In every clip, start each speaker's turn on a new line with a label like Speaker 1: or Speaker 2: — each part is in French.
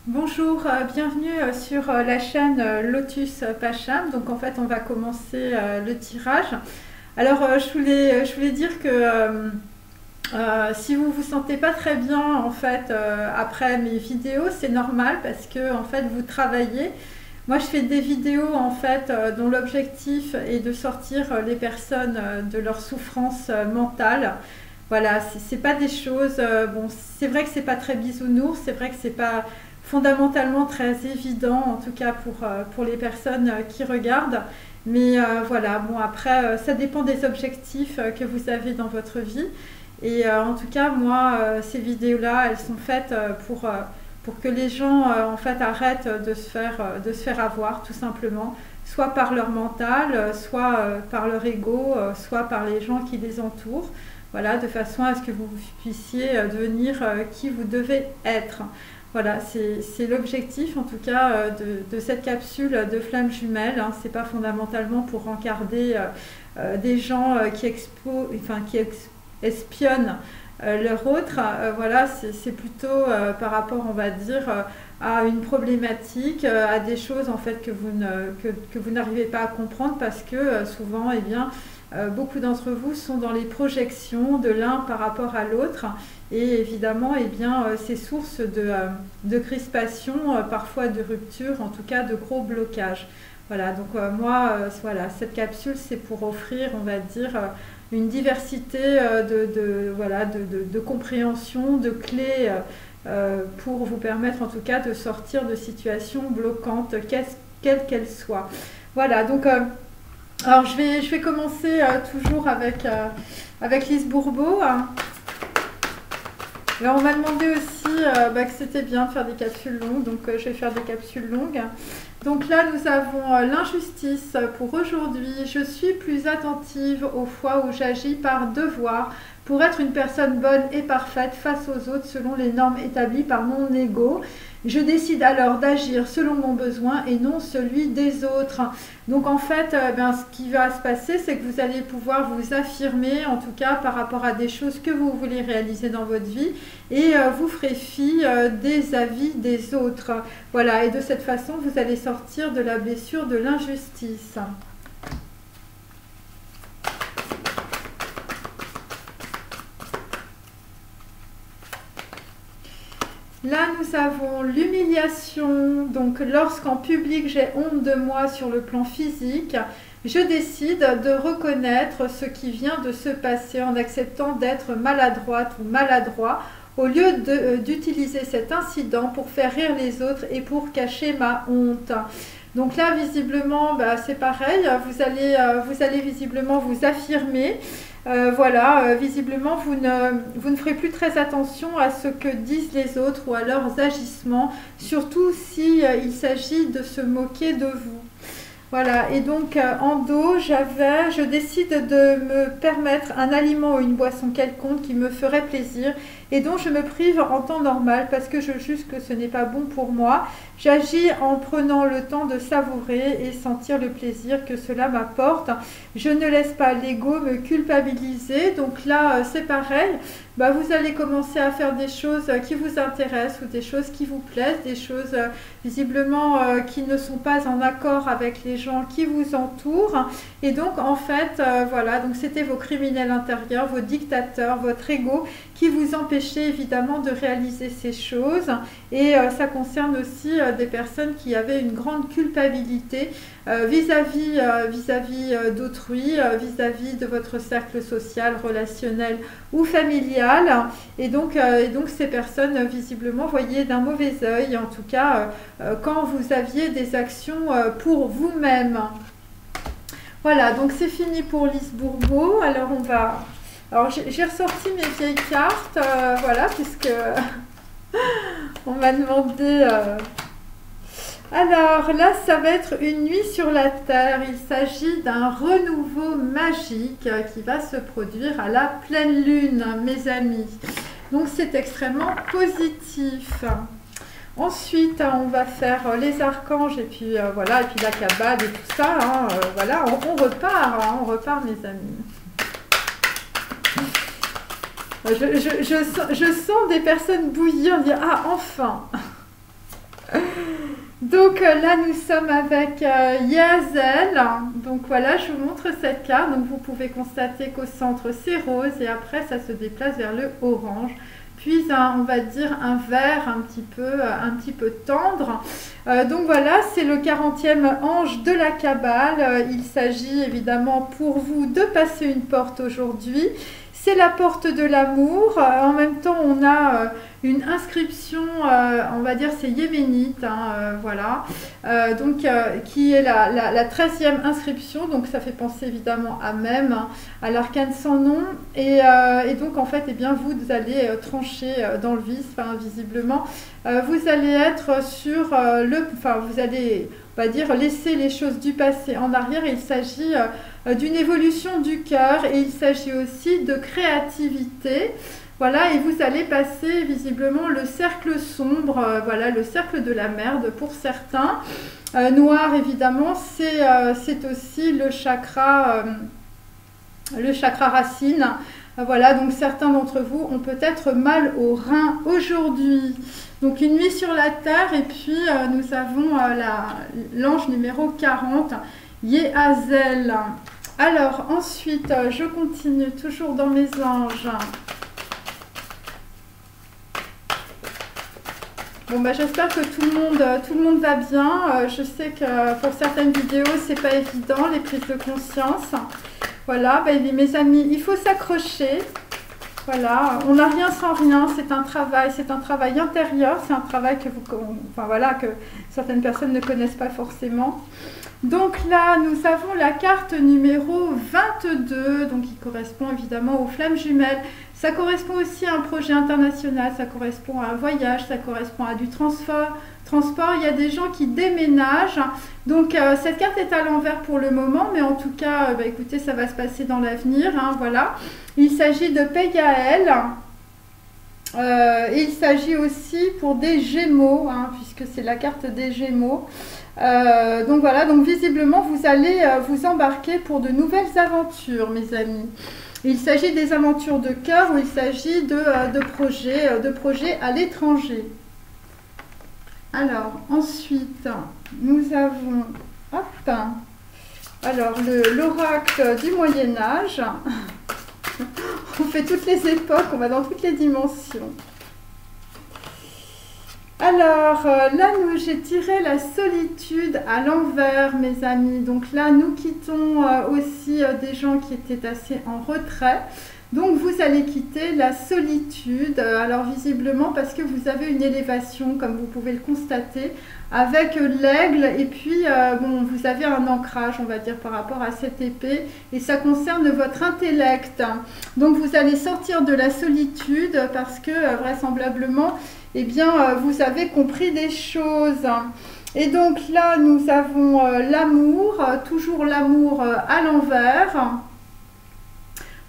Speaker 1: Bonjour, bienvenue sur la chaîne Lotus Pacham. Donc en fait on va commencer le tirage. Alors je voulais dire que si vous vous sentez pas très bien en fait après mes vidéos, c'est normal parce que en fait vous travaillez. Moi je fais des vidéos en fait dont l'objectif est de sortir les personnes de leur souffrance mentale. Voilà, c'est pas des choses. Bon, c'est vrai que c'est pas très bisounours, c'est vrai que c'est pas fondamentalement très évident, en tout cas pour les personnes qui regardent. Mais voilà, bon après, ça dépend des objectifs que vous avez dans votre vie. Et en tout cas, moi, ces vidéos-là, elles sont faites pour que les gens en fait arrêtent de se faire avoir, tout simplement, soit par leur mental, soit par leur ego, soit par les gens qui les entourent. Voilà, de façon à ce que vous puissiez devenir qui vous devez être. Voilà, c'est l'objectif en tout cas de cette capsule de flammes jumelles. Hein. C'est pas fondamentalement pour encarder des gens qui espionnent leur autre. Voilà, c'est plutôt par rapport, on va dire, à une problématique, à des choses en fait que vous n'arrivez pas à comprendre parce que souvent, eh bien, beaucoup d'entre vous sont dans les projections de l'un par rapport à l'autre et évidemment eh bien, c'est source de crispation, parfois de rupture, en tout cas de gros blocages. Voilà, donc moi, voilà, cette capsule c'est pour offrir, on va dire, une diversité voilà, de compréhension, de clés pour vous permettre en tout cas de sortir de situations bloquantes, quelles qu'elles soient. Voilà, donc alors je vais commencer toujours avec Lise Bourbeau. Alors on m'a demandé aussi que c'était bien de faire des capsules longues, donc je vais faire des capsules longues. Donc là nous avons l'injustice pour aujourd'hui. Je suis plus attentive aux fois où j'agis par devoir pour être une personne bonne et parfaite face aux autres selon les normes établies par mon ego. Je décide alors d'agir selon mon besoin et non celui des autres. Donc en fait, ce qui va se passer, c'est que vous allez pouvoir vous affirmer, en tout cas par rapport à des choses que vous voulez réaliser dans votre vie, et vous ferez fi des avis des autres. Voilà, et de cette façon, vous allez sortir de la blessure de l'injustice. Là, nous avons l'humiliation. Donc, lorsqu'en public, j'ai honte de moi sur le plan physique, je décide de reconnaître ce qui vient de se passer en acceptant d'être maladroite ou maladroit au lieu d'utiliser cet incident pour faire rire les autres et pour cacher ma honte. Donc là, visiblement, c'est pareil. Vous allez visiblement vous affirmer. Voilà, visiblement, vous ne ferez plus très attention à ce que disent les autres ou à leurs agissements, surtout si il s'agit de se moquer de vous. Voilà, et donc en dos, je décide de me permettre un aliment ou une boisson quelconque qui me ferait plaisir et dont je me prive en temps normal parce que je juge que ce n'est pas bon pour moi. J'agis en prenant le temps de savourer et sentir le plaisir que cela m'apporte. Je ne laisse pas l'ego me culpabiliser. Donc là, c'est pareil. Vous allez commencer à faire des choses qui vous intéressent ou des choses qui vous plaisent, des choses visiblement qui ne sont pas en accord avec les gens qui vous entourent. Et donc, en fait, voilà, donc c'était vos criminels intérieurs, vos dictateurs, votre ego qui vous empêchait évidemment de réaliser ces choses. Et ça concerne aussi des personnes qui avaient une grande culpabilité vis-à-vis d'autrui, vis-à-vis de votre cercle social, relationnel ou familial. Et donc ces personnes, visiblement, voyaient d'un mauvais œil, en tout cas, quand vous aviez des actions pour vous-même. Voilà, donc c'est fini pour Lise Bourbeau. Alors j'ai ressorti mes vieilles cartes, voilà, puisque on m'a demandé... Alors là, ça va être une nuit sur la Terre. Il s'agit d'un renouveau magique qui va se produire à la pleine lune, mes amis. Donc c'est extrêmement positif. Ensuite, on va faire les archanges et puis voilà, et puis la cabane et tout ça. Hein, voilà, on repart, mes amis. Je sens des personnes bouillir, dire ah enfin. Donc là, nous sommes avec Yazel. Donc voilà, je vous montre cette carte. Donc vous pouvez constater qu'au centre, c'est rose et après, ça se déplace vers le orange. Puis on va dire un vert un petit peu tendre. Donc voilà, c'est le 40e ange de la Kabbale. Il s'agit évidemment pour vous de passer une porte aujourd'hui. C'est la porte de l'amour. En même temps, on a une inscription, on va dire c'est yéménite, hein, voilà, donc qui est la 13e inscription. Donc ça fait penser évidemment à Mem, hein, à l'arcane sans nom. Et donc en fait, eh bien, vous allez trancher dans le vice, enfin, visiblement. Vous allez être sur vous allez, on va dire, laisser les choses du passé en arrière. Il s'agit d'une évolution du cœur et il s'agit aussi de créativité. Voilà, et vous allez passer visiblement le cercle sombre, voilà, le cercle de la merde pour certains. Noir, évidemment, c'est aussi le chakra racine. Voilà, donc certains d'entre vous ont peut-être mal au rein aujourd'hui. Donc une nuit sur la terre et puis nous avons l'ange numéro 40, Yehazel. Alors ensuite, je continue toujours dans mes anges. Bon, bah, j'espère que tout le monde va bien. Je sais que pour certaines vidéos, c'est pas évident, les prises de conscience. Voilà, bah, mes amis, il faut s'accrocher. Voilà, on n'a rien sans rien, c'est un travail intérieur, c'est un travail que que certaines personnes ne connaissent pas forcément. Donc là, nous avons la carte numéro 22, donc qui correspond évidemment aux flammes jumelles. Ça correspond aussi à un projet international, ça correspond à un voyage, ça correspond à du transport. Il y a des gens qui déménagent. Donc cette carte est à l'envers pour le moment, mais en tout cas, écoutez, ça va se passer dans l'avenir. Hein, voilà. Il s'agit de Pégaël. Il s'agit aussi pour des Gémeaux, hein, puisque c'est la carte des Gémeaux. Donc voilà, donc visiblement, vous allez vous embarquer pour de nouvelles aventures, mes amis. Il s'agit des aventures de cœur ou il s'agit de projets à l'étranger. Alors, ensuite, nous avons alors l'oracle du Moyen-Âge. On fait toutes les époques, on va dans toutes les dimensions. Alors, là, j'ai tiré la solitude à l'envers, mes amis. Donc là, nous quittons aussi des gens qui étaient assez en retrait. Donc, vous allez quitter la solitude. Alors, visiblement, parce que vous avez une élévation, comme vous pouvez le constater, avec l'aigle. Et puis, vous avez un ancrage, on va dire, par rapport à cette épée. Et ça concerne votre intellect. Donc, vous allez sortir de la solitude parce que, vraisemblablement, eh bien, vous avez compris des choses. Et donc là, nous avons l'amour, toujours l'amour à l'envers.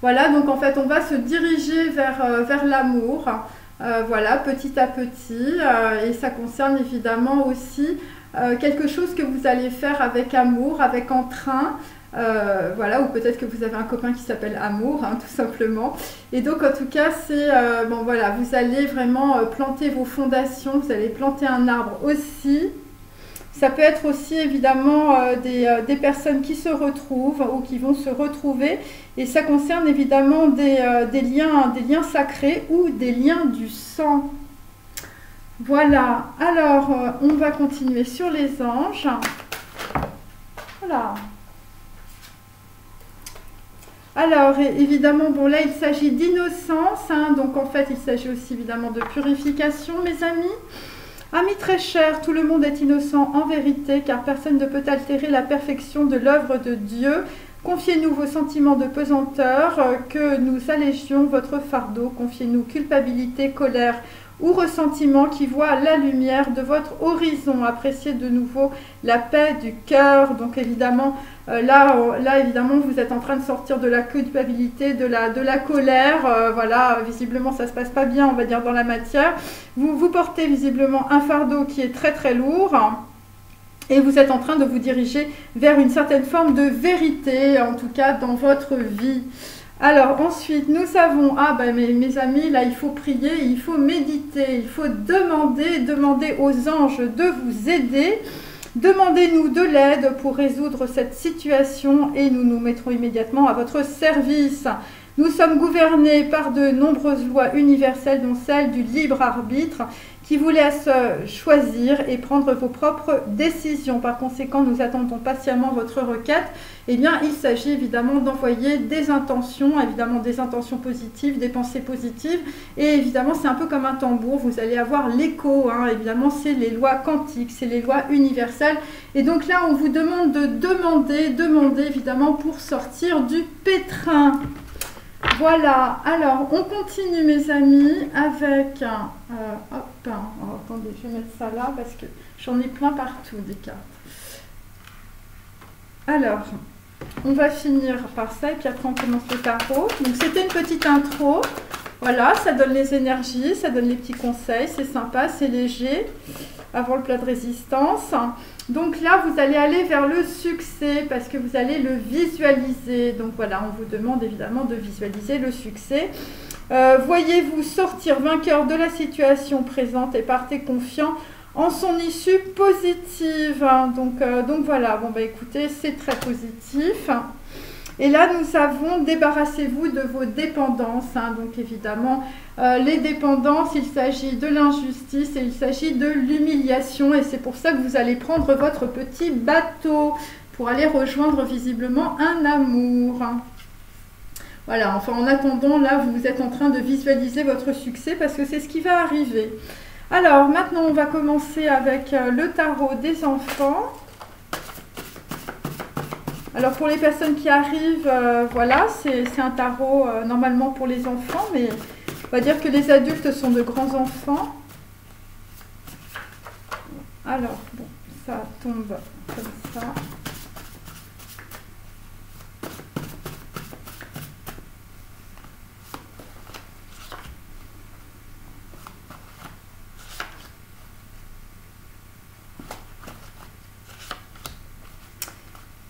Speaker 1: Voilà, donc en fait, on va se diriger vers l'amour, voilà, petit à petit. Et ça concerne évidemment aussi quelque chose que vous allez faire avec amour, avec entrain. Voilà, ou peut-être que vous avez un copain qui s'appelle Amour, hein, tout simplement. Et donc, en tout cas, c'est voilà, vous allez vraiment planter vos fondations, vous allez planter un arbre aussi. Ça peut être aussi évidemment des personnes qui se retrouvent ou qui vont se retrouver. Et ça concerne évidemment des liens sacrés ou des liens du sang. Voilà, alors on va continuer sur les anges. Voilà. Alors, évidemment, bon là, il s'agit d'innocence, hein, donc en fait, il s'agit aussi évidemment de purification, mes amis. Amis très chers, tout le monde est innocent en vérité, car personne ne peut altérer la perfection de l'œuvre de Dieu. Confiez-nous vos sentiments de pesanteur, que nous allégions votre fardeau. Confiez-nous culpabilité, colère ou ressentiment qui voient la lumière de votre horizon. Appréciez de nouveau la paix du cœur. Donc évidemment, là évidemment, vous êtes en train de sortir de la culpabilité, de la colère. Voilà, visiblement, ça ne se passe pas bien, on va dire, dans la matière. Vous portez visiblement un fardeau qui est très très lourd. Et vous êtes en train de vous diriger vers une certaine forme de vérité, en tout cas dans votre vie. Alors ensuite, nous avons, ah ben mes amis, là il faut prier, il faut méditer, il faut demander aux anges de vous aider. Demandez-nous de l'aide pour résoudre cette situation et nous nous mettrons immédiatement à votre service. Nous sommes gouvernés par de nombreuses lois universelles, dont celle du libre arbitre, qui vous laisse choisir et prendre vos propres décisions. Par conséquent, nous attendons patiemment votre requête. Eh bien, il s'agit évidemment d'envoyer des intentions positives, des pensées positives. Et évidemment, c'est un peu comme un tambour, vous allez avoir l'écho. Hein. Évidemment, c'est les lois quantiques, c'est les lois universelles. Et donc là, on vous demande de demander évidemment pour sortir du pétrin. Voilà, alors on continue mes amis avec, alors, attendez, je vais mettre ça là parce que j'en ai plein partout des cartes. Alors, on va finir par ça et puis après on commence le tarot. Donc c'était une petite intro, voilà, ça donne les énergies, ça donne les petits conseils, c'est sympa, c'est léger, avant le plat de résistance. Donc là, vous allez aller vers le succès parce que vous allez le visualiser. Donc voilà, on vous demande évidemment de visualiser le succès. Voyez-vous sortir vainqueur de la situation présente et partez confiant en son issue positive. Donc voilà, bon bah écoutez, c'est très positif. Et là, nous avons débarrassez-vous de vos dépendances. Hein. Donc évidemment, les dépendances, il s'agit de l'injustice et il s'agit de l'humiliation. Et c'est pour ça que vous allez prendre votre petit bateau pour aller rejoindre visiblement un amour. Voilà, enfin en attendant, là, vous êtes en train de visualiser votre succès parce que c'est ce qui va arriver. Alors maintenant, on va commencer avec le tarot des enfants. Alors pour les personnes qui arrivent, voilà, c'est un tarot normalement pour les enfants, mais on va dire que les adultes sont de grands enfants. Alors, bon, ça tombe comme ça.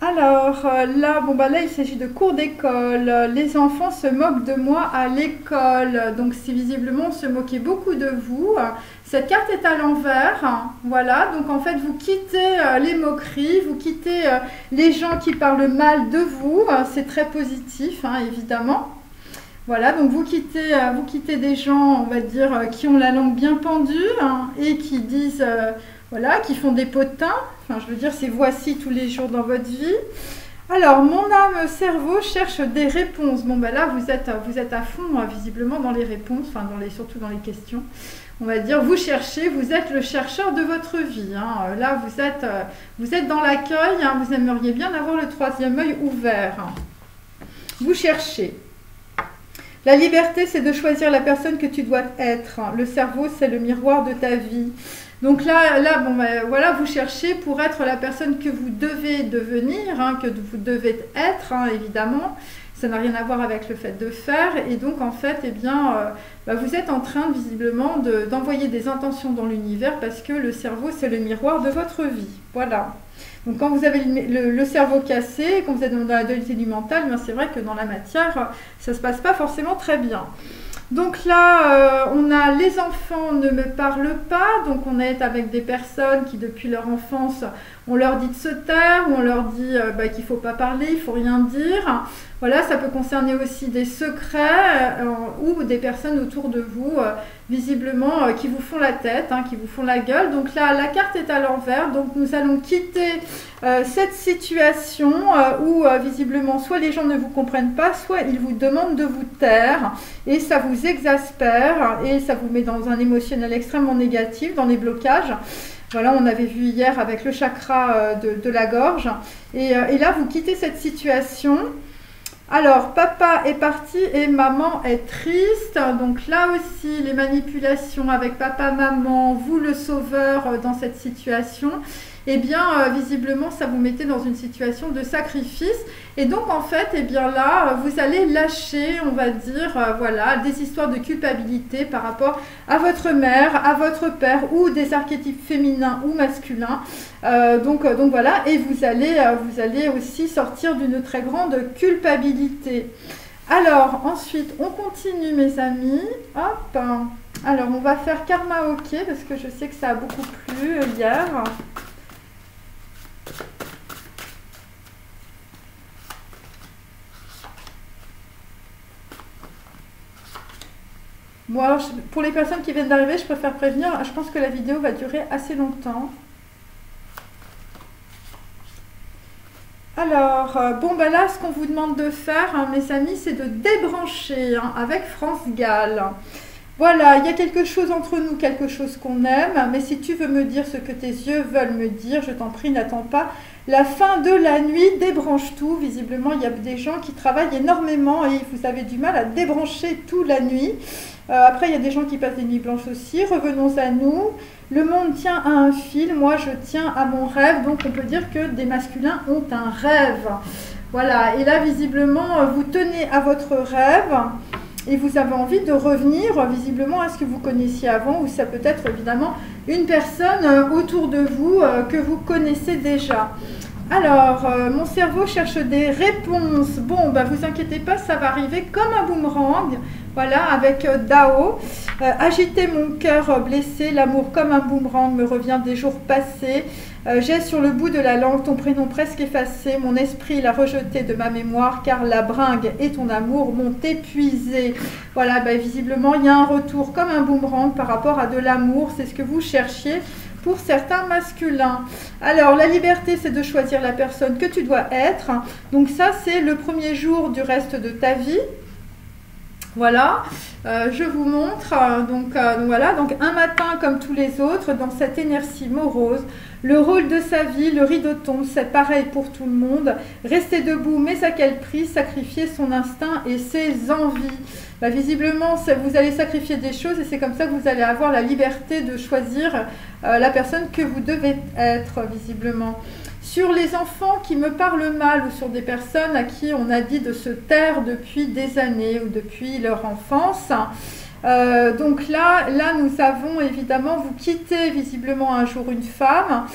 Speaker 1: Alors là, bon bah là, il s'agit de cours d'école. Les enfants se moquent de moi à l'école. Donc c'est visiblement on se moquait beaucoup de vous. Cette carte est à l'envers. Voilà, donc en fait, vous quittez les moqueries, vous quittez les gens qui parlent mal de vous. C'est très positif, hein, évidemment. Voilà, donc vous quittez des gens, on va dire, qui ont la langue bien pendue hein, et qui disent, voilà, qui font des potins. Enfin, je veux dire, c'est voici tous les jours dans votre vie. Alors, mon âme cerveau cherche des réponses. Bon, ben là, vous êtes à fond, visiblement, dans les réponses, enfin, surtout dans les questions. On va dire, vous cherchez, vous êtes le chercheur de votre vie. Hein. Là, vous êtes dans l'accueil, hein, vous aimeriez bien avoir le troisième œil ouvert. Hein. Vous cherchez. La liberté, c'est de choisir la personne que tu dois être. Le cerveau, c'est le miroir de ta vie. Donc là bon, ben, voilà, vous cherchez pour être la personne que vous devez devenir, hein, que vous devez être, hein, évidemment. Ça n'a rien à voir avec le fait de faire. Et donc, en fait, eh bien, vous êtes en train, visiblement, d'envoyer des intentions dans l'univers parce que le cerveau, c'est le miroir de votre vie. Voilà. Donc, quand vous avez le cerveau cassé, quand vous êtes dans la dualité du mental, c'est vrai que dans la matière, ça ne se passe pas forcément très bien. Donc là, on a les enfants ne me parlent pas, donc on est avec des personnes qui depuis leur enfance, on leur dit de se taire, ou on leur dit qu'il ne faut pas parler, il ne faut rien dire. Voilà, ça peut concerner aussi des secrets ou des personnes autour de vous, visiblement, qui vous font la tête, hein, qui vous font la gueule. Donc là, la carte est à l'envers, donc nous allons quitter cette situation où visiblement, soit les gens ne vous comprennent pas, soit ils vous demandent de vous taire, et ça vous exaspère, et ça vous met dans un émotionnel extrêmement négatif, dans les blocages. Voilà, on avait vu hier avec le chakra de la gorge. Et là, vous quittez cette situation. Alors, papa est parti et maman est triste. Donc là aussi, les manipulations avec papa, maman, vous le sauveur dans cette situation. Eh bien, visiblement, ça vous mettait dans une situation de sacrifice. Et donc, en fait, eh bien là, vous allez lâcher, on va dire, voilà, des histoires de culpabilité par rapport à votre mère, à votre père ou des archétypes féminins ou masculins. Donc voilà, et vous allez aussi sortir d'une très grande culpabilité. Alors, ensuite, on continue, mes amis. Hop. Alors, on va faire Karma OK, parce que je sais que ça a beaucoup plu hier. Bon, alors, pour les personnes qui viennent d'arriver, je préfère prévenir, je pense que la vidéo va durer assez longtemps. Alors, bon, ben là, ce qu'on vous demande de faire, hein, mes amis, c'est de débrancher hein, avec France Gall. Voilà, il y a quelque chose entre nous, quelque chose qu'on aime, mais si tu veux me dire ce que tes yeux veulent me dire, je t'en prie, n'attends pas la fin de la nuit, débranche tout. Visiblement, il y a des gens qui travaillent énormément et vous avez du mal à débrancher tout la nuit. Après, il y a des gens qui passent des nuits blanches aussi. Revenons à nous. Le monde tient à un fil, moi je tiens à mon rêve, donc on peut dire que des masculins ont un rêve. Voilà, et là, visiblement, vous tenez à votre rêve. Et vous avez envie de revenir visiblement à ce que vous connaissiez avant, ou ça peut être évidemment une personne autour de vous que vous connaissez déjà. Alors, mon cerveau cherche des réponses. Bon, bah, vous inquiétez pas, ça va arriver comme un boomerang. Voilà, avec Dao. Agiter mon cœur blessé, l'amour comme un boomerang me revient des jours passés. J'ai sur le bout de la langue ton prénom presque effacé. Mon esprit l'a rejeté de ma mémoire, car la bringue et ton amour m'ont épuisé. Voilà, bah, visiblement, il y a un retour comme un boomerang par rapport à de l'amour. C'est ce que vous cherchiez pour certains masculins. Alors, la liberté, c'est de choisir la personne que tu dois être. Donc ça, c'est le premier jour du reste de ta vie. Voilà, je vous montre, donc voilà, donc un matin comme tous les autres, dans cette énergie morose, le rôle de sa vie, le rideau tombe, c'est pareil pour tout le monde, rester debout, mais à quel prix? Sacrifier son instinct et ses envies. Bah, visiblement, vous allez sacrifier des choses et c'est comme ça que vous allez avoir la liberté de choisir la personne que vous devez être, visiblement. Sur les enfants qui me parlent mal ou sur des personnes à qui on a dit de se taire depuis des années ou depuis leur enfance. Donc là, nous avons évidemment, vous quittez visiblement un jour une femme.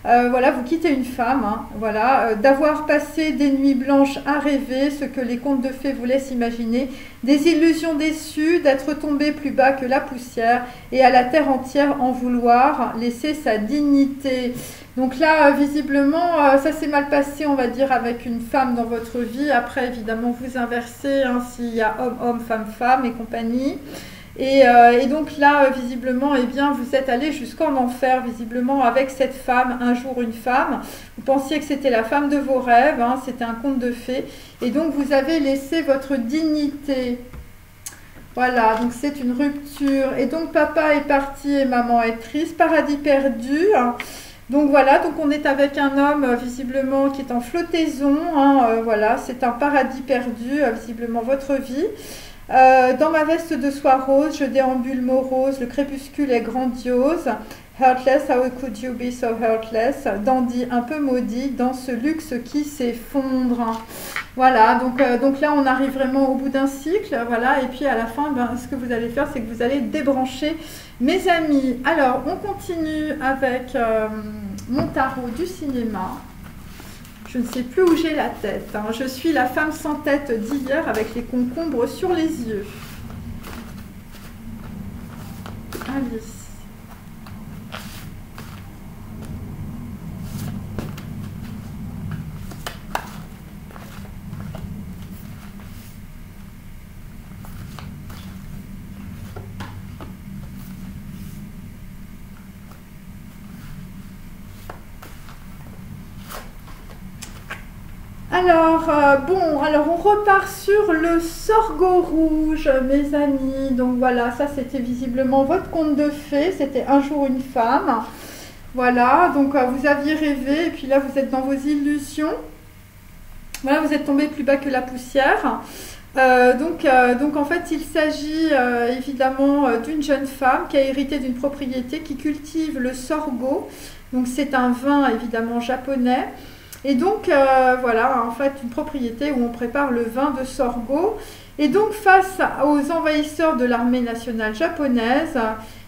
Speaker 1: Voilà, vous quittez une femme, hein, voilà, d'avoir passé des nuits blanches à rêver, ce que les contes de fées vous laissent imaginer, des illusions déçues, d'être tombé plus bas que la poussière et à la terre entière en vouloir laisser sa dignité. Donc là, visiblement, ça s'est mal passé, on va dire, avec une femme dans votre vie. Après, évidemment, vous inversez, hein, s'il y a homme, femme et compagnie. Et donc là, visiblement, eh bien, vous êtes allé jusqu'en enfer, visiblement, avec cette femme, un jour une femme. Vous pensiez que c'était la femme de vos rêves, hein, c'était un conte de fées. Et donc, vous avez laissé votre dignité. Voilà, donc c'est une rupture. Et donc, papa est parti et maman est triste. Paradis perdu. Hein. Donc voilà, donc on est avec un homme visiblement qui est en flottaison. Hein, voilà, c'est un paradis perdu, visiblement, votre vie. Dans ma veste de soie rose, je déambule morose, le crépuscule est grandiose. Heartless, how could you be so heartless? Dandy, un peu maudit, dans ce luxe qui s'effondre. Voilà, donc là on arrive vraiment au bout d'un cycle, voilà, et puis à la fin, ben, ce que vous allez faire, c'est que vous allez débrancher mes amis. Alors, on continue avec mon tarot du cinéma. Je ne sais plus où j'ai la tête. Hein. Je suis la femme sans tête d'hier avec les concombres sur les yeux. Allez. Alors, alors on repart sur le sorgho rouge, mes amis. Donc voilà, ça c'était visiblement votre conte de fées, c'était un jour une femme. Voilà, donc vous aviez rêvé et puis là vous êtes dans vos illusions. Voilà, vous êtes tombé plus bas que la poussière. Donc en fait, il s'agit évidemment d'une jeune femme qui a hérité d'une propriété qui cultive le sorgho. Donc c'est un vin évidemment japonais. Et donc, voilà, en fait, une propriété où on prépare le vin de sorgho. Et donc, face aux envahisseurs de l'armée nationale japonaise,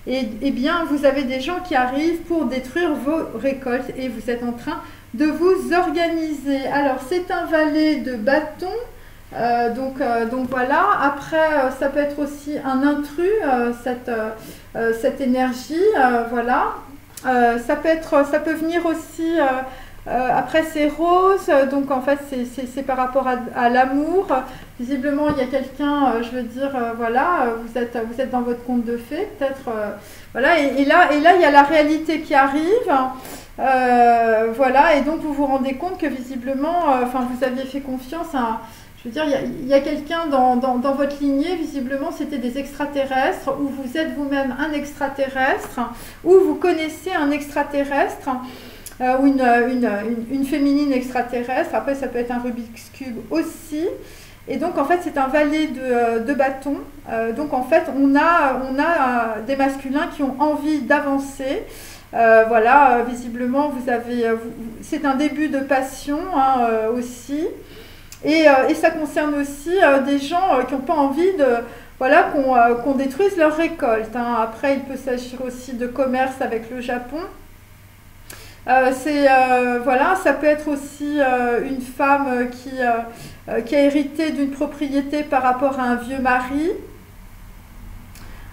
Speaker 1: eh bien, vous avez des gens qui arrivent pour détruire vos récoltes et vous êtes en train de vous organiser. Alors, c'est un valet de bâton, Donc voilà. Après, ça peut être aussi un intrus, cette énergie, voilà. Ça peut venir aussi. Après, c'est rose, donc en fait, c'est par rapport à l'amour. Visiblement, il y a quelqu'un, je veux dire, voilà, vous êtes dans votre conte de fées, peut-être, voilà. Et là, il y a la réalité qui arrive. Voilà, et donc vous vous rendez compte que visiblement, enfin, vous aviez fait confiance à. Je veux dire, il y a quelqu'un dans votre lignée, visiblement, c'était des extraterrestres, ou vous êtes vous-même un extraterrestre, ou vous connaissez un extraterrestre, ou une féminine extraterrestre. Après, ça peut être un Rubik's Cube aussi. Et donc, en fait, c'est un valet de bâton. Donc, en fait, on a des masculins qui ont envie d'avancer. Voilà, visiblement, c'est un début de passion, hein, aussi. Et ça concerne aussi des gens qui n'ont pas envie voilà, qu'on détruise leur récolte, hein. Après, il peut s'agir aussi de commerce avec le Japon. Voilà, ça peut être aussi une femme qui a hérité d'une propriété par rapport à un vieux mari.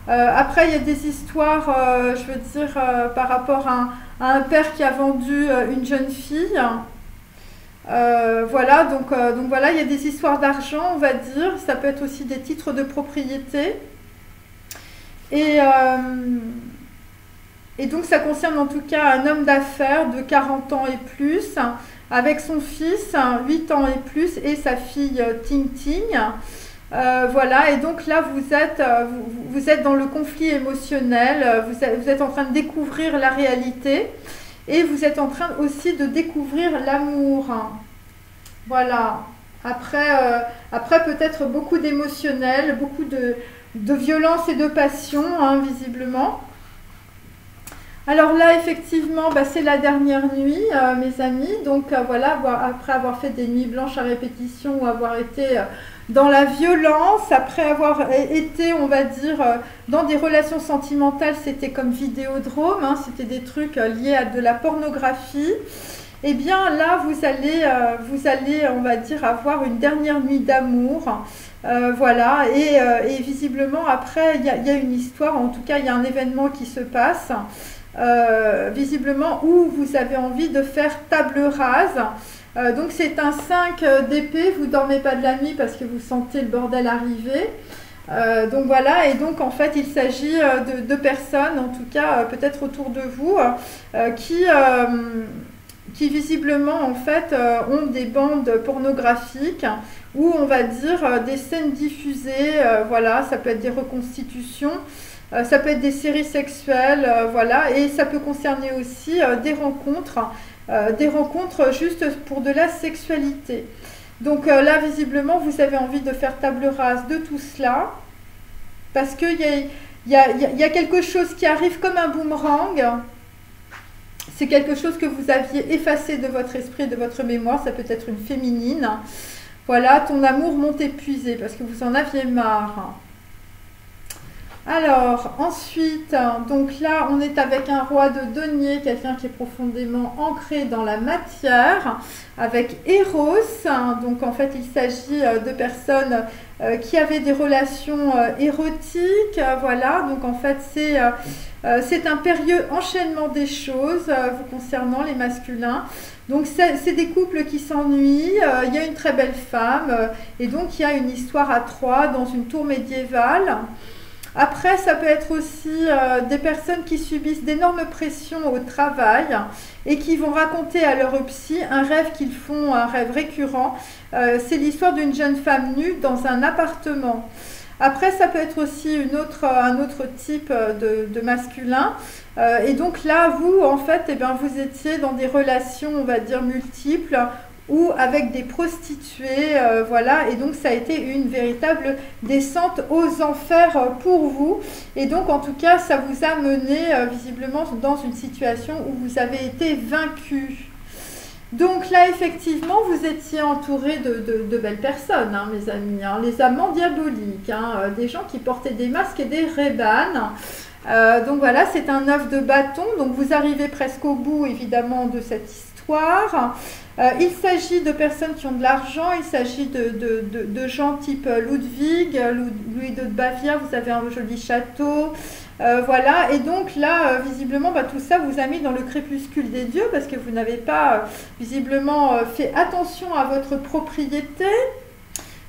Speaker 1: Après, il y a des histoires, je veux dire, par rapport à un père qui a vendu une jeune fille. Voilà, donc voilà, il y a des histoires d'argent, on va dire. Ça peut être aussi des titres de propriété. Et donc, ça concerne en tout cas un homme d'affaires de 40 ans et plus, avec son fils, 8 ans et plus, et sa fille Ting Ting. Voilà, et donc là, vous êtes dans le conflit émotionnel, vous êtes en train de découvrir la réalité, et vous êtes en train aussi de découvrir l'amour. Voilà. Après peut-être beaucoup d'émotionnel, beaucoup de violence et de passion, hein, visiblement. Alors là, effectivement, c'est la dernière nuit, mes amis. Donc voilà, après avoir fait des nuits blanches à répétition ou avoir été dans la violence, après avoir été, on va dire, dans des relations sentimentales, c'était comme Vidéodrome, hein, c'était des trucs liés à de la pornographie. Eh bien là, vous allez, on va dire, avoir une dernière nuit d'amour. Voilà, et visiblement, après, il y a une histoire, en tout cas, il y a un événement qui se passe. Visiblement où vous avez envie de faire table rase. Donc c'est un 5 d'épée, vous ne dormez pas de la nuit parce que vous sentez le bordel arriver. Donc voilà, et donc en fait il s'agit de personnes, en tout cas peut-être autour de vous, qui visiblement en fait ont des bandes pornographiques où on va dire des scènes diffusées, voilà, ça peut être des reconstitutions. Ça peut être des séries sexuelles, voilà, et ça peut concerner aussi des rencontres juste pour de la sexualité. Donc là, visiblement, vous avez envie de faire table rase de tout cela, parce qu'il y a quelque chose qui arrive comme un boomerang. C'est quelque chose que vous aviez effacé de votre esprit, de votre mémoire, ça peut être une féminine. Voilà, ton amour m'ont épuisé, parce que vous en aviez marre. Alors, ensuite, donc là, on est avec un roi de denier, quelqu'un qui est profondément ancré dans la matière, avec Eros. Donc, en fait, il s'agit de personnes qui avaient des relations érotiques. Voilà, donc en fait, c'est un périlleux enchaînement des choses vous concernant les masculins. Donc, c'est des couples qui s'ennuient. Il y a une très belle femme et donc il y a une histoire à trois dans une tour médiévale. Après, ça peut être aussi des personnes qui subissent d'énormes pressions au travail et qui vont raconter à leur psy un rêve qu'ils font, un rêve récurrent. C'est l'histoire d'une jeune femme nue dans un appartement. Après, ça peut être aussi un autre type de masculin. Et donc là, vous, en fait, eh bien, vous étiez dans des relations, on va dire, multiples, ou avec des prostituées, voilà, et donc ça a été une véritable descente aux enfers pour vous, et donc en tout cas ça vous a mené visiblement dans une situation où vous avez été vaincu. Donc là effectivement vous étiez entouré de belles personnes, hein, mes amis, hein, les amants diaboliques, hein, des gens qui portaient des masques et des Ray-Ban. Donc voilà, c'est un 9 de bâton. Donc vous arrivez presque au bout, évidemment, de cette histoire. Il s'agit de personnes qui ont de l'argent, il s'agit de gens type Ludwig, Louis II de Bavière, vous avez un joli château. Voilà, et donc là, visiblement, tout ça vous a mis dans le crépuscule des dieux parce que vous n'avez pas, visiblement, fait attention à votre propriété.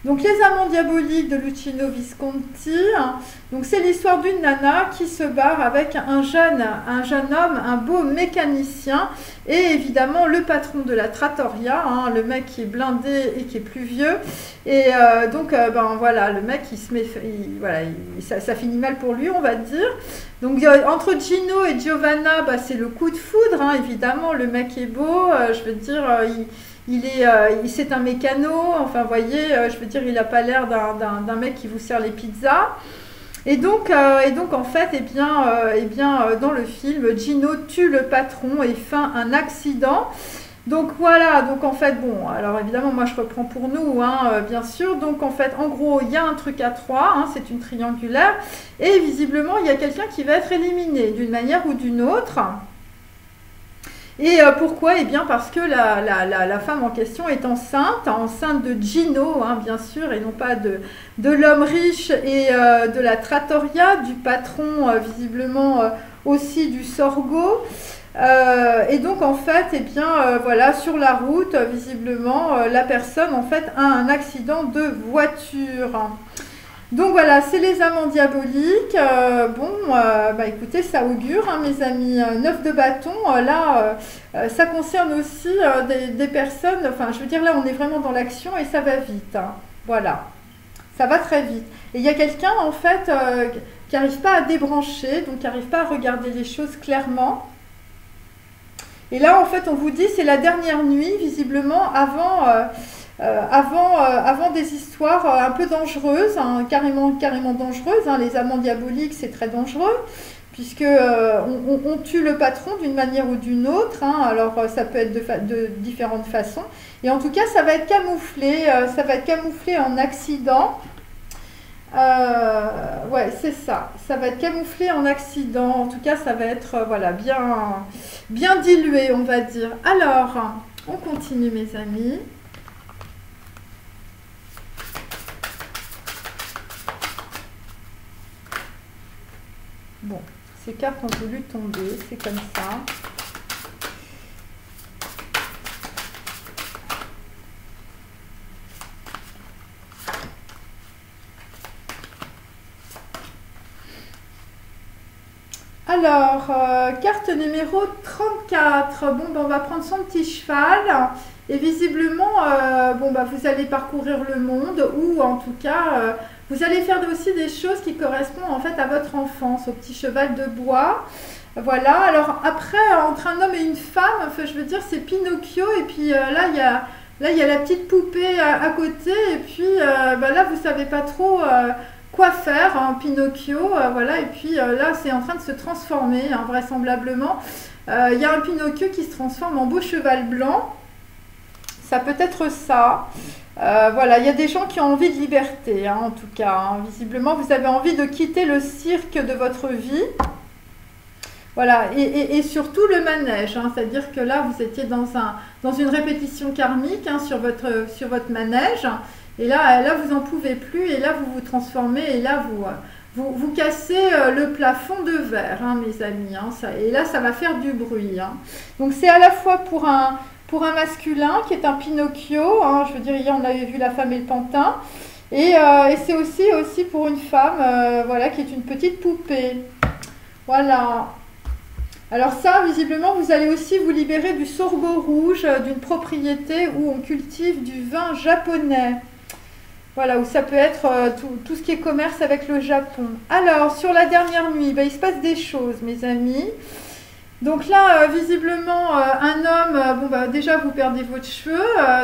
Speaker 1: Donc les amants diaboliques de Luchino Visconti, donc c'est l'histoire d'une nana qui se barre avec un jeune homme, un beau mécanicien et évidemment le patron de la trattoria, le mec qui est blindé et qui est plus vieux. Et donc voilà, le mec il se met, ça finit mal pour lui, on va dire. Donc entre Gino et Giovanna, c'est le coup de foudre, évidemment, le mec est beau, je veux dire, c'est un mécano, enfin, vous voyez, je veux dire, il n'a pas l'air d'un mec qui vous sert les pizzas. Et donc en fait, dans le film, Gino tue le patron et feint un accident. Donc voilà, donc en fait, bon, alors évidemment, moi je reprends pour nous, bien sûr. Donc en fait, en gros, il y a un truc à 3, c'est une triangulaire. Et visiblement, il y a quelqu'un qui va être éliminé d'une manière ou d'une autre. Et pourquoi? Eh bien parce que la femme en question est enceinte de Gino, bien sûr, et non pas de l'homme riche et de la trattoria, du patron, visiblement aussi du Sorgo. Et donc en fait, voilà, sur la route, visiblement, la personne en fait a un accident de voiture. Donc voilà, c'est les amants diaboliques. Écoutez, ça augure, mes amis. 9 de bâton, ça concerne aussi des personnes, enfin, je veux dire, là, on est vraiment dans l'action et ça va vite. Voilà, ça va très vite. Et il y a quelqu'un, en fait, qui n'arrive pas à débrancher, donc qui n'arrive pas à regarder les choses clairement. Et là, en fait, on vous dit, c'est la dernière nuit, visiblement, avant des histoires un peu dangereuses, carrément dangereuses. Les amants diaboliques, c'est très dangereux, puisque on tue le patron d'une manière ou d'une autre. Alors, ça peut être de différentes façons. Et en tout cas, ça va être camouflé en accident. Ouais, c'est ça. Ça va être camouflé en accident. En tout cas, ça va être bien dilué, on va dire. Alors, on continue, mes amis. Bon, ces cartes ont voulu tomber, c'est comme ça. Alors, carte numéro 34. Bon, on va prendre son petit cheval. Et visiblement, vous allez parcourir le monde ou en tout cas, vous allez faire aussi des choses qui correspondent en fait à votre enfance, au petit cheval de bois. Voilà, alors après, entre un homme et une femme, enfin, je veux dire, c'est Pinocchio. Et puis là, il y a la petite poupée à côté. Et puis là, vous ne savez pas trop quoi faire, Pinocchio. Voilà, et puis là, c'est en train de se transformer, vraisemblablement. Il y a un Pinocchio qui se transforme en beau cheval blanc. Ça peut être ça. Voilà, il y a des gens qui ont envie de liberté, en tout cas. Visiblement, vous avez envie de quitter le cirque de votre vie. Voilà, et surtout le manège. C'est-à-dire que là, vous étiez dans une répétition karmique sur votre manège. Et là, vous n'en pouvez plus. Et là, vous vous transformez. Et là, vous cassez le plafond de verre, mes amis. Et là, ça va faire du bruit. Donc, c'est à la fois pour un masculin qui est un Pinocchio, je veux dire, hier on avait vu la femme et le pantin, et c'est aussi pour une femme qui est une petite poupée. Voilà. Alors ça, visiblement, vous allez aussi vous libérer du sorgho rouge, d'une propriété où on cultive du vin japonais. Voilà, où ça peut être tout ce qui est commerce avec le Japon. Alors, sur la dernière nuit, il se passe des choses, mes amis. Donc là, visiblement, un homme, déjà vous perdez votre cheveu, ça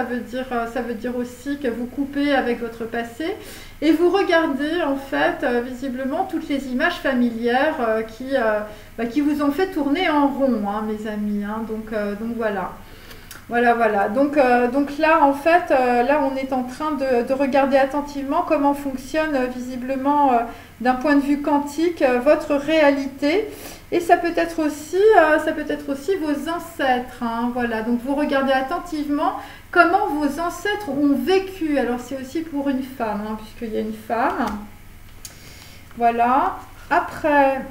Speaker 1: veut dire aussi que vous coupez avec votre passé et vous regardez en fait, visiblement, toutes les images familières qui vous ont fait tourner en rond, mes amis. Donc voilà. Voilà, voilà. Donc là, en fait, là, on est en train de regarder attentivement comment fonctionne visiblement, d'un point de vue quantique, votre réalité. Et ça peut être aussi vos ancêtres, hein, voilà. Donc vous regardez attentivement comment vos ancêtres ont vécu. Alors c'est aussi pour une femme, hein, puisqu'il y a une femme. Voilà. Après.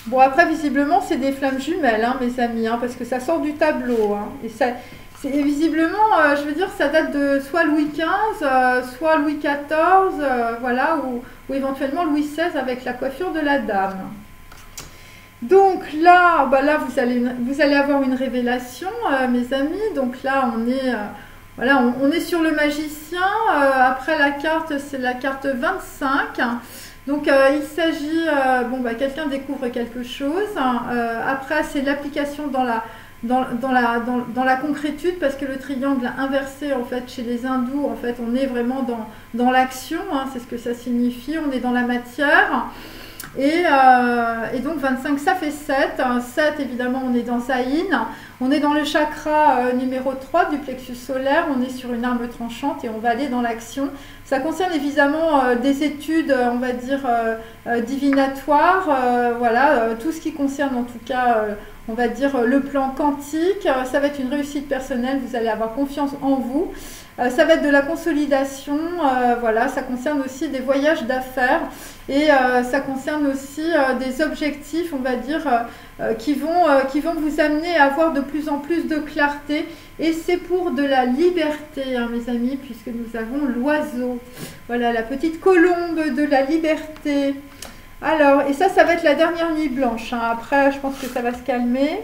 Speaker 1: Bon, après, visiblement, c'est des flammes jumelles, hein, mes amis, hein, parce que ça sort du tableau. Hein, et ça, visiblement, je veux dire, ça date de soit Louis XV, soit Louis XIV, voilà, ou éventuellement Louis XVI avec la coiffure de la dame. Donc là, bah là vous allez avoir une révélation, mes amis. Donc là, voilà, on est sur le magicien. Après la carte, c'est la carte 25. Donc il s'agit, bon, bah, quelqu'un découvre quelque chose. Après, c'est l'application dans la concrétude, parce que le triangle inversé, en fait, chez les hindous, en fait, on est vraiment dans l'action, hein, c'est ce que ça signifie, on est dans la matière. Et donc 25, ça fait 7. 7, évidemment, on est dans Zayin. On est dans le chakra numéro 3 du plexus solaire. On est sur une arme tranchante et on va aller dans l'action. Ça concerne évidemment des études, on va dire, divinatoires. Voilà, tout ce qui concerne en tout cas, on va dire, le plan quantique. Ça va être une réussite personnelle. Vous allez avoir confiance en vous. Ça va être de la consolidation, voilà, ça concerne aussi des voyages d'affaires et ça concerne aussi des objectifs, on va dire, qui vont vous amener à avoir de plus en plus de clarté. Et c'est pour de la liberté, hein, mes amis, puisque nous avons l'oiseau. Voilà, la petite colombe de la liberté. Alors, et ça va être la dernière nuit blanche, hein. Après, je pense que ça va se calmer.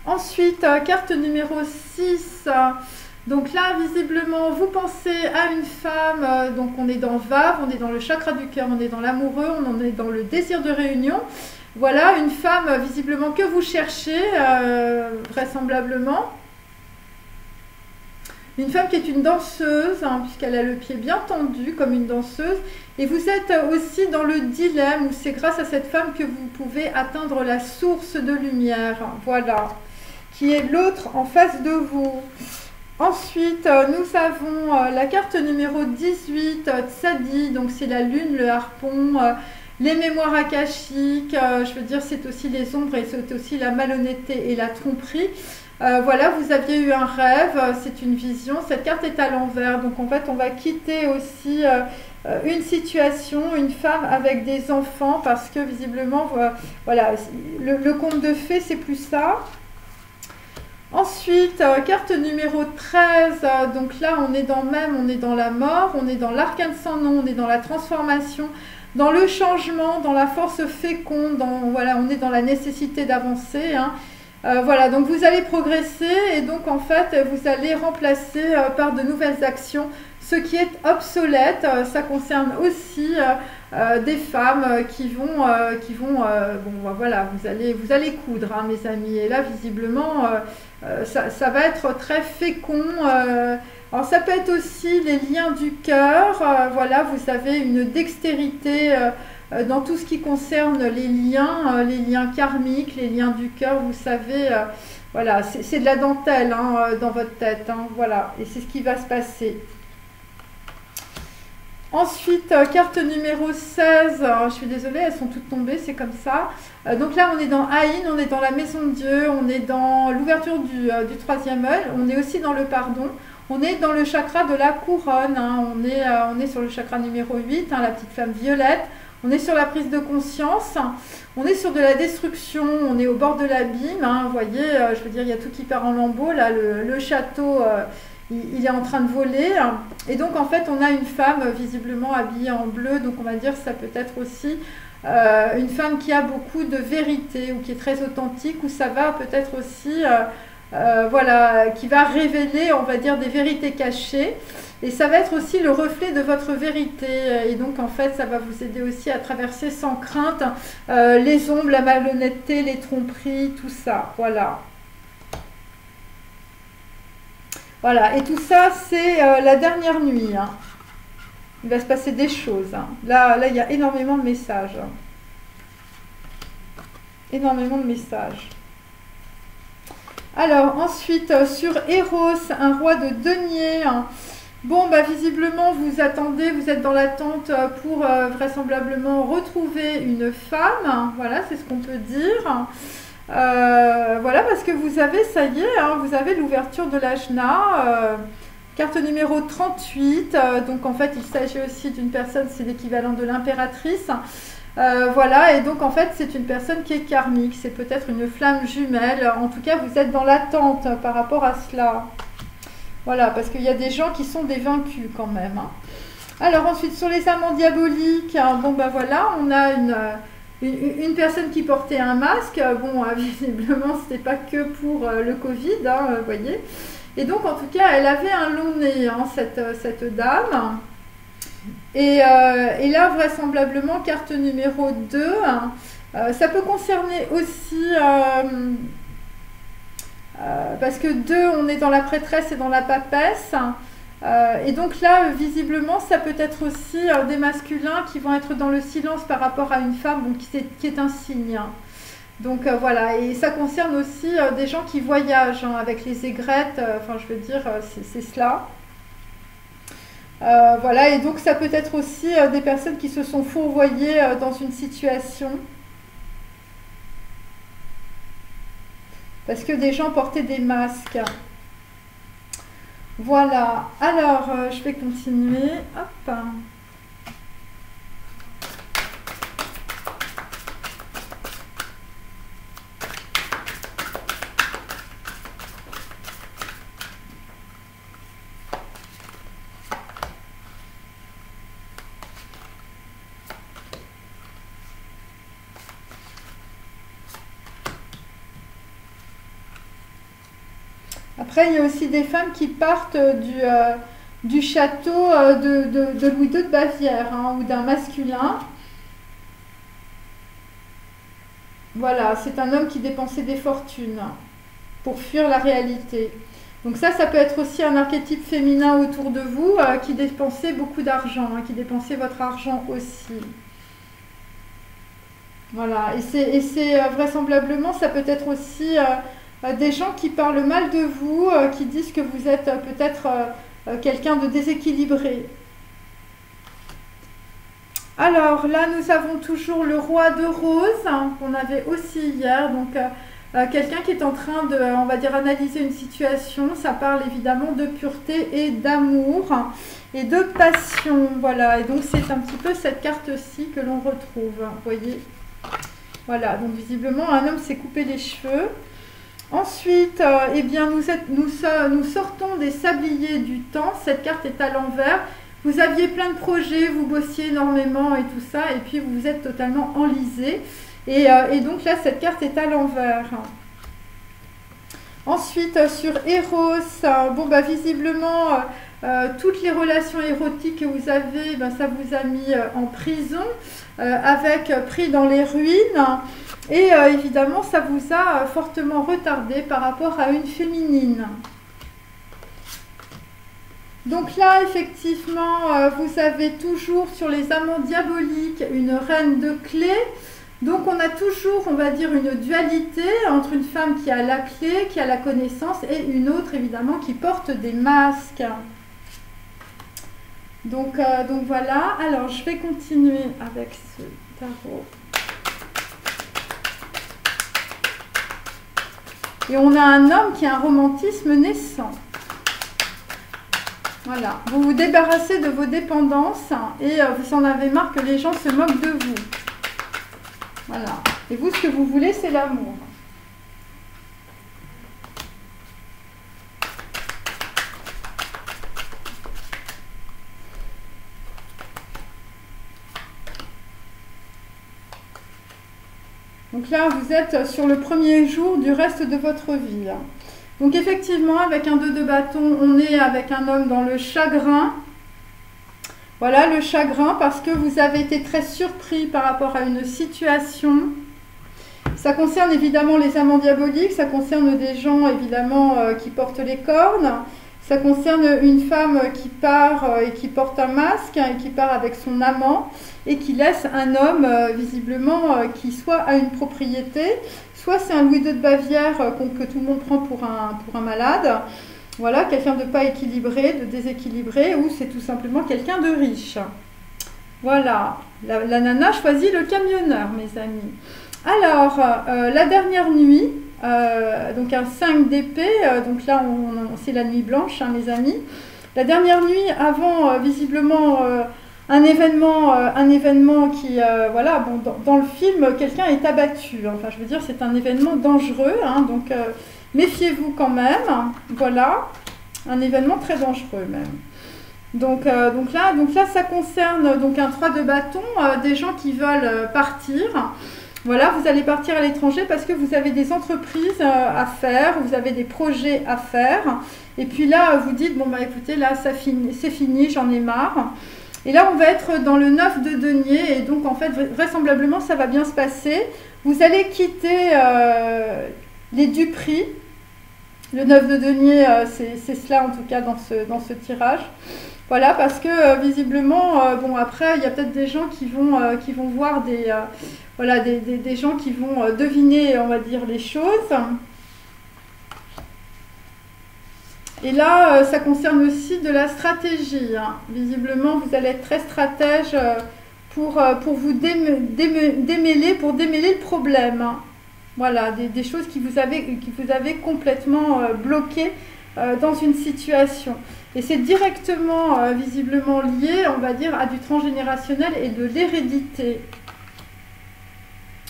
Speaker 1: Ensuite, carte numéro 6. Donc là, visiblement, vous pensez à une femme, donc on est dans Vave, on est dans le chakra du cœur, on est dans l'amoureux, on est dans le désir de réunion. Voilà, une femme, visiblement, que vous cherchez, vraisemblablement. Une femme qui est une danseuse, hein, puisqu'elle a le pied bien tendu comme une danseuse. Et vous êtes aussi dans le dilemme, où c'est grâce à cette femme que vous pouvez atteindre la source de lumière. Voilà, qui est l'autre en face de vous. Ensuite, nous avons la carte numéro 18, Tsadi, donc c'est la lune, le harpon, les mémoires akashiques, je veux dire, c'est aussi les ombres et c'est aussi la malhonnêteté et la tromperie. Voilà, vous aviez eu un rêve, c'est une vision, cette carte est à l'envers, donc en fait on va quitter aussi une situation, une femme avec des enfants, parce que visiblement, voilà, le conte de fées, c'est plus ça. Ensuite, carte numéro 13, donc là on est dans la mort, on est dans l'arcane sans nom, on est dans la transformation, dans le changement, dans la force féconde, voilà, on est dans la nécessité d'avancer, hein. Voilà, donc vous allez progresser et donc en fait vous allez remplacer par de nouvelles actions ce qui est obsolète. Ça concerne aussi des femmes qui vont bon voilà, vous allez coudre, hein, mes amis, et là visiblement ça va être très fécond. Alors ça peut être aussi les liens du cœur, voilà, vous avez une dextérité dans tout ce qui concerne les liens karmiques, les liens du cœur, vous savez, voilà, c'est de la dentelle, hein, dans votre tête, hein, voilà, et c'est ce qui va se passer. Ensuite, carte numéro 16, alors, je suis désolée, elles sont toutes tombées, c'est comme ça. Donc là, on est dans Aïn, on est dans la maison de Dieu, on est dans l'ouverture du troisième œil, on est aussi dans le pardon, on est dans le chakra de la couronne, hein, on est sur le chakra numéro 8, hein, la petite flamme violette. On est sur la prise de conscience, on est sur de la destruction, on est au bord de l'abîme, hein, vous voyez, je veux dire, il y a tout qui part en lambeaux, là, le château, il est en train de voler, hein. Et donc en fait, on a une femme visiblement habillée en bleu, donc on va dire ça peut être aussi une femme qui a beaucoup de vérité, ou qui est très authentique, ou ça va peut-être aussi, voilà, qui va révéler, on va dire, des vérités cachées. Et ça va être aussi le reflet de votre vérité. Et donc, en fait, ça va vous aider aussi à traverser sans crainte les ombres, la malhonnêteté, les tromperies, tout ça. Voilà. Voilà. Et tout ça, c'est la dernière nuit, hein. Il va se passer des choses, hein. Là, il y a énormément de messages. Énormément de messages. Alors, ensuite, sur Eros, un roi de denier. Bon, bah, visiblement, vous attendez, vous êtes dans l'attente pour vraisemblablement retrouver une femme. Voilà, c'est ce qu'on peut dire. Voilà, parce que vous avez, ça y est, hein, vous avez l'ouverture de l'Ajna. Carte numéro 38. Donc, en fait, il s'agit aussi d'une personne, c'est l'équivalent de l'impératrice. Voilà, et donc en fait c'est une personne qui est karmique, c'est peut-être une flamme jumelle, en tout cas vous êtes dans l'attente par rapport à cela. Voilà, parce qu'il y a des gens qui sont des vaincus quand même. Hein. Alors ensuite sur les amants diaboliques, hein, bon ben voilà, on a une personne qui portait un masque, bon visiblement c'était pas que pour le Covid, hein, vous voyez. Et donc en tout cas elle avait un long nez, hein, cette dame. Et là, vraisemblablement, carte numéro 2, hein, ça peut concerner aussi, parce que 2, on est dans la prêtresse et dans la papesse. Et donc là, visiblement, ça peut être aussi des masculins qui vont être dans le silence par rapport à une femme, bon, qui est un signe. Hein. Donc voilà, et ça concerne aussi des gens qui voyagent hein, avec les aigrettes, enfin je veux dire, c'est cela. Voilà, et donc ça peut être aussi des personnes qui se sont fourvoyées dans une situation. Parce que des gens portaient des masques. Voilà, alors je vais continuer. Hop. Après, il y a aussi des femmes qui partent du château de Louis II de Bavière, hein, ou d'un masculin. Voilà, c'est un homme qui dépensait des fortunes pour fuir la réalité. Donc ça peut être aussi un archétype féminin autour de vous qui dépensait beaucoup d'argent, hein, qui dépensait votre argent aussi. Voilà, et c'est vraisemblablement, ça peut être aussi... des gens qui parlent mal de vous, qui disent que vous êtes peut-être quelqu'un de déséquilibré. Alors là, nous avons toujours le roi de rose, hein, qu'on avait aussi hier. Donc quelqu'un qui est en train de, on va dire, analyser une situation. Ça parle évidemment de pureté et d'amour et de passion. Voilà, et donc c'est un petit peu cette carte-ci que l'on retrouve. Vous voyez. Voilà, donc visiblement, un homme s'est coupé les cheveux. Ensuite, eh bien, nous sortons des sabliers du temps. Cette carte est à l'envers. Vous aviez plein de projets, vous bossiez énormément et tout ça, et puis vous vous êtes totalement enlisé. Et donc là, cette carte est à l'envers. Ensuite, sur Eros, bon, bah, visiblement, toutes les relations érotiques que vous avez, ben, ça vous a mis en prison, avec pris dans les ruines. Et évidemment, ça vous a fortement retardé par rapport à une féminine. Donc là, effectivement, vous avez toujours sur les amants diaboliques une reine de clé. Donc on a toujours, on va dire, une dualité entre une femme qui a la clé, qui a la connaissance, et une autre, évidemment, qui porte des masques. Donc voilà. Alors, je vais continuer avec ce tarot. Et on a un homme qui a un romantisme naissant. Voilà. Vous vous débarrassez de vos dépendances et vous en avez marre que les gens se moquent de vous. Voilà. Et vous, ce que vous voulez, c'est l'amour. Donc là, vous êtes sur le premier jour du reste de votre vie. Donc effectivement, avec un 2 de bâton, on est avec un homme dans le chagrin. Voilà, le chagrin parce que vous avez été très surpris par rapport à une situation. Ça concerne évidemment les amants diaboliques, ça concerne des gens évidemment qui portent les cornes. Ça concerne une femme qui part et qui porte un masque et qui part avec son amant et qui laisse un homme visiblement qui soit a une propriété, soit c'est un Louis II de Bavière que tout le monde prend pour un malade, voilà, quelqu'un de pas équilibré, de déséquilibré, ou c'est tout simplement quelqu'un de riche. Voilà, la nana choisit le camionneur, mes amis. Alors, la dernière nuit, donc un 5 d'épée, donc là c'est la nuit blanche, hein, mes amis. La dernière nuit, avant visiblement un événement qui, voilà, bon, dans le film, quelqu'un est abattu. Enfin, je veux dire, c'est un événement dangereux, hein, donc méfiez-vous quand même. Voilà, un événement très dangereux même. Donc là, ça concerne donc un 3 de bâton, des gens qui veulent partir. Voilà, vous allez partir à l'étranger parce que vous avez des entreprises à faire, vous avez des projets à faire. Et puis là, vous dites, bon, bah écoutez, là, c'est fini, j'en ai marre. Et là, on va être dans le 9 de denier. Et donc, en fait, vraisemblablement, ça va bien se passer. Vous allez quitter les duperies. Le 9 de denier, c'est cela, en tout cas, dans ce tirage. Voilà, parce que visiblement, bon, après, il y a peut-être des gens qui vont voir voilà, des gens qui vont deviner, on va dire, les choses. Et là, ça concerne aussi de la stratégie, hein. Visiblement, vous allez être très stratège pour vous démêler, pour démêler le problème, hein. Voilà, des choses qui vous avez complètement bloqué dans une situation. Et c'est directement, visiblement lié, on va dire, à du transgénérationnel et de l'hérédité.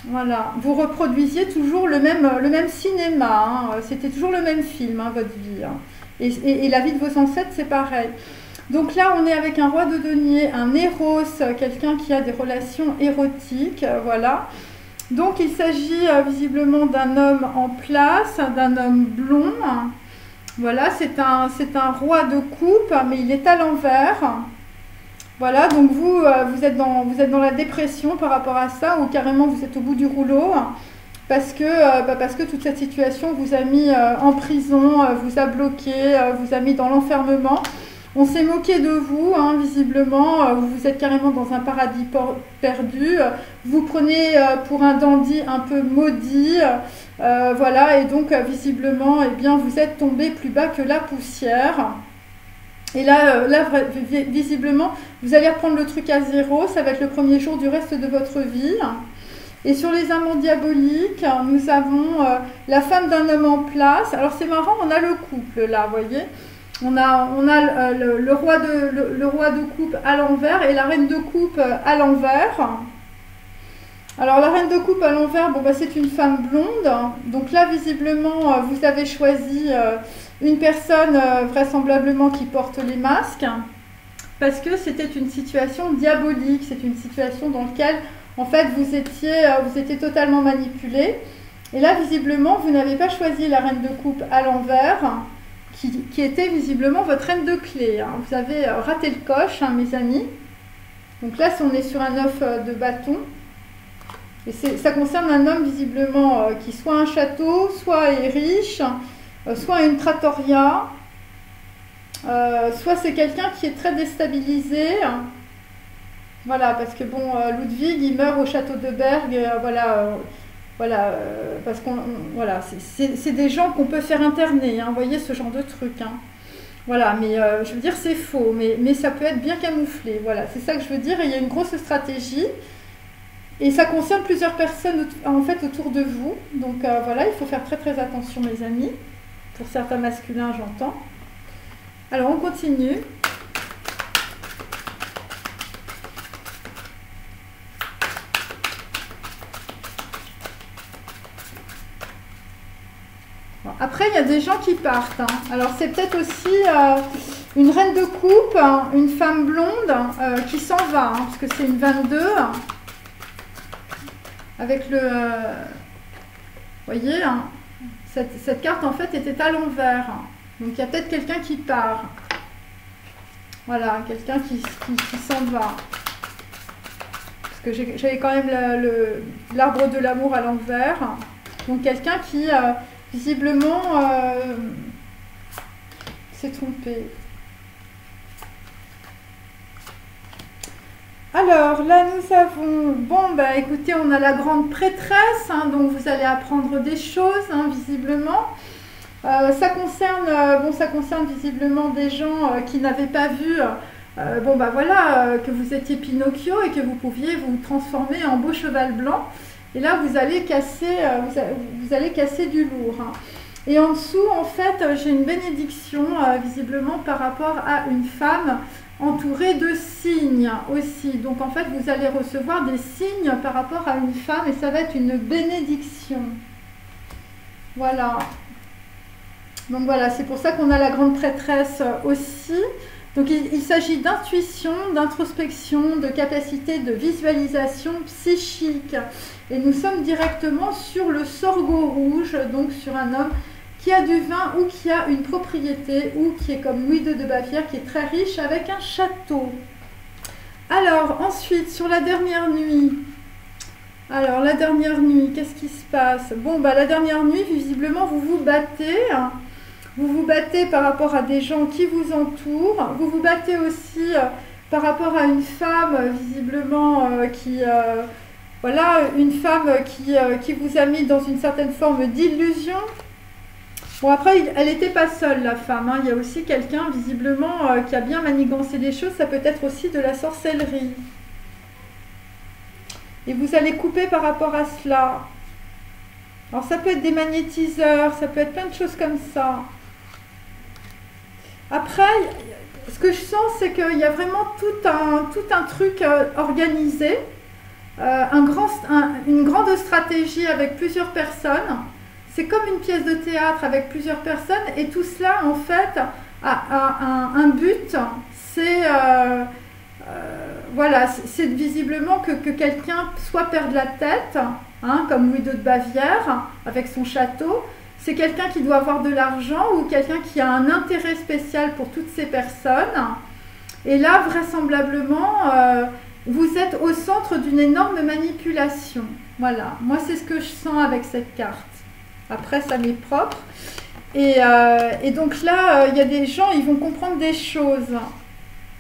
Speaker 1: Voilà, vous reproduisiez toujours le même cinéma, hein. C'était toujours le même film, hein, votre vie, hein. Et la vie de vos ancêtres, c'est pareil. Donc là, on est avec un roi de denier, un éros, quelqu'un qui a des relations érotiques, voilà. Donc il s'agit visiblement d'un homme en place, d'un homme blond. Voilà, c'est un roi de coupe, mais il est à l'envers. Voilà, donc vous êtes dans la dépression par rapport à ça, ou carrément vous êtes au bout du rouleau, parce que toute cette situation vous a mis en prison, vous a bloqué, vous a mis dans l'enfermement. On s'est moqué de vous, hein, visiblement, vous êtes carrément dans un paradis perdu, vous prenez pour un dandy un peu maudit, voilà, et donc visiblement, eh bien, vous êtes tombé plus bas que la poussière. Et là, visiblement, vous allez reprendre le truc à zéro, ça va être le premier jour du reste de votre vie. Et sur les amants diaboliques, nous avons la femme d'un homme en place. Alors c'est marrant, on a le couple là, vous voyez. On a le roi de coupe à l'envers et la reine de coupe à l'envers. Alors la reine de coupe à l'envers, bon, bah, c'est une femme blonde. Donc là, visiblement, vous avez choisi une personne vraisemblablement qui porte les masques. Parce que c'était une situation diabolique. C'est une situation dans laquelle, en fait, vous étiez totalement manipulé. Et là, visiblement, vous n'avez pas choisi la reine de coupe à l'envers. Qui était visiblement votre reine de clé, hein. Vous avez raté le coche, hein, mes amis. Donc là, on est sur un 9 de bâton. Et ça concerne un homme visiblement qui soit a un château, soit est riche, soit a une trattoria, soit c'est quelqu'un qui est très déstabilisé. Voilà, parce que bon, Ludwig, il meurt au château de Berg, voilà. Voilà, parce qu'on, voilà, c'est des gens qu'on peut faire interner, hein, vous voyez ce genre de truc, hein. Voilà, mais je veux dire c'est faux, mais ça peut être bien camouflé, voilà, c'est ça que je veux dire, et il y a une grosse stratégie, et ça concerne plusieurs personnes en fait autour de vous, donc voilà, il faut faire très très attention mes amis, pour certains masculins j'entends. Alors on continue. Après, il y a des gens qui partent, hein. Alors, c'est peut-être aussi une reine de coupe, hein, une femme blonde qui s'en va, hein, parce que c'est une 22. Avec le... vous voyez, hein, cette carte, en fait, était à l'envers. Donc, il y a peut-être quelqu'un qui part. Voilà, quelqu'un qui s'en va. Parce que j'avais quand même l'arbre de l'amour à l'envers. Donc, quelqu'un qui... visiblement, s'est trompé. Alors là nous avons, bon bah écoutez, on a la grande prêtresse, hein, donc vous allez apprendre des choses, hein, visiblement. Ça concerne visiblement des gens qui n'avaient pas vu, bon bah voilà, que vous étiez Pinocchio et que vous pouviez vous transformer en beau cheval blanc. Et là vous allez casser, vous allez casser du lourd, hein. Et en dessous, en fait, j'ai une bénédiction, visiblement par rapport à une femme entourée de signes aussi. Donc en fait, vous allez recevoir des signes par rapport à une femme et ça va être une bénédiction. Voilà. Donc voilà, c'est pour ça qu'on a la grande prêtresse aussi. Donc il s'agit d'intuition, d'introspection, de capacité de visualisation psychique. Et nous sommes directement sur le sorgho rouge, donc sur un homme qui a du vin ou qui a une propriété ou qui est comme Louis II de Bavière, qui est très riche avec un château. Alors ensuite, sur la dernière nuit. Alors la dernière nuit, qu'est-ce qui se passe? Bon, bah la dernière nuit, visiblement, vous vous battez. Vous vous battez par rapport à des gens qui vous entourent. Vous vous battez aussi par rapport à une femme, visiblement, voilà, une femme qui vous a mis dans une certaine forme d'illusion. Bon, après, elle n'était pas seule, la femme, hein. Il y a aussi quelqu'un, visiblement, qui a bien manigancé les choses. Ça peut être aussi de la sorcellerie. Et vous allez couper par rapport à cela. Alors, ça peut être des magnétiseurs, ça peut être plein de choses comme ça. Après, ce que je sens, c'est qu'il y a vraiment tout un truc organisé. Une grande stratégie avec plusieurs personnes. C'est comme une pièce de théâtre avec plusieurs personnes et tout cela en fait a un but, c'est voilà, c'est visiblement que quelqu'un soit perde la tête, hein, comme Louis II de Bavière avec son château. C'est quelqu'un qui doit avoir de l'argent ou quelqu'un qui a un intérêt spécial pour toutes ces personnes. Et là, vraisemblablement, vous êtes au centre d'une énorme manipulation. Voilà, moi c'est ce que je sens avec cette carte. Après, ça m'est propre. Et donc là, il y a des gens, ils vont comprendre des choses.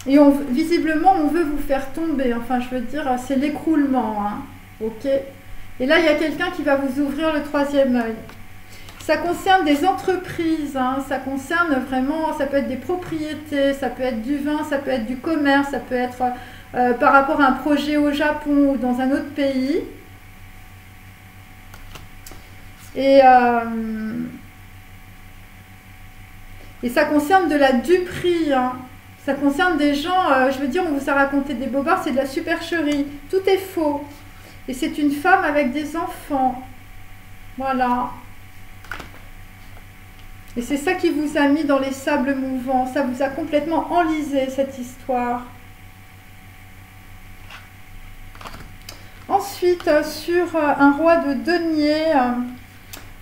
Speaker 1: Et visiblement, on veut vous faire tomber. Enfin, je veux dire, c'est l'écroulement. Hein. Ok. Et là, il y a quelqu'un qui va vous ouvrir le troisième œil. Ça concerne des entreprises. Hein. Ça concerne vraiment, ça peut être des propriétés, ça peut être du vin, ça peut être du commerce, ça peut être par rapport à un projet au Japon ou dans un autre pays. Et ça concerne de la duperie, hein. Ça concerne des gens, je veux dire, on vous a raconté des bobards, c'est de la supercherie. Tout est faux. Et c'est une femme avec des enfants. Voilà. Et c'est ça qui vous a mis dans les sables mouvants. Ça vous a complètement enlisé, cette histoire. Ensuite, sur un roi de denier...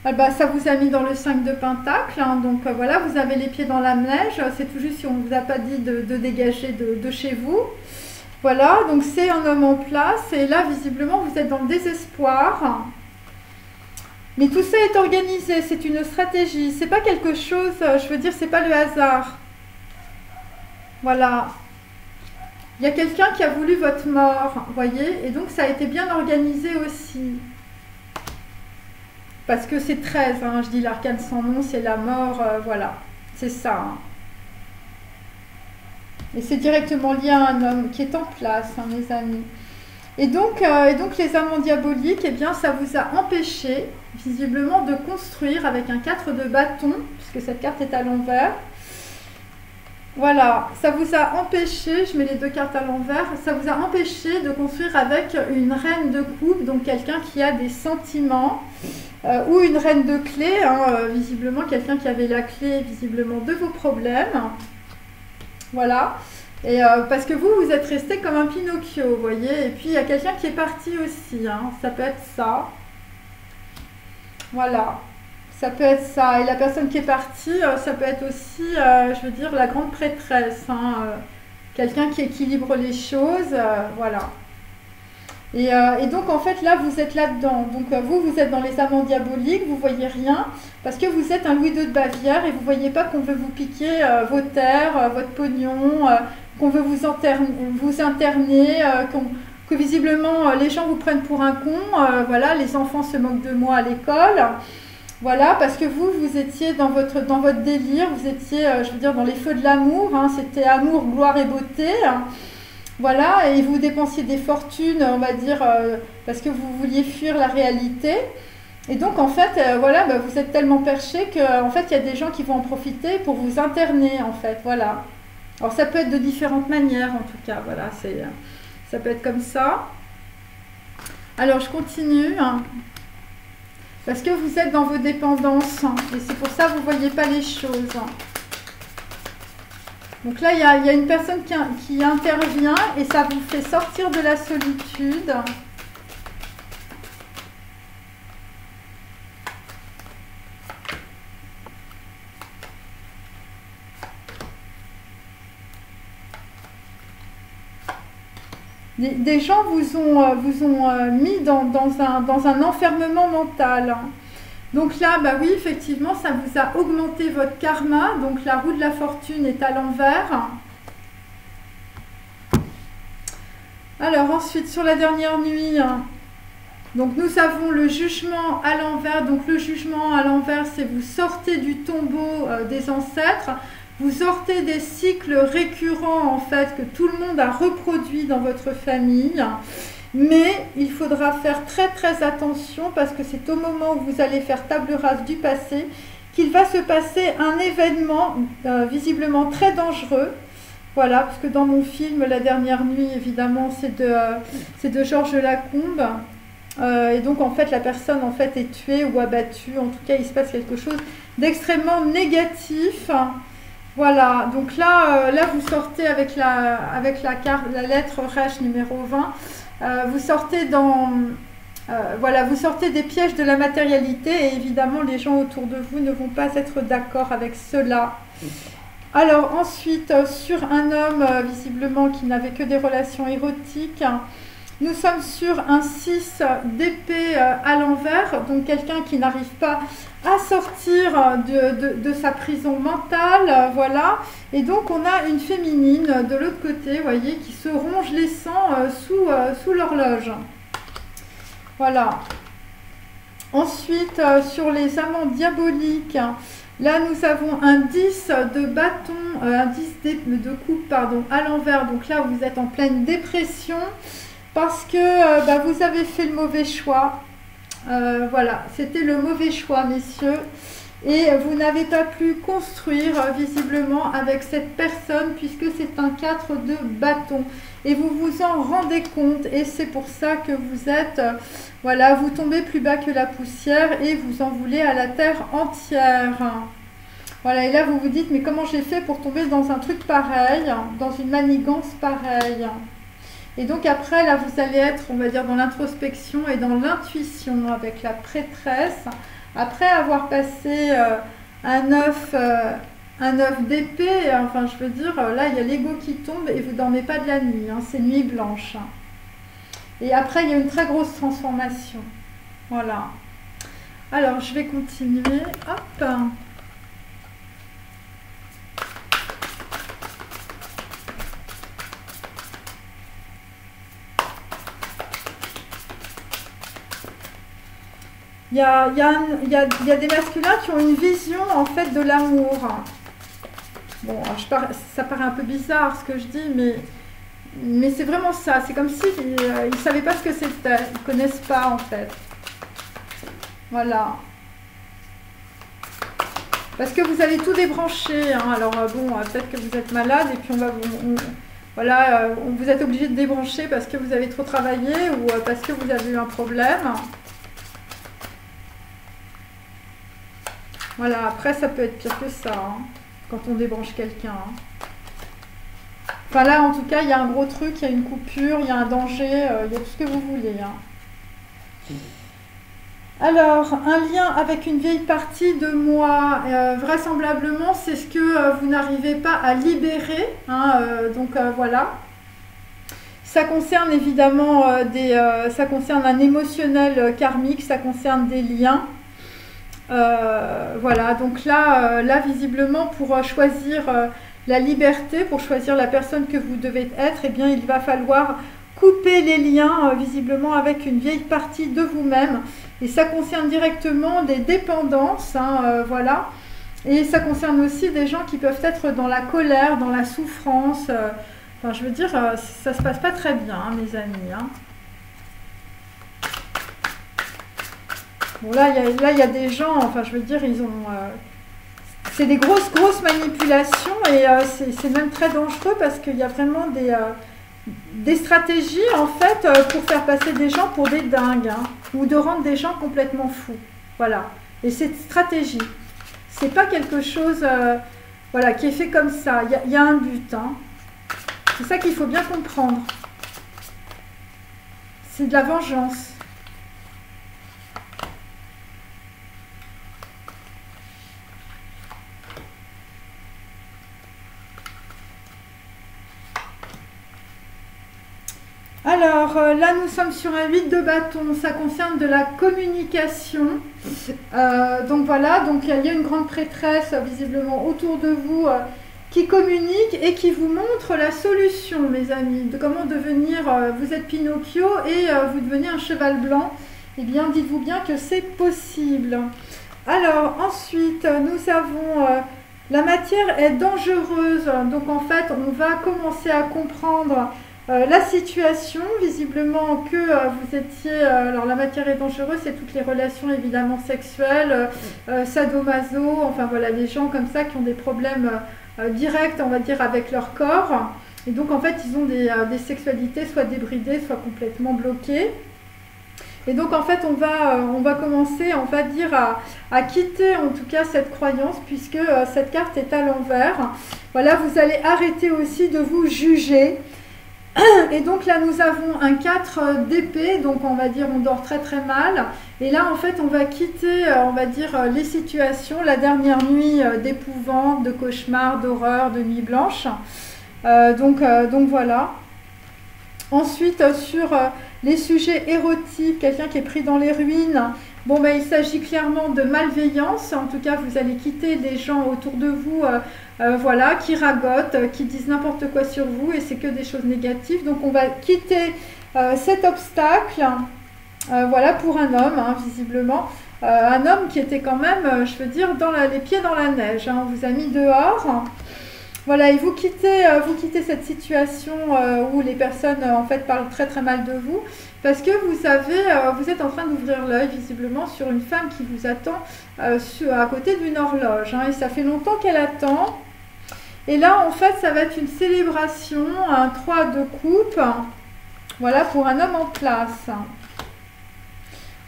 Speaker 1: bah, ça vous a mis dans le 5 de Pentacle, hein, donc voilà, vous avez les pieds dans la neige, c'est tout juste si on ne vous a pas dit de dégager de chez vous. Voilà, donc c'est un homme en place, et là, visiblement, vous êtes dans le désespoir. Mais tout ça est organisé, c'est une stratégie, c'est pas quelque chose, je veux dire, c'est pas le hasard. Voilà. Il y a quelqu'un qui a voulu votre mort, vous voyez, et donc ça a été bien organisé aussi. Parce que c'est 13, hein, je dis l'arcane sans nom, c'est la mort, voilà, c'est ça. Hein. Et c'est directement lié à un homme qui est en place, hein, mes amis. Et donc les amants diaboliques, eh bien, ça vous a empêché, visiblement, de construire avec un 4 de bâton, puisque cette carte est à l'envers. Voilà, ça vous a empêché, je mets les deux cartes à l'envers, ça vous a empêché de construire avec une reine de coupe, donc quelqu'un qui a des sentiments, ou une reine de clé, hein, visiblement quelqu'un qui avait la clé visiblement de vos problèmes. Voilà, et parce que vous êtes resté comme un Pinocchio, vous voyez, et puis il y a quelqu'un qui est parti aussi, hein, ça peut être ça. Voilà. Ça peut être ça. Et la personne qui est partie, ça peut être aussi, je veux dire, la grande prêtresse. Hein, quelqu'un qui équilibre les choses. Voilà. Et donc en fait là vous êtes là-dedans. Donc vous êtes dans les amants diaboliques, vous voyez rien parce que vous êtes un Louis II de Bavière et vous voyez pas qu'on veut vous piquer vos terres, votre pognon, qu'on veut vous interner, que visiblement les gens vous prennent pour un con. Voilà, les enfants se moquent de moi à l'école. Voilà, parce que vous étiez dans votre délire, vous étiez, je veux dire, dans les feux de l'amour, hein, c'était amour, gloire et beauté. Voilà, et vous dépensiez des fortunes, on va dire, parce que vous vouliez fuir la réalité. Et donc, en fait, voilà, bah, vous êtes tellement perché qu'en fait, il y a des gens qui vont en profiter pour vous interner, en fait, voilà. Alors, ça peut être de différentes manières, en tout cas, voilà, ça peut être comme ça. Alors, je continue, hein, parce que vous êtes dans vos dépendances, hein, et c'est pour ça que vous ne voyez pas les choses. Donc là, il y a une personne qui intervient et ça vous fait sortir de la solitude. Des gens vous ont mis dans un enfermement mental. Donc là, bah oui, effectivement, ça vous a augmenté votre karma. Donc la roue de la fortune est à l'envers. Alors ensuite, sur la dernière nuit, donc nous avons le jugement à l'envers. Donc le jugement à l'envers, c'est vous sortez du tombeau des ancêtres. Vous sortez des cycles récurrents, en fait, que tout le monde a reproduits dans votre famille. Mais il faudra faire très très attention parce que c'est au moment où vous allez faire table rase du passé qu'il va se passer un événement visiblement très dangereux. Voilà, parce que dans mon film La Dernière Nuit, évidemment, c'est de Georges Lacombe. Et donc en fait la personne en fait est tuée ou abattue. En tout cas, il se passe quelque chose d'extrêmement négatif. Voilà, donc là vous sortez avec la carte, la lettre Resh numéro 20. Vous sortez voilà, vous sortez des pièges de la matérialité et évidemment les gens autour de vous ne vont pas être d'accord avec cela. Alors ensuite, sur un homme visiblement qui n'avait que des relations érotiques, nous sommes sur un 6 d'épée à l'envers, donc quelqu'un qui n'arrive pas à sortir de sa prison mentale, voilà. Et donc on a une féminine de l'autre côté, vous voyez, qui se ronge les sangs sous l'horloge. Voilà. Ensuite, sur les amants diaboliques, là nous avons un 10 de bâton, un 10 de coupe, pardon, à l'envers. Donc là vous êtes en pleine dépression parce que bah, vous avez fait le mauvais choix. Voilà, c'était le mauvais choix, messieurs. Et vous n'avez pas pu construire visiblement avec cette personne puisque c'est un 4 de bâton. Et vous vous en rendez compte et c'est pour ça que vous êtes, voilà, vous tombez plus bas que la poussière et vous en voulez à la terre entière. Voilà, et là vous vous dites, mais comment j'ai fait pour tomber dans un truc pareil, dans une manigance pareille? Et donc après, là, vous allez être, on va dire, dans l'introspection et dans l'intuition avec la prêtresse. Après avoir passé un œuf d'épée, enfin, je veux dire, là, il y a l'ego qui tombe et vous ne dormez pas de la nuit. Hein, c'est nuit blanche. Et après, il y a une très grosse transformation. Voilà. Alors, je vais continuer. Hop. Il y a des masculins qui ont une vision en fait de l'amour. Bon, ça paraît un peu bizarre ce que je dis, mais c'est vraiment ça. C'est comme s'ils ne savaient pas ce que c'était. Ils ne connaissent pas en fait. Voilà. Parce que vous allez tout débrancher. Hein. Alors bon, peut-être que vous êtes malade et puis voilà, vous êtes obligé de débrancher parce que vous avez trop travaillé ou parce que vous avez eu un problème. Voilà, après ça peut être pire que ça, hein, quand on débranche quelqu'un. Hein. Enfin là, en tout cas, il y a un gros truc, il y a une coupure, il y a un danger, il y a tout ce que vous voulez. Hein. Alors, un lien avec une vieille partie de moi, vraisemblablement, c'est ce que vous n'arrivez pas à libérer. Hein, donc voilà. Ça concerne évidemment ça concerne un émotionnel karmique, ça concerne des liens. Voilà, donc là visiblement, pour choisir la liberté, pour choisir la personne que vous devez être, eh bien, il va falloir couper les liens visiblement avec une vieille partie de vous-même. Et ça concerne directement des dépendances, hein, voilà. Et ça concerne aussi des gens qui peuvent être dans la colère, dans la souffrance. Enfin, je veux dire, ça se passe pas très bien, hein, mes amis. Hein. Bon, là, il y a des gens, enfin, je veux dire, ils ont... c'est des grosses manipulations et c'est même très dangereux parce qu'il y a vraiment des stratégies, en fait, pour faire passer des gens pour des dingues, hein, ou de rendre des gens complètement fous. Voilà. Et cette stratégie, c'est pas quelque chose voilà, qui est fait comme ça. Il y a un but. Hein. C'est ça qu'il faut bien comprendre. C'est de la vengeance. Alors là, nous sommes sur un 8 de bâton, ça concerne de la communication. Donc voilà, donc il y a une grande prêtresse visiblement autour de vous qui communique et qui vous montre la solution, mes amis, de comment devenir, vous êtes Pinocchio et vous devenez un cheval blanc. Eh bien, dites-vous bien que c'est possible. Alors ensuite, nous avons... la matière est dangereuse, donc en fait, on va commencer à comprendre... la situation, visiblement que vous étiez... alors la matière est dangereuse, c'est toutes les relations évidemment sexuelles, sadomaso, enfin voilà, les gens comme ça qui ont des problèmes directs, on va dire, avec leur corps. Et donc en fait, ils ont des sexualités soit débridées, soit complètement bloquées. Et donc en fait, on va commencer, on va dire, à quitter en tout cas cette croyance, puisque cette carte est à l'envers. Voilà, vous allez arrêter aussi de vous juger. Et donc là nous avons un 4 d'épée, donc on va dire on dort très très mal. Et là en fait on va quitter, on va dire, les situations, la dernière nuit d'épouvante, de cauchemar, d'horreur, de nuit blanche. Donc voilà. Ensuite sur les sujets érotiques, quelqu'un qui est pris dans les ruines. Bon, ben, il s'agit clairement de malveillance. En tout cas, vous allez quitter des gens autour de vous voilà, qui ragotent, qui disent n'importe quoi sur vous et c'est que des choses négatives. Donc, on va quitter cet obstacle voilà, pour un homme, hein, visiblement. Un homme qui était quand même, je veux dire, les pieds dans la neige. Hein, on vous a mis dehors. Voilà, et vous quittez cette situation où les personnes en fait parlent très très mal de vous parce que vous êtes en train d'ouvrir l'œil visiblement sur une femme qui vous attend à côté d'une horloge, hein, et ça fait longtemps qu'elle attend. Et là en fait ça va être une célébration, un 3 de coupe, voilà, pour un homme en place.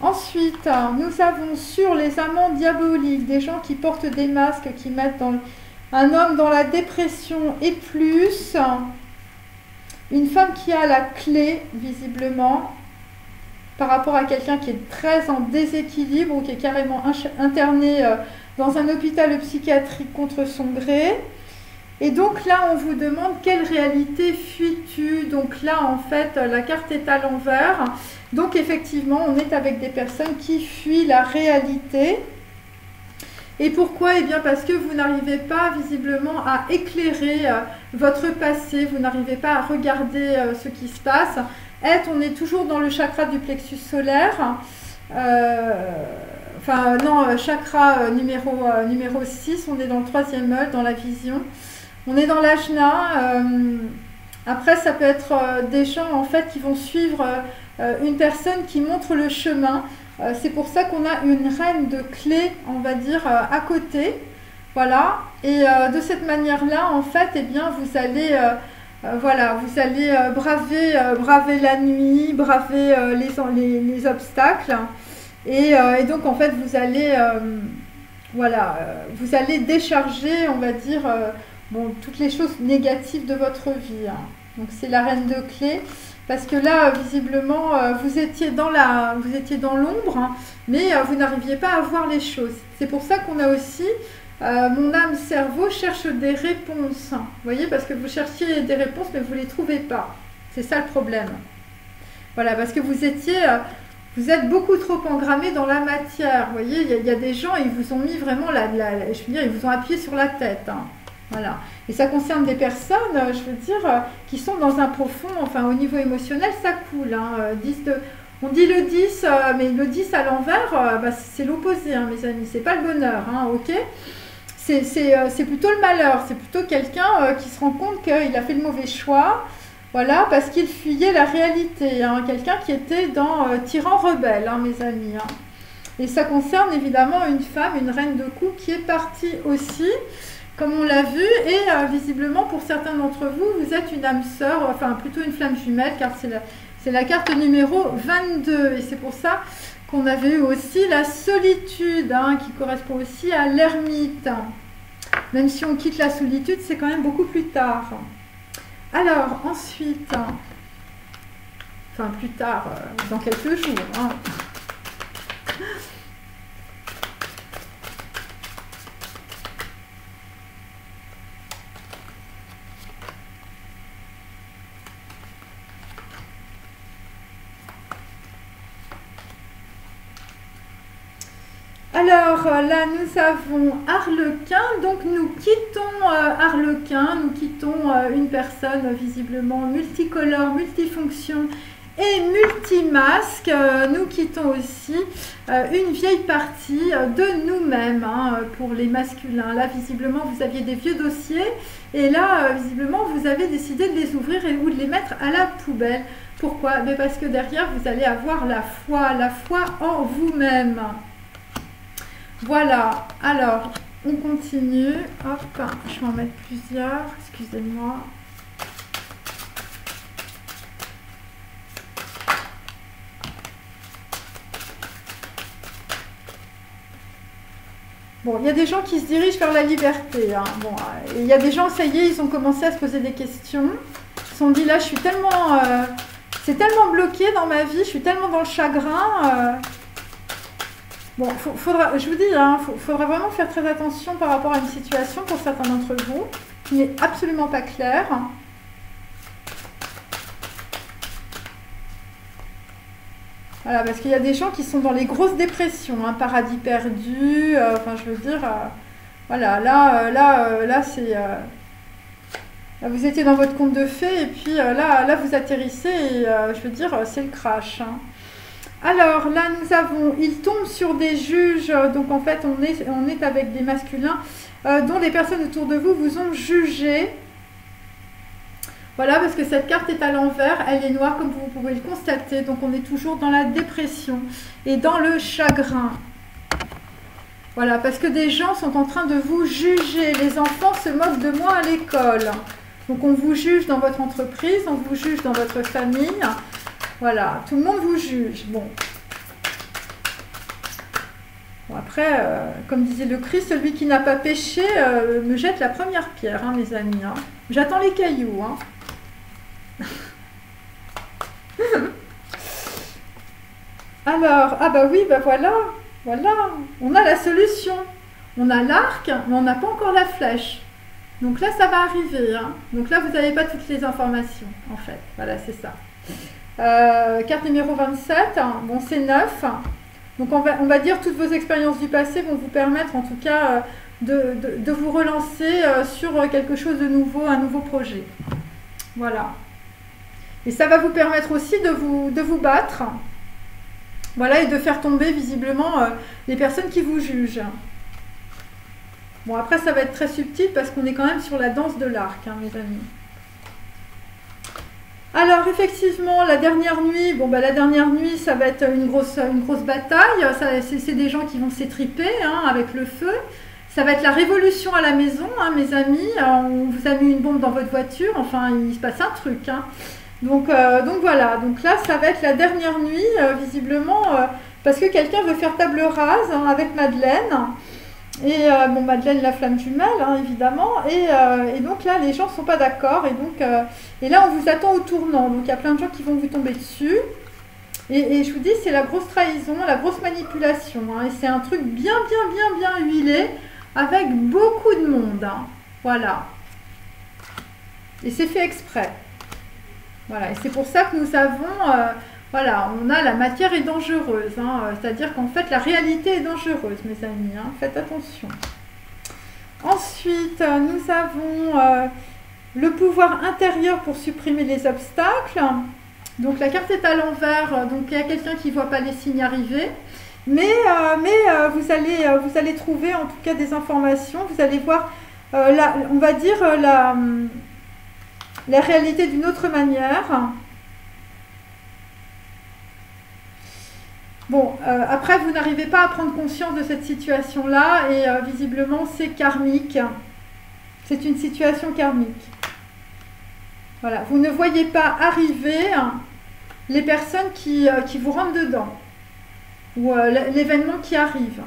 Speaker 1: Ensuite, nous avons sur les amants diaboliques des gens qui portent des masques, qui mettent dans un homme dans la dépression et plus, une femme qui a la clé visiblement par rapport à quelqu'un qui est très en déséquilibre ou qui est carrément interné dans un hôpital psychiatrique contre son gré. Et donc là on vous demande quelle réalité fuis-tu. Donc là en fait la carte est à l'envers, donc effectivement on est avec des personnes qui fuient la réalité. Et pourquoi? Eh bien parce que vous n'arrivez pas visiblement à éclairer votre passé, vous n'arrivez pas à regarder ce qui se passe. On est toujours dans le chakra du plexus solaire, enfin non, chakra numéro 6, on est dans le 3e œil, dans la vision. On est dans l'ajna. Après ça peut être des gens en fait qui vont suivre une personne qui montre le chemin. C'est pour ça qu'on a une reine de clés, on va dire, à côté. Voilà. Et de cette manière-là, en fait, eh bien, vous allez, voilà, vous allez braver la nuit, braver les obstacles. Et donc, en fait, vous allez, voilà, vous allez décharger, on va dire, bon, toutes les choses négatives de votre vie. Hein. Donc, c'est la reine de clés. Parce que là, visiblement, vous étiez dans l'ombre, hein, mais vous n'arriviez pas à voir les choses. C'est pour ça qu'on a aussi, mon âme cerveau cherche des réponses. Vous voyez, parce que vous cherchiez des réponses, mais vous ne les trouvez pas. C'est ça le problème. Voilà, parce que vous êtes beaucoup trop engrammé dans la matière. Vous voyez, il y a des gens, ils vous ont mis vraiment je veux dire, ils vous ont appuyé sur la tête. Hein. Voilà. Et ça concerne des personnes, je veux dire, qui sont dans un profond, enfin au niveau émotionnel, ça coule. Hein. On dit le 10, mais le 10 à l'envers, bah, c'est l'opposé, hein, mes amis. C'est pas le bonheur, hein, ok? C'est plutôt le malheur. C'est plutôt quelqu'un qui se rend compte qu'il a fait le mauvais choix. Voilà, parce qu'il fuyait la réalité. Hein. Quelqu'un qui était dans tyran rebelle, hein, mes amis. Hein. Et ça concerne évidemment une femme, une reine de coups, qui est partie aussi, comme on l'a vu. Et visiblement, pour certains d'entre vous, vous êtes une âme sœur, enfin plutôt une flamme jumelle, car c'est la carte numéro 22. Et c'est pour ça qu'on avait eu aussi la solitude, hein, qui correspond aussi à l'ermite. Même si on quitte la solitude, c'est quand même beaucoup plus tard. Alors, ensuite, enfin plus tard, dans quelques jours. Hein. Alors là, nous avons Arlequin, donc nous quittons Arlequin, nous quittons une personne visiblement multicolore, multifonction et multimasque. Nous quittons aussi une vieille partie de nous-mêmes, hein, pour les masculins. Là, visiblement, vous aviez des vieux dossiers et là, visiblement, vous avez décidé de les ouvrir ou de les mettre à la poubelle. Pourquoi? Mais parce que derrière, vous allez avoir la foi en vous-même. Voilà, alors on continue. Hop, je vais en mettre plusieurs, excusez-moi. Bon, il y a des gens qui se dirigent vers la liberté. Hein. Bon, il y a des gens, ça y est, ils ont commencé à se poser des questions. Ils se sont dit, là, je suis tellement... c'est tellement bloqué dans ma vie, je suis tellement dans le chagrin... Bon, je vous dis, hein, faudra vraiment faire très attention par rapport à une situation pour certains d'entre vous qui n'est absolument pas claire. Voilà, parce qu'il y a des gens qui sont dans les grosses dépressions, hein, paradis perdu, enfin je veux dire, voilà, là c'est... là, vous étiez dans votre conte de fées et puis là vous atterrissez et je veux dire, c'est le crash. Hein. Alors là, nous avons, il tombe sur des juges, donc en fait, on est avec des masculins dont les personnes autour de vous vous ont jugé. Voilà, parce que cette carte est à l'envers, elle est noire comme vous pouvez le constater, donc on est toujours dans la dépression et dans le chagrin. Voilà, parce que des gens sont en train de vous juger, les enfants se moquent de moi à l'école. Donc on vous juge dans votre entreprise, on vous juge dans votre famille. Voilà, tout le monde vous juge. Bon, après, comme disait le Christ, celui qui n'a pas péché me jette la première pierre, hein, mes amis. Hein. J'attends les cailloux. Hein. Alors, ah bah oui, bah voilà, on a la solution. On a l'arc, mais on n'a pas encore la flèche. Donc là, ça va arriver. Hein. Donc là, vous n'avez pas toutes les informations, en fait. Voilà, c'est ça. Carte numéro 27, hein, bon c'est 9, donc on va dire toutes vos expériences du passé vont vous permettre en tout cas de vous relancer sur quelque chose de nouveau, un nouveau projet. Voilà. Et ça va vous permettre aussi de vous battre, voilà, et de faire tomber visiblement les personnes qui vous jugent. Bon, après ça va être très subtil parce qu'on est quand même sur la danse de l'arc, hein, mes amis. Alors effectivement, la dernière nuit, bon bah la dernière nuit, ça va être une grosse bataille. C'est des gens qui vont s'étriper, hein, avec le feu. Ça va être la révolution à la maison, hein, mes amis. On vous a mis une bombe dans votre voiture. Enfin, il se passe un truc. Hein. Donc voilà. Donc là, ça va être la dernière nuit, visiblement, parce que quelqu'un veut faire table rase, hein, avec Madeleine. Et bon, Madeleine, la flamme jumelle, hein, évidemment. Et donc là, les gens ne sont pas d'accord. Et là, on vous attend au tournant. Donc il y a plein de gens qui vont vous tomber dessus. Et je vous dis, c'est la grosse trahison, la grosse manipulation. Hein, et c'est un truc bien huilé, avec beaucoup de monde. Hein, voilà. Et c'est fait exprès. Voilà, et c'est pour ça que nous avons, voilà, on a la matière est dangereuse, hein, c'est-à-dire qu'en fait la réalité est dangereuse, mes amis, hein, faites attention. Ensuite, nous avons le pouvoir intérieur pour supprimer les obstacles. Donc la carte est à l'envers, donc il y a quelqu'un qui ne voit pas les signes arriver. Mais vous allez trouver en tout cas des informations, vous allez voir, on va dire, la réalité d'une autre manière. Bon, après, vous n'arrivez pas à prendre conscience de cette situation-là et visiblement, c'est karmique. C'est une situation karmique. Voilà, vous ne voyez pas arriver les personnes qui vous rentrent dedans ou l'événement qui arrive.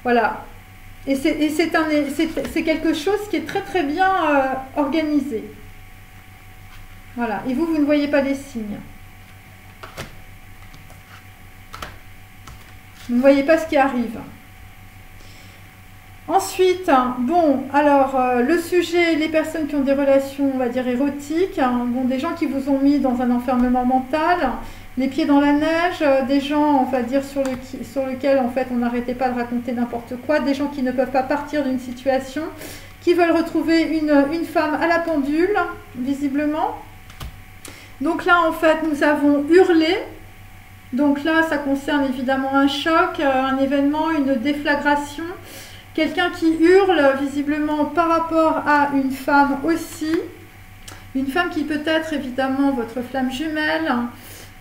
Speaker 1: Voilà. Et c'est quelque chose qui est très très bien organisé. Voilà. Et vous ne voyez pas les signes. Vous ne voyez pas ce qui arrive. Ensuite, bon, alors, le sujet, les personnes qui ont des relations, on va dire, érotiques, hein, bon, des gens qui vous ont mis dans un enfermement mental, les pieds dans la neige, des gens, on va dire, sur lequel, en fait, on n'arrêtait pas de raconter n'importe quoi, des gens qui ne peuvent pas partir d'une situation, qui veulent retrouver une femme à la pendule, visiblement. Donc là, en fait, nous avons hurlé. Donc là, ça concerne évidemment un choc, un événement, une déflagration. Quelqu'un qui hurle visiblement par rapport à une femme aussi. Une femme qui peut être évidemment votre flamme jumelle.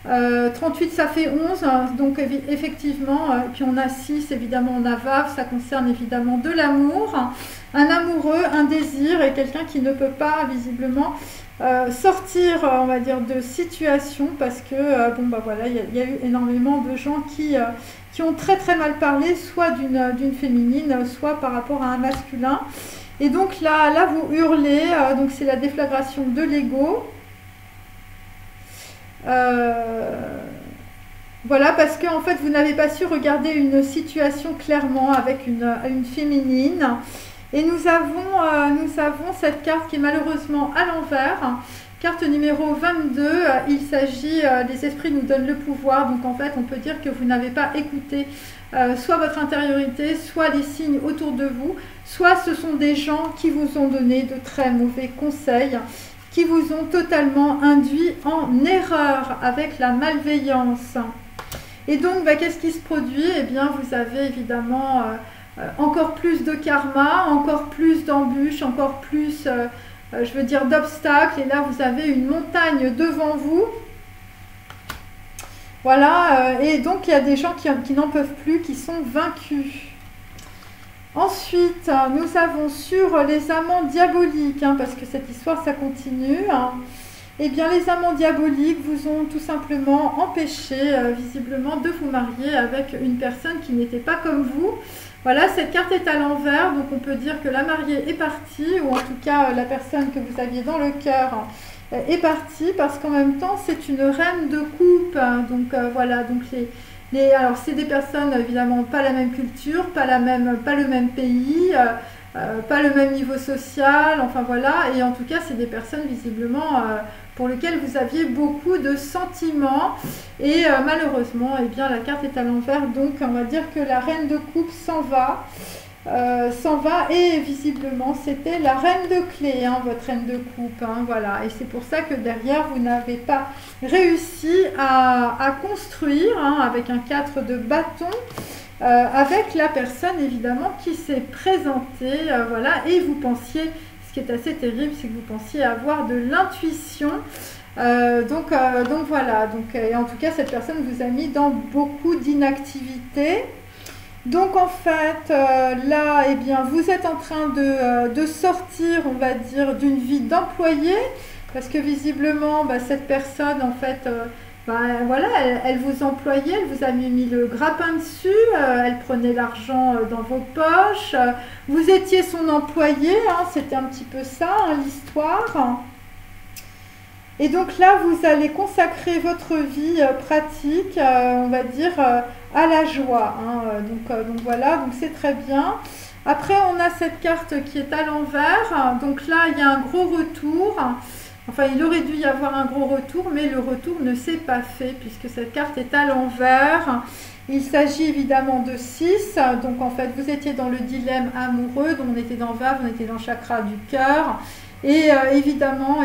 Speaker 1: 38, ça fait 11. Donc effectivement, puis on a 6, évidemment on a Vave. Ça concerne évidemment de l'amour. Un amoureux, un désir et quelqu'un qui ne peut pas visiblement sortir, on va dire, de situation parce que, bon, bah voilà, il y a eu énormément de gens qui ont très très mal parlé, soit d'une féminine, soit par rapport à un masculin. Et donc là vous hurlez, donc c'est la déflagration de l'ego. Voilà, parce que en fait vous n'avez pas su regarder une situation clairement avec une féminine. Et nous avons cette carte qui est malheureusement à l'envers. Carte numéro 22, il s'agit, les esprits nous donnent le pouvoir. Donc en fait, on peut dire que vous n'avez pas écouté soit votre intériorité, soit les signes autour de vous, soit ce sont des gens qui vous ont donné de très mauvais conseils, qui vous ont totalement induit en erreur avec la malveillance. Et donc, bah, qu'est-ce qui se produit? Eh bien, vous avez évidemment encore plus de karma, encore plus d'embûches, encore plus, je veux dire, d'obstacles. Et là, vous avez une montagne devant vous. Voilà, et donc il y a des gens qui n'en peuvent plus, qui sont vaincus. Ensuite, nous avons sur les amants diaboliques, hein, parce que cette histoire, ça continue. Hein. Eh bien, les amants diaboliques vous ont tout simplement empêché, visiblement, de vous marier avec une personne qui n'était pas comme vous. Voilà, cette carte est à l'envers, donc on peut dire que la mariée est partie, ou en tout cas la personne que vous aviez dans le cœur est partie, parce qu'en même temps c'est une reine de coupe. Donc voilà, donc alors c'est des personnes évidemment pas la même culture, pas le même pays, pas le même niveau social, enfin voilà, et en tout cas c'est des personnes visiblement pour lesquelles vous aviez beaucoup de sentiments et malheureusement eh bien la carte est à l'envers, donc on va dire que la reine de coupe s'en va et visiblement c'était la reine de clé, hein, votre reine de coupe, hein, voilà, et c'est pour ça que derrière vous n'avez pas réussi à construire, hein, avec un 4 de bâton, avec la personne évidemment qui s'est présentée, voilà, et vous pensiez, ce qui est assez terrible, c'est que vous pensiez avoir de l'intuition, donc voilà, donc, et en tout cas cette personne vous a mis dans beaucoup d'inactivité. Donc en fait, là, eh bien, vous êtes en train de sortir, on va dire, d'une vie d'employé, parce que visiblement, bah, cette personne, en fait, voilà, elle vous employait, elle vous a mis le grappin dessus, elle prenait l'argent dans vos poches, vous étiez son employé, hein, c'était un petit peu ça, hein, l'histoire. Et donc là, vous allez consacrer votre vie pratique, on va dire, à la joie. Hein. Donc voilà, donc c'est très bien. Après, on a cette carte qui est à l'envers. Donc là, il y a un gros retour. Enfin, il aurait dû y avoir un gros retour, mais le retour ne s'est pas fait puisque cette carte est à l'envers. Il s'agit évidemment de 6. Donc, en fait, vous étiez dans le dilemme amoureux. Donc, on était dans Vave, on était dans le chakra du cœur. Et évidemment,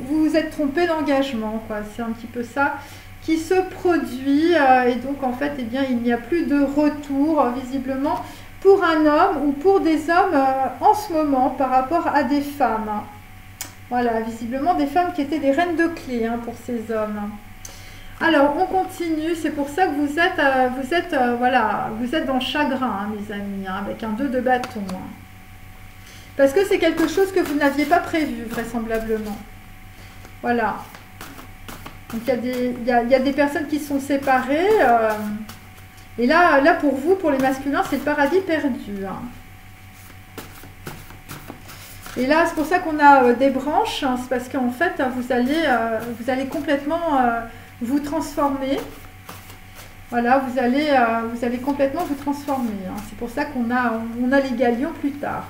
Speaker 1: vous vous êtes trompé d'engagement, quoi. C'est un petit peu ça qui se produit. Et donc, en fait, il n'y a plus de retour, visiblement, pour un homme ou pour des hommes en ce moment par rapport à des femmes. Voilà, visiblement des femmes qui étaient des reines de clés pour ces hommes. Alors, on continue. C'est pour ça que vous êtes dans le chagrin, mes amis, avec un 2 de bâton. Parce que c'est quelque chose que vous n'aviez pas prévu, vraisemblablement. Voilà. Donc, il y a des personnes qui sont séparées. Et là, pour vous, pour les masculins, c'est le paradis perdu. Et là, c'est pour ça qu'on a des branches. C'est parce qu'en fait, vous allez complètement vous transformer. Voilà, vous allez complètement vous transformer. C'est pour ça qu'on a les galions plus tard.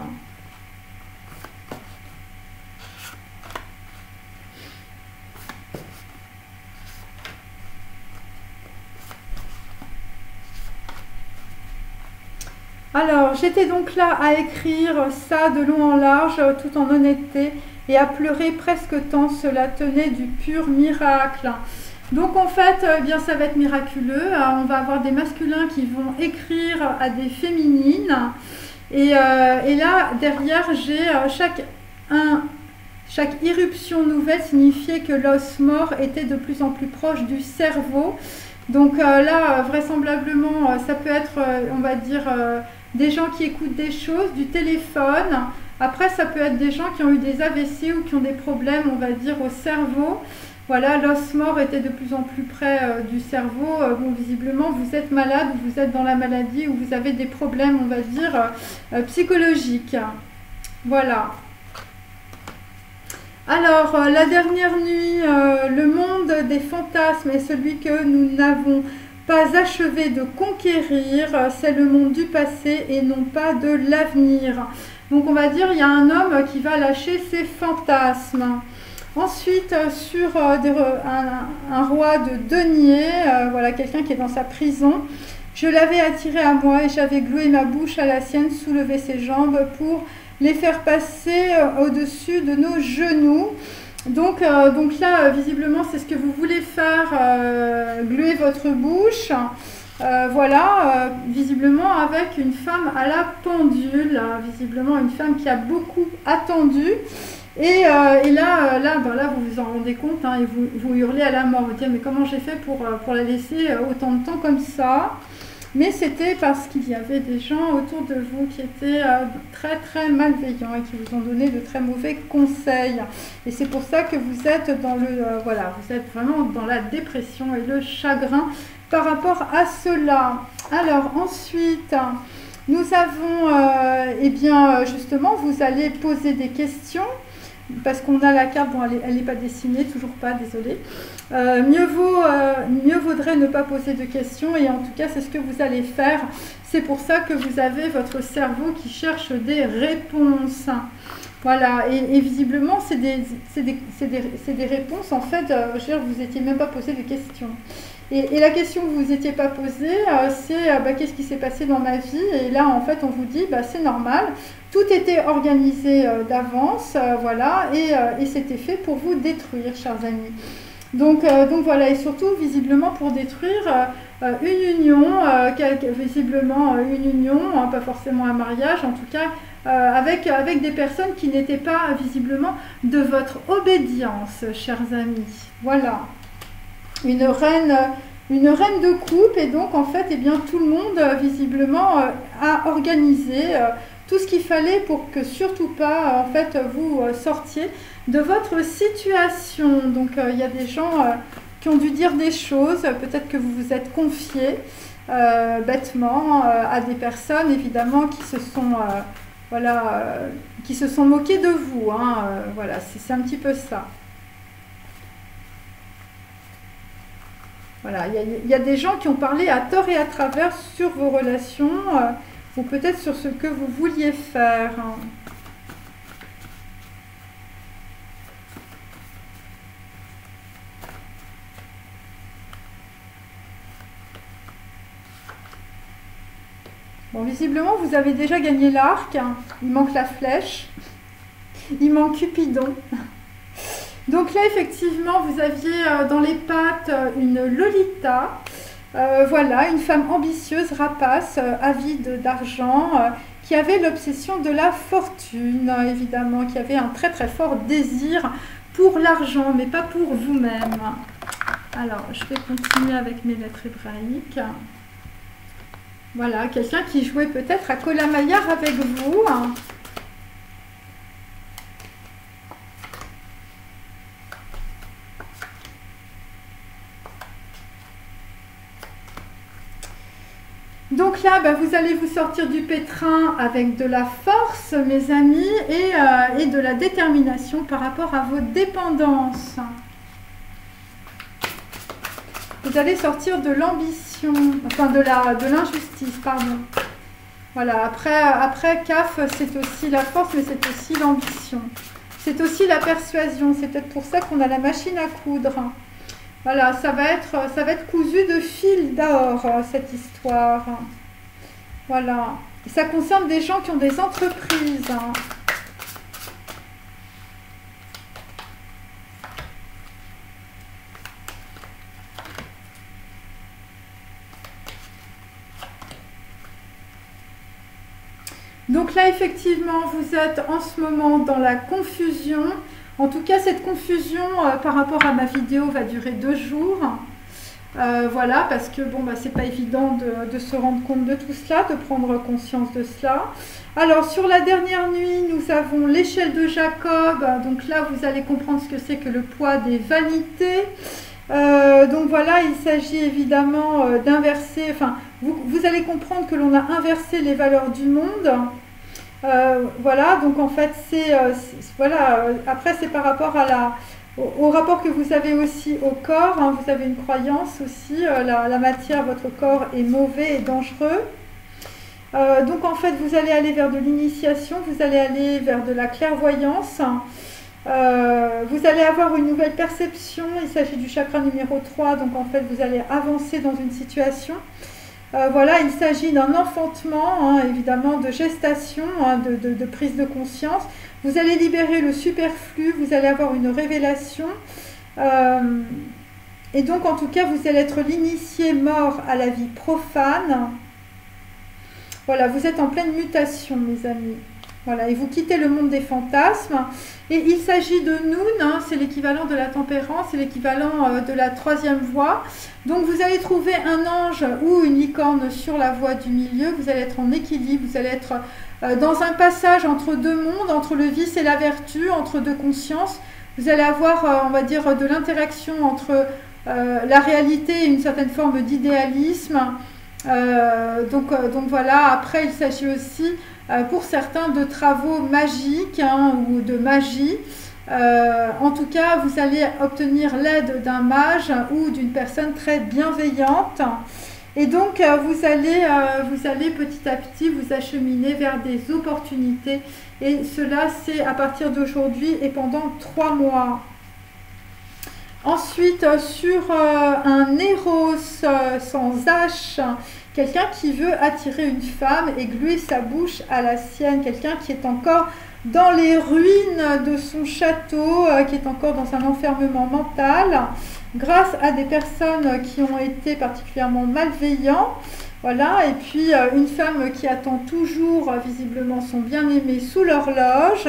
Speaker 1: Alors, j'étais donc là à écrire ça de long en large, tout en honnêteté, et à pleurer presque tant cela tenait du pur miracle. Donc, en fait, bien, ça va être miraculeux. On va avoir des masculins qui vont écrire à des féminines. Et là, derrière, j'ai chaque irruption nouvelle signifiait que l'os mort était de plus en plus proche du cerveau. Donc là, vraisemblablement, ça peut être, on va dire, des gens qui écoutent des choses, du téléphone. Après, ça peut être des gens qui ont eu des AVC ou qui ont des problèmes, on va dire, au cerveau. Voilà, l'os mort était de plus en plus près du cerveau. Bon, visiblement, vous êtes malade, ou vous êtes dans la maladie, ou vous avez des problèmes, on va dire, psychologiques. Voilà. Alors, la dernière nuit, le monde des fantasmes est celui que nous n'avons pas achevé de conquérir. C'est le monde du passé et non pas de l'avenir. Donc, on va dire, il y a un homme qui va lâcher ses fantasmes. Ensuite, sur un roi de denier, voilà, quelqu'un qui est dans sa prison. Je l'avais attiré à moi et j'avais gloué ma bouche à la sienne, soulevé ses jambes pour les faire passer au-dessus de nos genoux. Donc là, visiblement, c'est ce que vous voulez faire, gluer votre bouche. Voilà, visiblement avec une femme à la pendule, visiblement une femme qui a beaucoup attendu. Et là, vous vous en rendez compte, et vous hurlez à la mort. Vous dites, mais comment j'ai fait pour la laisser autant de temps comme ça? Mais c'était parce qu'il y avait des gens autour de vous qui étaient très très malveillants et qui vous ont donné de très mauvais conseils. Et c'est pour ça que vous êtes dans vous êtes vraiment dans la dépression et le chagrin par rapport à cela. Alors ensuite, nous avons, justement, vous allez poser des questions. Parce qu'on a la carte, bon, elle n'est pas dessinée, toujours pas, désolée. Mieux vaudrait ne pas poser de questions, et en tout cas, c'est ce que vous allez faire. C'est pour ça que vous avez votre cerveau qui cherche des réponses. Voilà, et visiblement, c'est des réponses, en fait, vous n'étiez même pas posé de questions. Et la question que vous ne vous étiez pas posée, c'est qu'est-ce qui s'est passé dans ma vie? Et là, en fait, on vous dit, c'est normal. Tout était organisé d'avance, voilà, et c'était fait pour vous détruire, chers amis. Donc voilà, et surtout, visiblement, pour détruire une union, visiblement une union, pas forcément un mariage, en tout cas, avec des personnes qui n'étaient pas, visiblement, de votre obédience, chers amis. Voilà. Une reine de coupe, et donc, en fait, tout le monde, visiblement, a organisé tout ce qu'il fallait pour que surtout pas, en fait, vous sortiez de votre situation. Donc, il y a des gens qui ont dû dire des choses, peut-être que vous vous êtes confiés bêtement à des personnes, évidemment, qui se sont moquées de vous. Voilà, c'est un petit peu ça. Voilà, il y a des gens qui ont parlé à tort et à travers sur vos relations, ou peut-être sur ce que vous vouliez faire. Bon, visiblement, vous avez déjà gagné l'arc. Il manque la flèche. Il manque Cupidon. Donc là, effectivement, vous aviez dans les pattes une Lolita. Voilà, une femme ambitieuse, rapace, avide d'argent, qui avait l'obsession de la fortune, évidemment, qui avait un très très fort désir pour l'argent, mais pas pour vous-même. Alors, je vais continuer avec mes lettres hébraïques. Voilà, quelqu'un qui jouait peut-être à Colamaillard avec vous. Donc là, vous allez vous sortir du pétrin avec de la force, mes amis, et de la détermination par rapport à vos dépendances. Vous allez sortir de l'ambition, enfin de l'injustice, pardon. Voilà, après CAF, c'est aussi la force, mais c'est aussi l'ambition. C'est aussi la persuasion, c'est peut-être pour ça qu'on a la machine à coudre. Voilà, ça va être cousu de fil d'or, cette histoire. Voilà. Et ça concerne des gens qui ont des entreprises. Donc là, effectivement, vous êtes en ce moment dans la confusion. En tout cas, cette confusion par rapport à ma vidéo va durer 2 jours. Voilà, parce que bon, c'est pas évident de se rendre compte de tout cela, de prendre conscience de cela. Alors, sur la dernière nuit, nous avons l'échelle de Jacob. Donc là, vous allez comprendre ce que c'est que le poids des vanités. Donc voilà, il s'agit évidemment d'inverser, enfin, vous allez comprendre que l'on a inversé les valeurs du monde. Voilà, donc en fait, voilà, après c'est par rapport au rapport que vous avez aussi au corps, hein, vous avez une croyance aussi, la matière, votre corps est mauvais et dangereux. Donc en fait, vous allez aller vers de l'initiation, vous allez aller vers de la clairvoyance. Vous allez avoir une nouvelle perception, il s'agit du chakra numéro 3, donc en fait vous allez avancer dans une situation. Voilà, il s'agit d'un enfantement, hein, évidemment de gestation, hein, de prise de conscience. Vous allez libérer le superflu, vous allez avoir une révélation. Et donc en tout cas vous allez être l'initié mort à la vie profane. Voilà, vous êtes en pleine mutation, mes amis. Voilà, et vous quittez le monde des fantasmes. Et il s'agit de Noun, hein, c'est l'équivalent de la tempérance, c'est l'équivalent de la 3e voie. Donc vous allez trouver un ange ou une licorne sur la voie du milieu, vous allez être en équilibre, vous allez être dans un passage entre 2 mondes, entre le vice et la vertu, entre 2 consciences. Vous allez avoir, on va dire, de l'interaction entre la réalité et une certaine forme d'idéalisme. Donc voilà, après il s'agit aussi pour certains de travaux magiques, hein, ou de magie. En tout cas, vous allez obtenir l'aide d'un mage ou d'une personne très bienveillante. Et donc, vous allez petit à petit vous acheminer vers des opportunités. Et cela, c'est à partir d'aujourd'hui et pendant 3 mois. Ensuite, sur un Éros sans H, quelqu'un qui veut attirer une femme et gluer sa bouche à la sienne, quelqu'un qui est encore dans les ruines de son château, qui est encore dans un enfermement mental, grâce à des personnes qui ont été particulièrement malveillants. Voilà, et puis une femme qui attend toujours visiblement son bien-aimé sous l'horloge.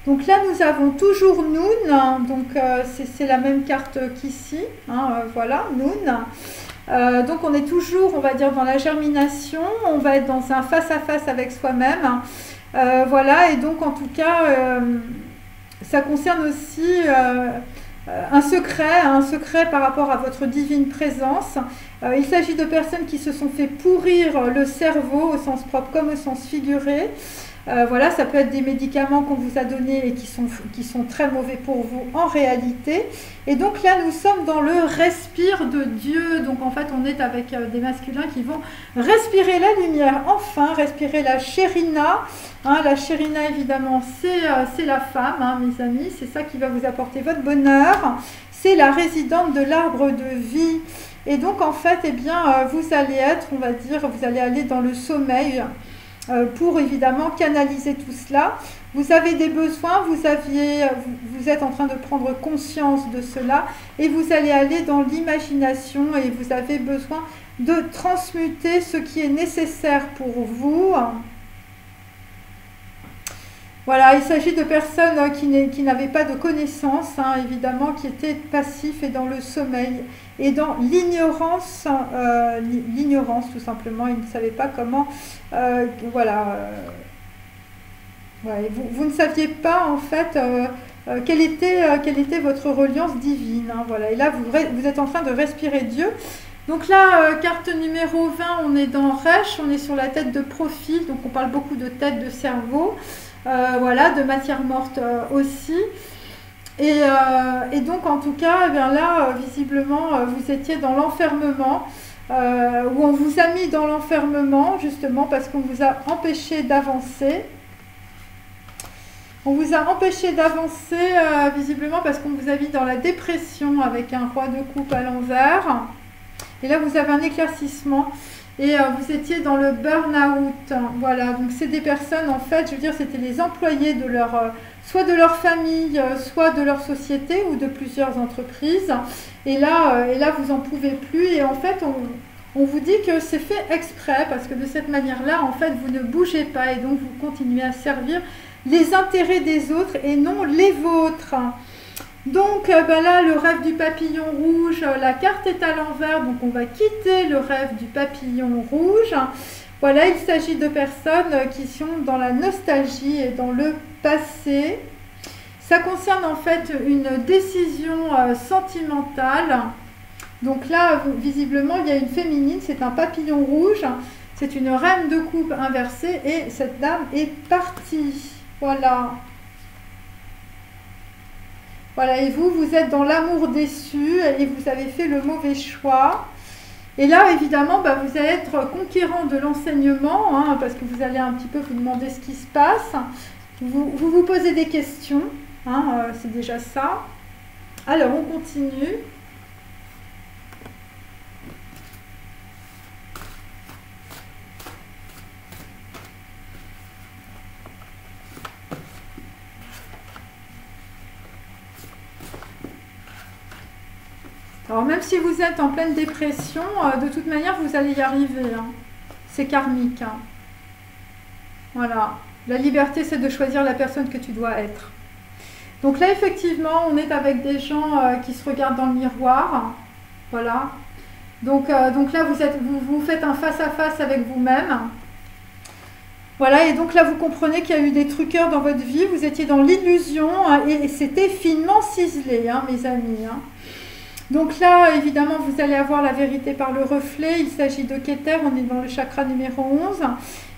Speaker 1: Donc là, nous avons toujours Noun, donc c'est la même carte qu'ici, hein, voilà, Noun. Donc on est toujours, on va dire, dans la germination, on va être dans un face-à-face avec soi-même. Voilà, et donc en tout cas, ça concerne aussi un secret par rapport à votre divine présence. Il s'agit de personnes qui se sont fait pourrir le cerveau, au sens propre comme au sens figuré. Voilà, ça peut être des médicaments qu'on vous a donnés et qui sont très mauvais pour vous en réalité. Et donc là, nous sommes dans le respire de Dieu. Donc en fait, on est avec des masculins qui vont respirer la lumière, enfin, respirer la chérina. Hein, la chérina, évidemment, c'est la femme, hein, mes amis. C'est ça qui va vous apporter votre bonheur. C'est la résidente de l'arbre de vie. Et donc en fait, eh bien, vous allez être, on va dire, vous allez aller dans le sommeil pour évidemment canaliser tout cela. Vous avez des besoins, vous êtes en train de prendre conscience de cela et vous allez aller dans l'imagination et vous avez besoin de transmuter ce qui est nécessaire pour vous. Voilà, il s'agit de personnes qui n'avaient pas de connaissances, hein, évidemment, qui étaient passifs et dans le sommeil et dans l'ignorance, l'ignorance tout simplement, ils ne savaient pas comment, voilà. Ouais, vous ne saviez pas en fait quelle était votre reliance divine, hein, voilà. Et là, vous êtes en train de respirer Dieu. Donc là, carte numéro 20, on est dans Resh, on est sur la tête de profil, donc on parle beaucoup de tête de cerveau, voilà, de matière morte aussi. Et donc en tout cas, eh bien là, visiblement, vous étiez dans l'enfermement, où on vous a mis dans l'enfermement, justement parce qu'on vous a empêché d'avancer. On vous a empêché d'avancer, visiblement, parce qu'on vous a mis dans la dépression avec un roi de coupe à l'envers. Et là, vous avez un éclaircissement et vous étiez dans le burn-out. Voilà, donc c'est des personnes, en fait, je veux dire, c'était les employés de leur, soit de leur famille, soit de leur société ou de plusieurs entreprises. Et là, vous n'en pouvez plus. Et en fait, on vous dit que c'est fait exprès parce que de cette manière-là, en fait, vous ne bougez pas et donc vous continuez à servir les intérêts des autres et non les vôtres. Donc ben là, le rêve du papillon rouge, la carte est à l'envers, donc on va quitter le rêve du papillon rouge. Voilà, il s'agit de personnes qui sont dans la nostalgie et dans le passé. Ça concerne en fait une décision sentimentale. Donc là, visiblement, il y a une féminine, c'est un papillon rouge, c'est une reine de coupe inversée et cette dame est partie. Voilà. Voilà, et vous êtes dans l'amour déçu et vous avez fait le mauvais choix. Et là, évidemment, bah, vous allez être conquérant de l'enseignement, hein, parce que vous allez un petit peu vous demander ce qui se passe. Vous posez des questions, hein, c'est déjà ça. Alors, on continue. Alors même si vous êtes en pleine dépression, de toute manière vous allez y arriver, hein. C'est karmique, hein. Voilà, la liberté c'est de choisir la personne que tu dois être. Donc là effectivement on est avec des gens qui se regardent dans le miroir, voilà. Donc là vous faites un face-à-face avec vous-même. Voilà, et donc là vous comprenez qu'il y a eu des truqueurs dans votre vie, vous étiez dans l'illusion et c'était finement ciselé, hein, mes amis, hein. Donc là, évidemment, vous allez avoir la vérité par le reflet. Il s'agit de Keter, on est dans le chakra numéro 11.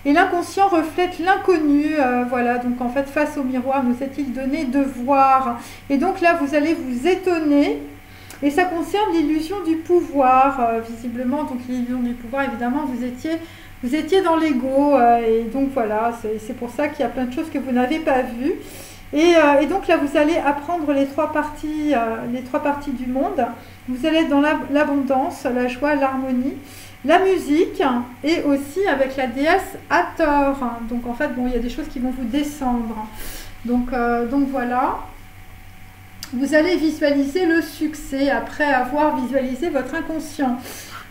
Speaker 1: Et l'inconscient reflète l'inconnu. Voilà, donc en fait, face au miroir, nous est-il donné de voir. Et donc là, vous allez vous étonner. Et ça concerne l'illusion du pouvoir, visiblement. Donc l'illusion du pouvoir, évidemment, vous étiez dans l'ego. Et donc voilà, c'est pour ça qu'il y a plein de choses que vous n'avez pas vues. Et donc là, vous allez apprendre les trois parties du monde. Vous allez être dans l'abondance, la joie, l'harmonie, la musique et aussi avec la déesse Hathor. Donc en fait, bon, il y a des choses qui vont vous descendre. Donc voilà. Vous allez visualiser le succès après avoir visualisé votre inconscient.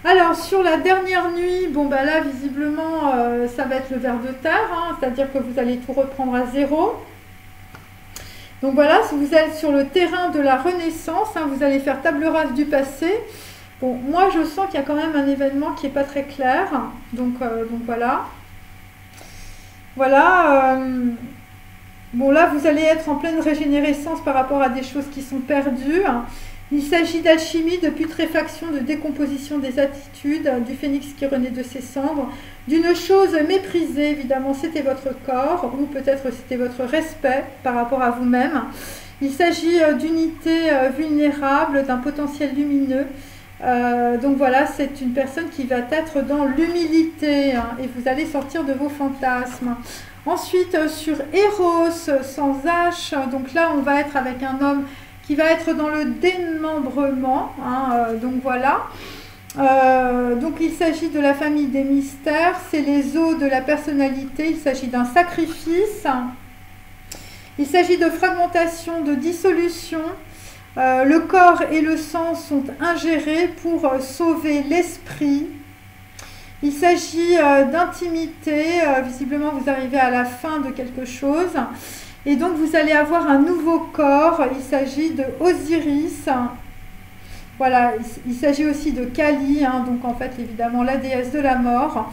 Speaker 1: Alors sur la dernière nuit, bon bah là, visiblement, ça va être le ver de terre, hein, c'est-à-dire que vous allez tout reprendre à zéro. Donc voilà, si vous êtes sur le terrain de la renaissance, hein, vous allez faire table rase du passé. Bon, moi je sens qu'il y a quand même un événement qui n'est pas très clair. Donc voilà. Voilà. Bon là, vous allez être en pleine régénérescence par rapport à des choses qui sont perdues. Il s'agit d'alchimie, de putréfaction, de décomposition des attitudes, du phénix qui renaît de ses cendres, d'une chose méprisée, évidemment, c'était votre corps, ou peut-être c'était votre respect par rapport à vous-même. Il s'agit d'unité vulnérable, d'un potentiel lumineux. Donc voilà, c'est une personne qui va être dans l'humilité, hein, et vous allez sortir de vos fantasmes. Ensuite, sur Eros, sans H, donc là, on va être avec un homme qui va être dans le démembrement, hein, donc voilà. Donc il s'agit de la famille des mystères, c'est les os de la personnalité, il s'agit d'un sacrifice, il s'agit de fragmentation, de dissolution. Le corps et le sang sont ingérés pour sauver l'esprit. Il s'agit d'intimité, visiblement vous arrivez à la fin de quelque chose. Et donc vous allez avoir un nouveau corps, il s'agit de Osiris. Voilà, il s'agit aussi de Kali, hein, donc en fait évidemment la déesse de la mort.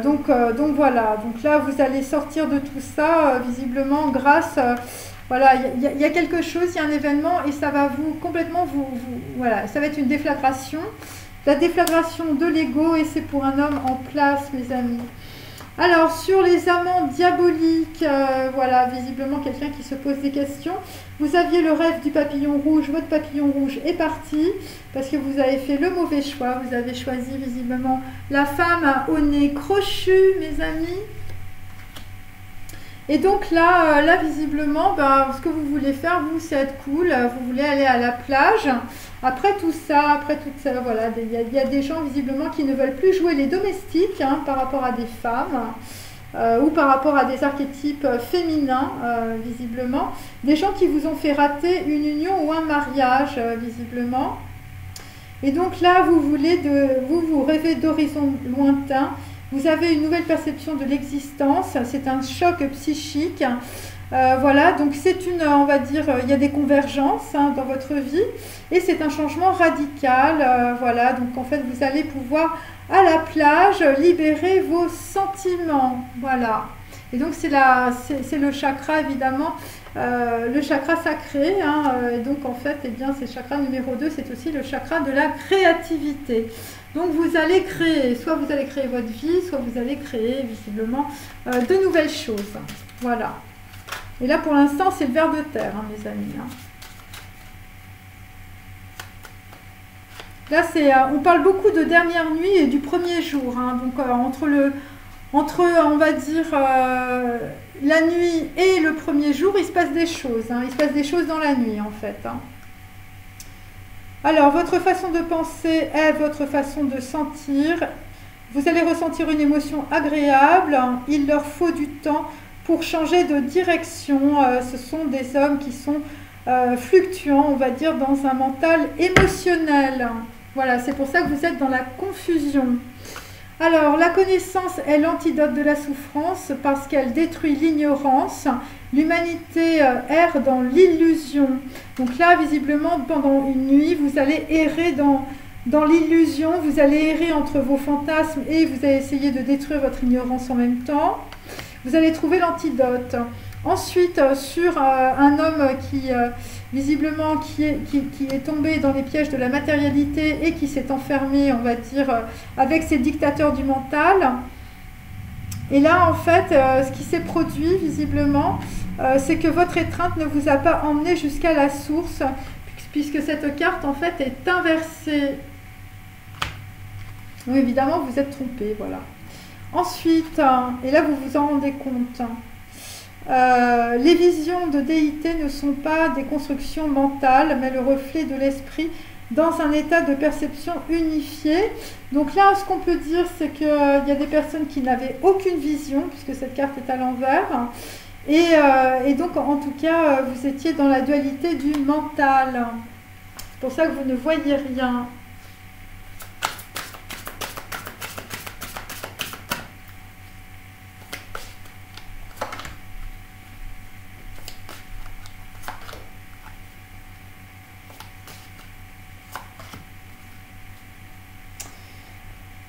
Speaker 1: Donc voilà, donc là vous allez sortir de tout ça visiblement grâce, voilà, il y a quelque chose, il y a un événement et ça va vous complètement voilà, ça va être une déflagration, la déflagration de l'ego et c'est pour un homme en place mes amis. Alors, sur les amants diaboliques, voilà, visiblement quelqu'un qui se pose des questions. Vous aviez le rêve du papillon rouge, votre papillon rouge est parti parce que vous avez fait le mauvais choix. Vous avez choisi visiblement la femme au nez crochu, mes amis. Et donc là visiblement, ce que vous voulez faire, vous, c'est être cool. Vous voulez aller à la plage. Après tout ça, voilà, il y a des gens visiblement qui ne veulent plus jouer les domestiques hein, par rapport à des femmes ou par rapport à des archétypes féminins, visiblement. Des gens qui vous ont fait rater une union ou un mariage, visiblement. Et donc là, vous rêvez d'horizons lointains. Vous avez une nouvelle perception de l'existence. C'est un choc psychique. Voilà, donc c'est on va dire, il y a des convergences hein, dans votre vie et c'est un changement radical. Voilà, donc en fait vous allez pouvoir à la plage libérer vos sentiments. Voilà, et donc c'est le chakra évidemment, le chakra sacré. Hein, et donc en fait, eh bien, c'est le chakra numéro 2, c'est aussi le chakra de la créativité. Donc vous allez créer, soit vous allez créer votre vie, soit vous allez créer visiblement de nouvelles choses. Voilà. Et là, pour l'instant, c'est le ver de terre, hein, mes amis. Hein. Là, on parle beaucoup de dernière nuit et du premier jour. Hein. Donc, entre, on va dire, la nuit et le premier jour, il se passe des choses. Hein. Il se passe des choses dans la nuit, en fait. Hein. Alors, votre façon de penser est votre façon de sentir. Vous allez ressentir une émotion agréable. Il leur faut du temps pour changer de direction. Ce sont des hommes qui sont fluctuants, on va dire, dans un mental émotionnel. Voilà, c'est pour ça que vous êtes dans la confusion. Alors, la connaissance est l'antidote de la souffrance parce qu'elle détruit l'ignorance. L'humanité erre dans l'illusion. Donc là, visiblement, pendant une nuit, vous allez errer dans l'illusion. Vous allez errer entre vos fantasmes et vous allez essayer de détruire votre ignorance en même temps. Vous allez trouver l'antidote. Ensuite, sur un homme qui, visiblement, qui est tombé dans les pièges de la matérialité et qui s'est enfermé, on va dire, avec ses dictateurs du mental. Et là, en fait, ce qui s'est produit, visiblement, c'est que votre étreinte ne vous a pas emmené jusqu'à la source, puisque cette carte, en fait, est inversée. Donc, évidemment, vous êtes trompé, voilà. Ensuite, et là vous vous en rendez compte, les visions de déité ne sont pas des constructions mentales, mais le reflet de l'esprit dans un état de perception unifié. Donc là, ce qu'on peut dire, c'est qu'il y a des personnes qui n'avaient aucune vision, puisque cette carte est à l'envers. Et donc, en tout cas, vous étiez dans la dualité du mental. C'est pour ça que vous ne voyez rien.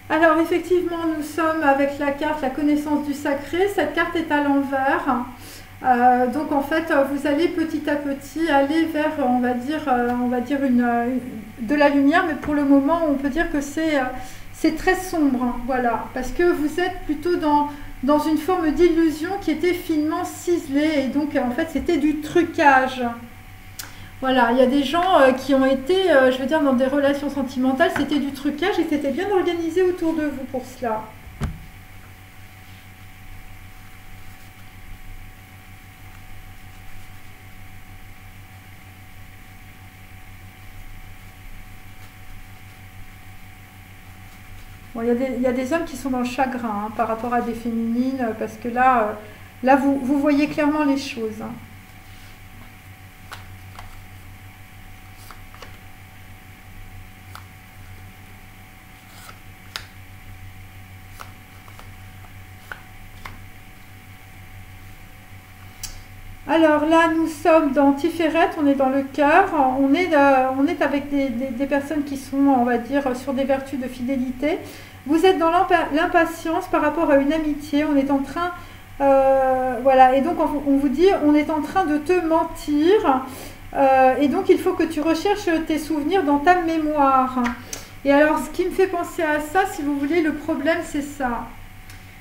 Speaker 1: Alors effectivement, nous sommes avec la carte la connaissance du sacré. Cette carte est à l'envers. Donc en fait, vous allez petit à petit aller vers, on va dire de la lumière, mais pour le moment, on peut dire que c'est très sombre, hein, voilà, parce que vous êtes plutôt dans une forme d'illusion qui était finement ciselée, et donc en fait, c'était du trucage. Voilà, il y a des gens qui ont été, je veux dire, dans des relations sentimentales, c'était du trucage et c'était bien organisé autour de vous pour cela. Bon, il y a des hommes qui sont dans le chagrin hein, par rapport à des féminines, parce que là vous voyez clairement les choses. Hein. Alors là, nous sommes dans Tiferet, on est dans le cœur, on est avec des personnes qui sont, on va dire, sur des vertus de fidélité. Vous êtes dans l'impatience par rapport à une amitié, on est en train, voilà, et donc on vous dit, on est en train de te mentir, et donc il faut que tu recherches tes souvenirs dans ta mémoire. Et alors, ce qui me fait penser à ça, si vous voulez, le problème, c'est ça.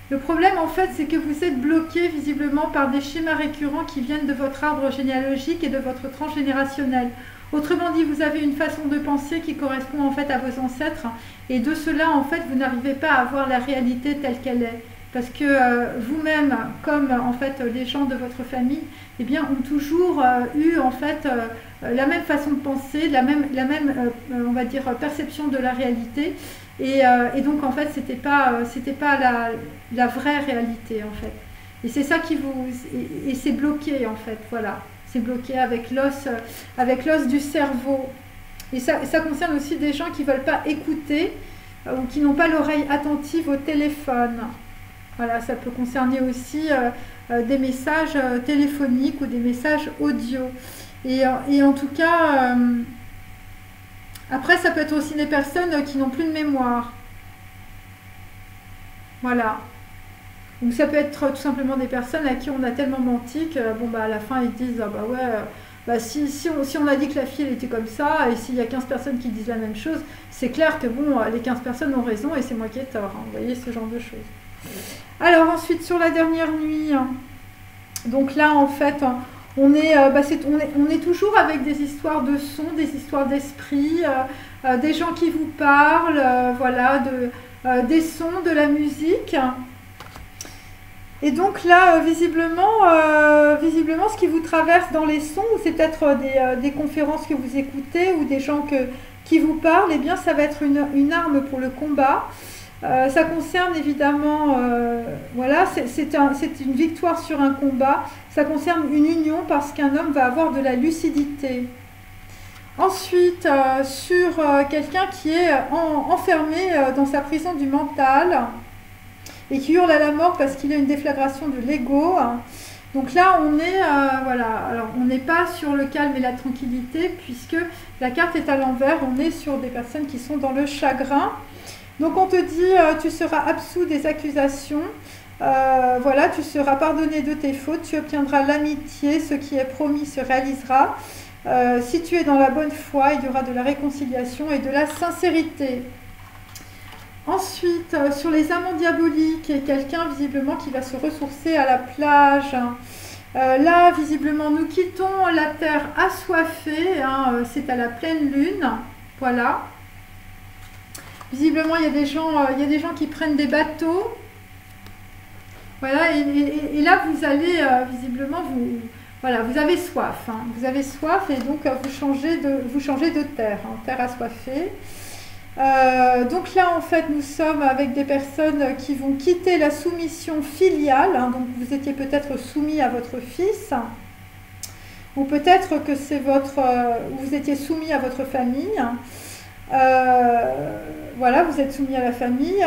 Speaker 1: Le problème, en fait, c'est que vous êtes bloqué visiblement par des schémas récurrents qui viennent de votre arbre généalogique et de votre transgénérationnel. Autrement dit, vous avez une façon de penser qui correspond en fait à vos ancêtres et de cela, en fait, vous n'arrivez pas à voir la réalité telle qu'elle est. Parce que vous-même, comme en fait les gens de votre famille, eh bien, ont toujours eu en fait la même façon de penser, la même on va dire, perception de la réalité. Et donc en fait, c'était pas la vraie réalité en fait. Et c'est ça qui vous et c'est bloqué en fait, voilà. C'est bloqué avec l'os du cerveau. Et ça concerne aussi des gens qui ne veulent pas écouter ou qui n'ont pas l'oreille attentive au téléphone. Voilà, ça peut concerner aussi des messages téléphoniques ou des messages audio. Et en tout cas, après, ça peut être aussi des personnes qui n'ont plus de mémoire. Voilà. Donc ça peut être tout simplement des personnes à qui on a tellement menti que bon, bah, à la fin ils disent ah bah ouais, bah, si on a dit que la fille elle était comme ça et s'il y a 15 personnes qui disent la même chose, c'est clair que bon, les 15 personnes ont raison et c'est moi qui ai tort. Hein. Vous voyez ce genre de choses. Alors ensuite sur la dernière nuit, donc là en fait on est toujours avec des histoires de sons, des histoires d'esprit, des gens qui vous parlent, voilà, des sons, de la musique. Et donc là, visiblement, ce qui vous traverse dans les sons, c'est peut-être des conférences que vous écoutez ou des gens qui vous parlent, eh bien ça va être une arme pour le combat. Ça concerne évidemment, voilà, c'est une victoire sur un combat. Ça concerne une union parce qu'un homme va avoir de la lucidité. Ensuite, sur quelqu'un qui est enfermé dans sa prison du mental et qui hurle à la mort parce qu'il a une déflagration de l'ego. Donc là, on est, voilà, alors on n'est pas sur le calme et la tranquillité puisque la carte est à l'envers. On est sur des personnes qui sont dans le chagrin. Donc on te dit, tu seras absous des accusations, voilà, tu seras pardonné de tes fautes, tu obtiendras l'amitié, ce qui est promis se réalisera. Si tu es dans la bonne foi, il y aura de la réconciliation et de la sincérité. Ensuite, sur les amants diaboliques, quelqu'un visiblement qui va se ressourcer à la plage. Là, visiblement, nous quittons la terre assoiffée, hein, c'est à la pleine lune, voilà. Visiblement, il y a des gens qui prennent des bateaux. Voilà, et là, vous allez, visiblement, voilà, vous avez soif. Hein, vous avez soif et donc vous changez de terre, hein, terre assoiffée. Donc là, en fait, nous sommes avec des personnes qui vont quitter la soumission filiale. Hein, donc, vous étiez peut-être soumis à votre fils. Ou peut-être que vous étiez soumis à votre famille. Voilà, vous êtes soumis à la famille,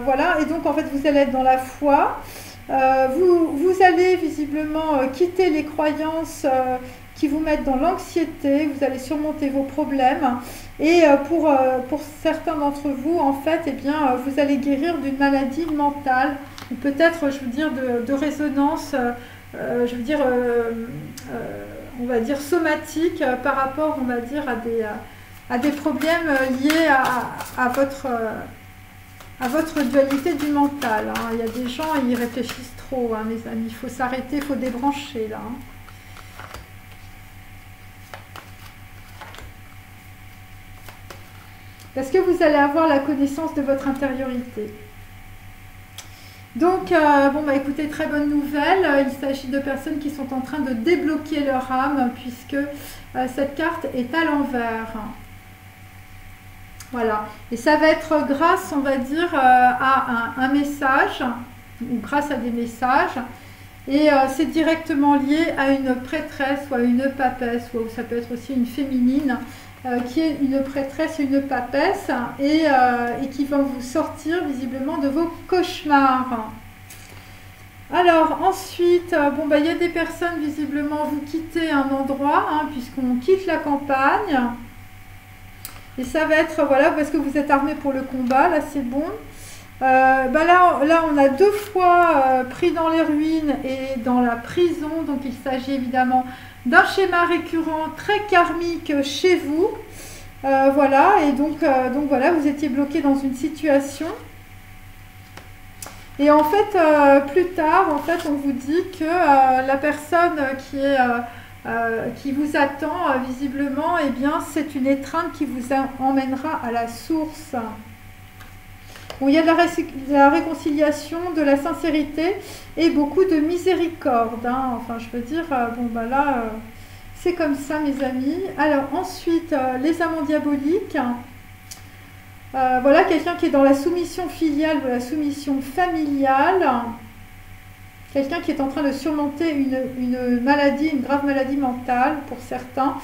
Speaker 1: voilà, et donc en fait vous allez être dans la foi, vous allez visiblement quitter les croyances qui vous mettent dans l'anxiété, vous allez surmonter vos problèmes, et pour certains d'entre vous, en fait, eh bien, vous allez guérir d'une maladie mentale, ou peut-être, je veux dire, de résonance, je veux dire, on va dire somatique, par rapport, on va dire, à des problèmes liés à votre dualité du mental. Hein. Il y a des gens, ils réfléchissent trop, hein, mes amis. Il faut s'arrêter, il faut débrancher, là. Hein. Parce que vous allez avoir la connaissance de votre intériorité. Donc, bon, bah écoutez, très bonne nouvelle. Il s'agit de personnes qui sont en train de débloquer leur âme, puisque cette carte est à l'envers. Voilà. Et ça va être grâce, on va dire, à un message, ou grâce à des messages. Et c'est directement lié à une prêtresse ou à une papesse, ou ça peut être aussi une féminine, qui est une prêtresse et une papesse, et qui vont vous sortir visiblement de vos cauchemars. Alors ensuite, bon, bah, il y a des personnes, visiblement, vous quittez un endroit, hein, puisqu'on quitte la campagne. Et ça va être, voilà, parce que vous êtes armés pour le combat, là c'est bon. Bah là, on a 2 fois pris dans les ruines et dans la prison. Donc il s'agit évidemment d'un schéma récurrent très karmique chez vous. Voilà, et donc voilà, vous étiez bloqué dans une situation. Et en fait, plus tard, en fait, on vous dit que la personne qui vous attend, visiblement, eh bien, c'est une étreinte qui vous emmènera à la source. Bon, il y a de la réconciliation, de la sincérité et beaucoup de miséricorde, hein. Enfin, je veux dire, bon, bah là, c'est comme ça, mes amis. Alors, ensuite, les amants diaboliques. Voilà, quelqu'un qui est dans la soumission filiale ou la soumission familiale. Quelqu'un qui est en train de surmonter une maladie, une grave maladie mentale pour certains.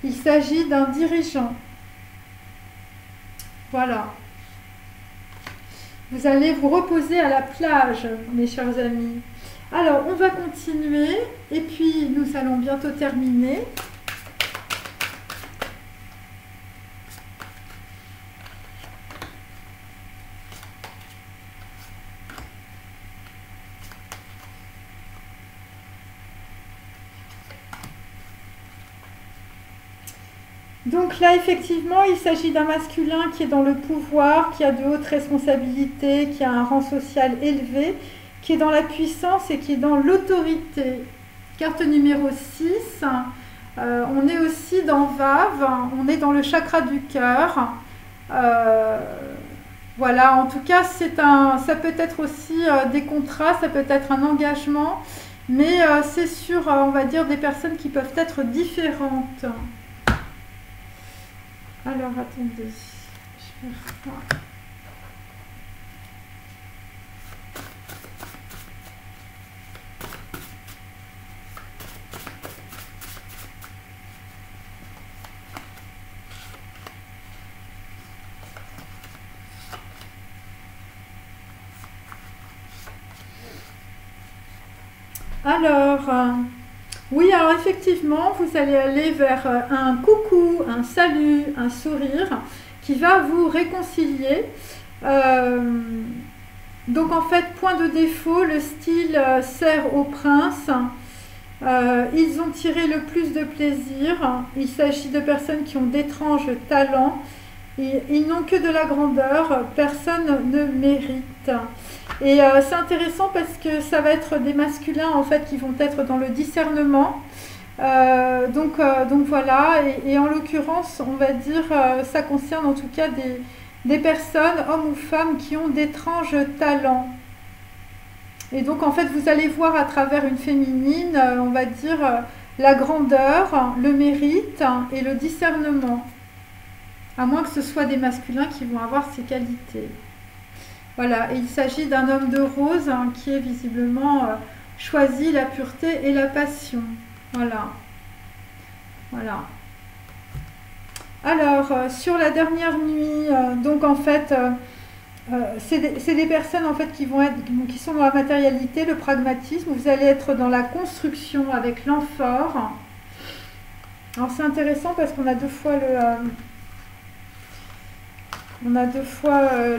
Speaker 1: Il s'agit d'un dirigeant. Voilà. Vous allez vous reposer à la plage, mes chers amis. Alors, on va continuer et puis nous allons bientôt terminer. Donc là, effectivement, il s'agit d'un masculin qui est dans le pouvoir, qui a de hautes responsabilités, qui a un rang social élevé, qui est dans la puissance et qui est dans l'autorité. Carte numéro 6, on est aussi dans Vave, on est dans le chakra du cœur. Voilà, en tout cas, ça peut être aussi des contrats, ça peut être un engagement, mais c'est sur, on va dire, des personnes qui peuvent être différentes. Alors, attendez, je vais faire ça. Alors, oui, alors effectivement, vous allez aller vers un coucou, un salut, un sourire qui va vous réconcilier. Donc en fait, point de défaut, le style sert au prince. Ils ont tiré le plus de plaisir. Il s'agit de personnes qui ont d'étranges talents. Ils n'ont que de la grandeur. Personne ne mérite. Et c'est intéressant parce que ça va être des masculins en fait qui vont être dans le discernement. Donc voilà, et en l'occurrence, on va dire, ça concerne en tout cas des personnes, hommes ou femmes, qui ont d'étranges talents. Et donc en fait, vous allez voir à travers une féminine, on va dire, la grandeur, le mérite et le discernement. À moins que ce soit des masculins qui vont avoir ces qualités. Voilà, et il s'agit d'un homme de rose qui est visiblement choisi la pureté et la passion. Voilà. Voilà. Alors, sur la dernière nuit, donc en fait, c'est des personnes en fait qui sont dans la matérialité, le pragmatisme. Vous allez être dans la construction avec l'amphore. Alors c'est intéressant parce qu'on a 2 fois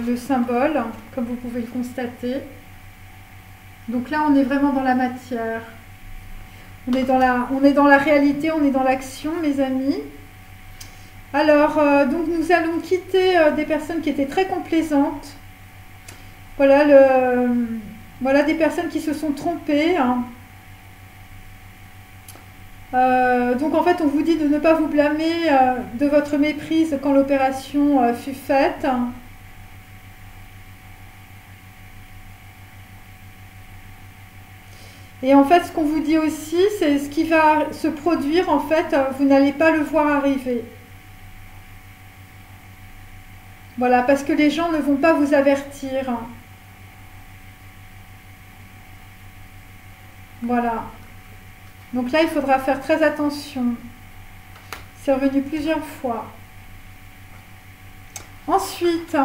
Speaker 1: le symbole, comme vous pouvez le constater. Donc là, on est vraiment dans la matière. On est dans la réalité, on est dans l'action, mes amis. Alors, donc nous allons quitter des personnes qui étaient très complaisantes. Voilà, voilà des personnes qui se sont trompées, hein. Donc en fait, on vous dit de ne pas vous blâmer de votre méprise quand l'opération fut faite. Et en fait, ce qu'on vous dit aussi, c'est ce qui va se produire, en fait, vous n'allez pas le voir arriver. Voilà, parce que les gens ne vont pas vous avertir. Voilà. Donc là, il faudra faire très attention. C'est revenu plusieurs fois. Ensuite,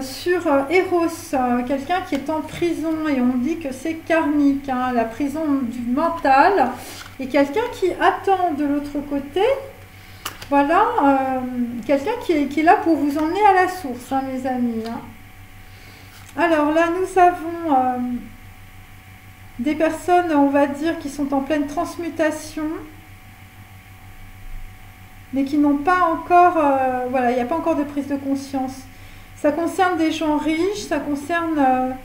Speaker 1: sur Eros, quelqu'un qui est en prison, et on dit que c'est karmique, hein, la prison du mental, et quelqu'un qui attend de l'autre côté, voilà, quelqu'un qui est là pour vous emmener à la source, hein, mes amis. Hein. Alors là, nous avons des personnes, on va dire, qui sont en pleine transmutation, mais qui n'ont pas encore, voilà, il n'y a pas encore de prise de conscience. Ça concerne des gens riches, ça concerne,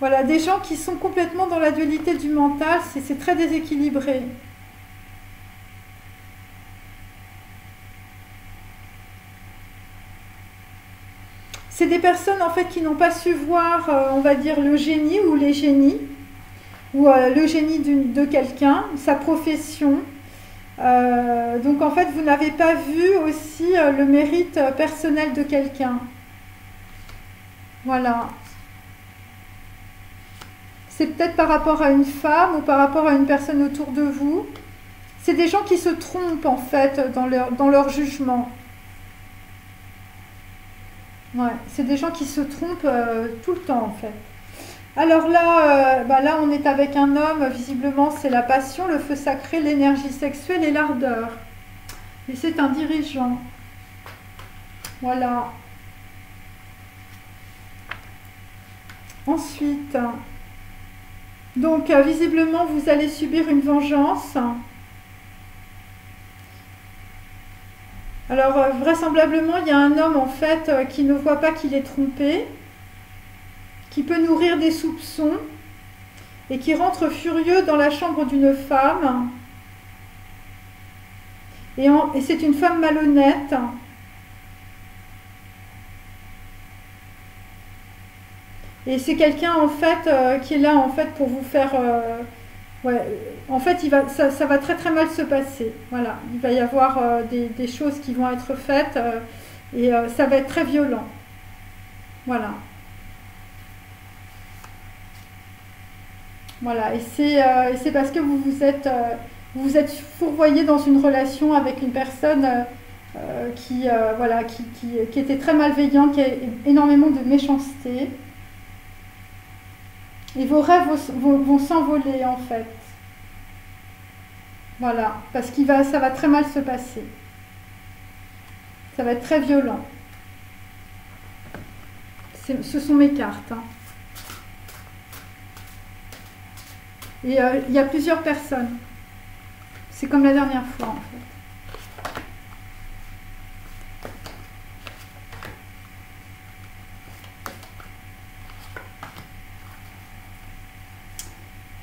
Speaker 1: voilà, des gens qui sont complètement dans la dualité du mental, c'est très déséquilibré. C'est des personnes, en fait, qui n'ont pas su voir, on va dire, le génie ou les génies, ou le génie de quelqu'un, sa profession. Donc en fait, vous n'avez pas vu aussi le mérite personnel de quelqu'un. Voilà. C'est peut-être par rapport à une femme ou par rapport à une personne autour de vous. C'est des gens qui se trompent en fait dans leur jugement. Ouais, c'est des gens qui se trompent tout le temps en fait. Alors là, là, on est avec un homme, visiblement, c'est la passion, le feu sacré, l'énergie sexuelle et l'ardeur. Et c'est un dirigeant. Voilà. Ensuite, donc, visiblement, vous allez subir une vengeance. Alors, vraisemblablement, il y a un homme, en fait, qui ne voit pas qu'il est trompé, qui peut nourrir des soupçons et qui rentre furieux dans la chambre d'une femme. Et c'est une femme malhonnête. Et c'est quelqu'un en fait qui est là en fait pour vous faire... ouais, en fait, ça va très très mal se passer. Voilà, il va y avoir des choses qui vont être faites et ça va être très violent. Voilà. Voilà, et c'est parce que vous vous êtes fourvoyé dans une relation avec une personne voilà, qui était très malveillante, qui a énormément de méchanceté. Et vos rêves vont s'envoler en fait. Voilà, parce que ça va très mal se passer. Ça va être très violent. Ce sont mes cartes. Hein. Et il y a plusieurs personnes. C'est comme la dernière fois en fait.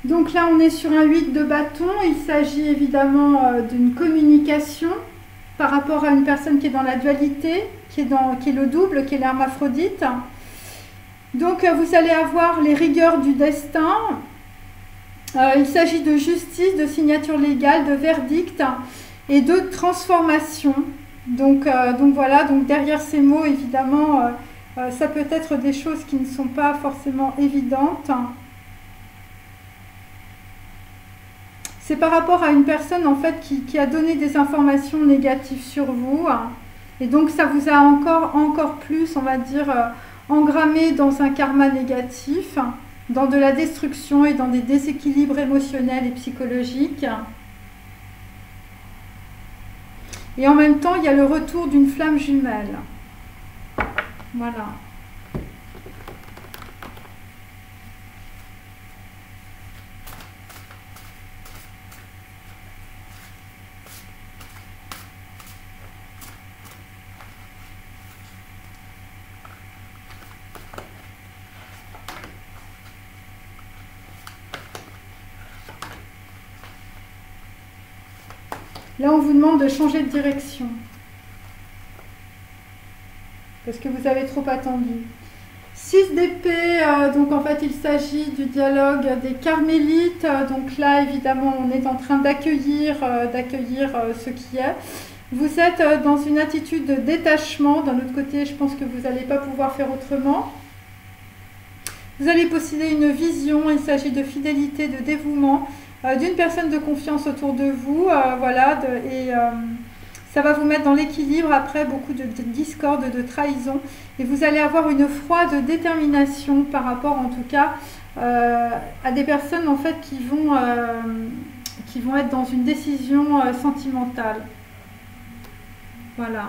Speaker 1: Donc là on est sur un 8 de bâton. Il s'agit évidemment d'une communication par rapport à une personne qui est dans la dualité, qui est le double, qui est l'hermaphrodite. Donc vous allez avoir les rigueurs du destin. Il s'agit de justice, de signature légale, de verdict et de transformation. Donc voilà, donc derrière ces mots, évidemment, ça peut être des choses qui ne sont pas forcément évidentes. C'est par rapport à une personne en fait qui a donné des informations négatives sur vous. Et donc ça vous a encore plus, on va dire, engrammé dans un karma négatif, dans de la destruction et dans des déséquilibres émotionnels et psychologiques. Et en même temps, il y a le retour d'une flamme jumelle. Voilà. Là, on vous demande de changer de direction. Parce que vous avez trop attendu. 6 d'épée, donc en fait, il s'agit du dialogue des carmélites. Donc là, évidemment, on est en train d'accueillir ce qui est. Vous êtes dans une attitude de détachement. D'un autre côté, je pense que vous n'allez pas pouvoir faire autrement. Vous allez posséder une vision. Il s'agit de fidélité, de dévouement, d'une personne de confiance autour de vous. Voilà, ça va vous mettre dans l'équilibre après beaucoup de discorde, de trahison. Et vous allez avoir une froide détermination par rapport, en tout cas, à des personnes en fait qui vont être dans une décision sentimentale. Voilà.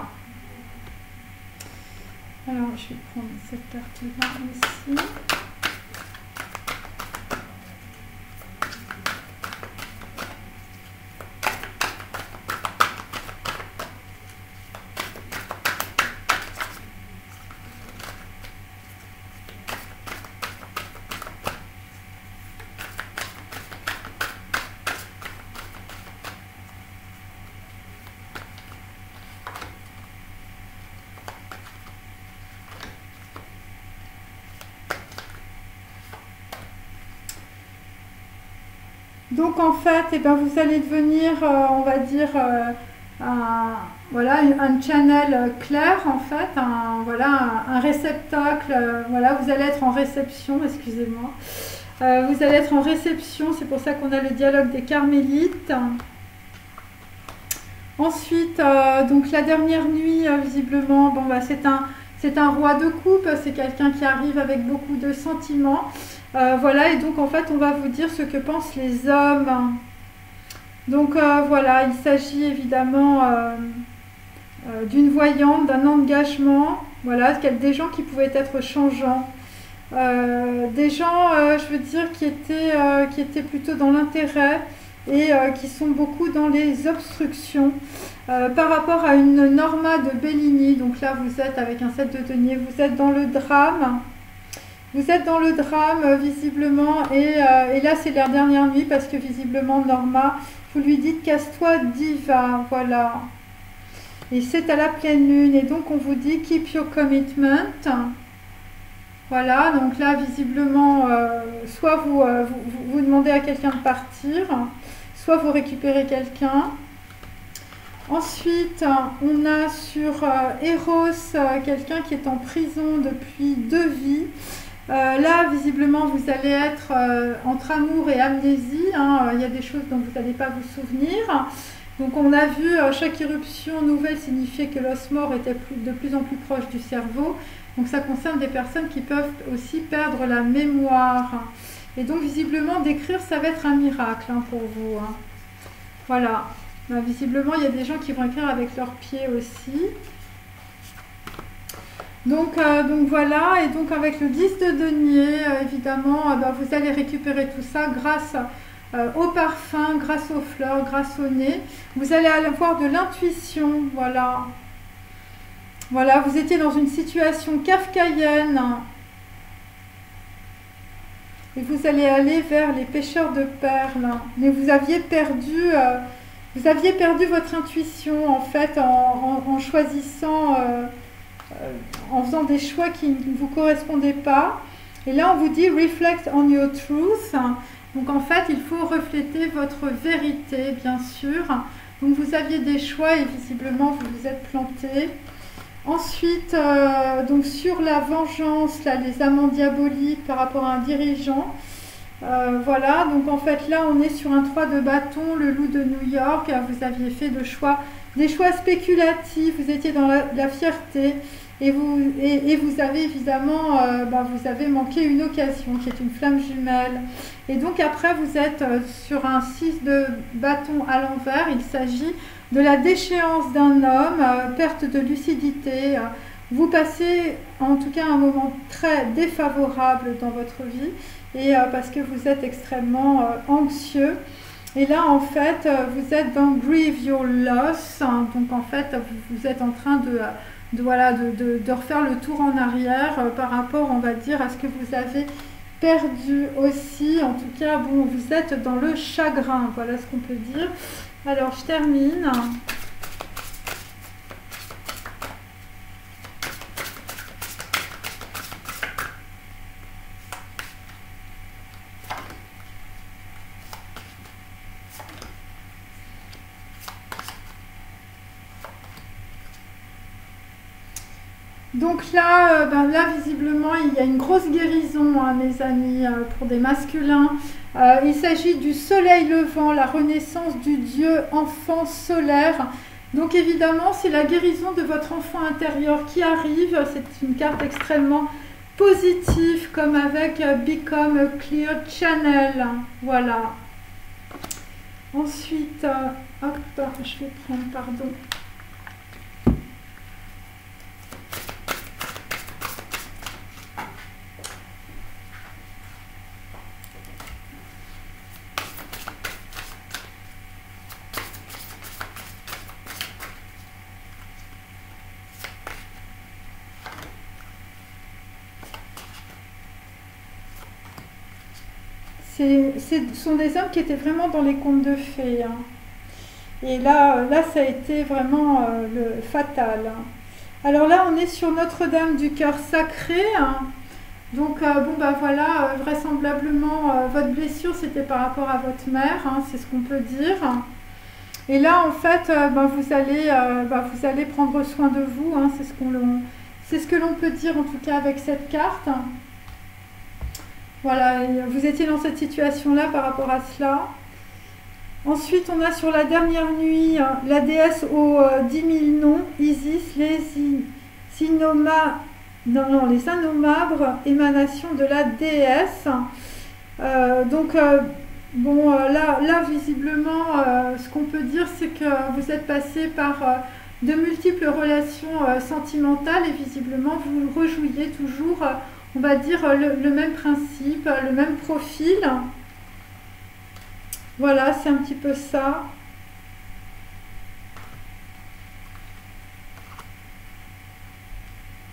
Speaker 1: Alors, je vais prendre cette carte-là aussi. Donc en fait, eh ben, vous allez devenir, on va dire, voilà, un channel clair en fait, voilà, un réceptacle, voilà, vous allez être en réception, excusez-moi. Vous allez être en réception, c'est pour ça qu'on a le dialogue des carmélites. Ensuite, donc la dernière nuit, visiblement, bon, bah, c'est un roi de coupe, c'est quelqu'un qui arrive avec beaucoup de sentiments. Voilà, et donc en fait, on va vous dire ce que pensent les hommes. Donc voilà, il s'agit évidemment d'une voyante, d'un engagement, voilà, des gens qui pouvaient être changeants. Des gens, je veux dire, qui étaient plutôt dans l'intérêt et qui sont beaucoup dans les obstructions par rapport à une Norma de Bellini. Donc là, vous êtes avec un 7 de denier, vous êtes dans le drame. Vous êtes dans le drame, visiblement, et là, c'est la dernière nuit, parce que, visiblement, Norma, vous lui dites « casse-toi, diva », voilà. Et c'est à la pleine lune, et donc, on vous dit « keep your commitment ». Voilà, donc là, visiblement, soit vous demandez à quelqu'un de partir, soit vous récupérez quelqu'un. Ensuite, on a sur Eros, quelqu'un qui est en prison depuis 2 vies. Là, visiblement, vous allez être entre amour et amnésie. Il y a des choses dont vous n'allez pas vous souvenir. Donc, on a vu chaque éruption nouvelle signifiait que l'os mort était de plus en plus proche du cerveau. Donc, ça concerne des personnes qui peuvent aussi perdre la mémoire. Et donc, visiblement, d'écrire, ça va être un miracle pour vous. Voilà. Visiblement, il y a des gens qui vont écrire avec leurs pieds aussi. Donc voilà, et donc avec le 10 de denier, évidemment, vous allez récupérer tout ça grâce au parfum, grâce aux fleurs, grâce au nez. Vous allez avoir de l'intuition, voilà. Voilà, vous étiez dans une situation kafkaïenne. Et vous allez aller vers les pêcheurs de perles. Mais vous aviez perdu votre intuition, en fait, en choisissant... en faisant des choix qui ne vous correspondaient pas. Et là, on vous dit « reflect on your truth ». Donc, en fait, il faut refléter votre vérité, bien sûr. Donc, vous aviez des choix et visiblement, vous vous êtes planté. Ensuite, donc sur la vengeance, là, les amants diaboliques par rapport à un dirigeant. Voilà, donc en fait, là, on est sur un 3 de bâton, le loup de New York. Vous aviez fait des choix spéculatifs, vous étiez dans la fierté. Et vous avez évidemment vous avez manqué une occasion qui est une flamme jumelle. Et donc après vous êtes sur un 6 de bâton à l'envers. Il s'agit de la déchéance d'un homme, perte de lucidité. Vous passez en tout cas un moment très défavorable dans votre vie et parce que vous êtes extrêmement anxieux. Et là en fait vous êtes dans Grieve Your Loss. Donc en fait vous êtes en train de refaire le tour en arrière par rapport, on va dire, à ce que vous avez perdu aussi. En tout cas, bon, vous êtes dans le chagrin, voilà ce qu'on peut dire. Alors, je termine. Donc là, là, visiblement, il y a une grosse guérison, hein, mes amis, pour des masculins. Il s'agit du soleil levant, la renaissance du Dieu enfant solaire. Donc évidemment, c'est la guérison de votre enfant intérieur qui arrive. C'est une carte extrêmement positive, comme avec Become a Clear Channel. Voilà. Ensuite, hop, je vais prendre, pardon. Ce sont des hommes qui étaient vraiment dans les contes de fées. Hein. Et là, ça a été vraiment le fatal. Hein. Alors là, on est sur Notre-Dame du Cœur Sacré. Hein. Donc, bon, bah voilà, vraisemblablement, votre blessure, c'était par rapport à votre mère, hein, c'est ce qu'on peut dire. Et là, en fait, vous allez prendre soin de vous. Hein, c'est ce que l'on peut dire, en tout cas, avec cette carte. Voilà, vous étiez dans cette situation-là par rapport à cela. Ensuite, on a sur la dernière nuit la déesse aux 10 000 noms, Isis, les Anomabres, émanation de la déesse. Là, visiblement, ce qu'on peut dire, c'est que vous êtes passé par de multiples relations sentimentales et visiblement, vous rejouiez toujours... on va dire le même principe, le même profil. Voilà, c'est un petit peu ça.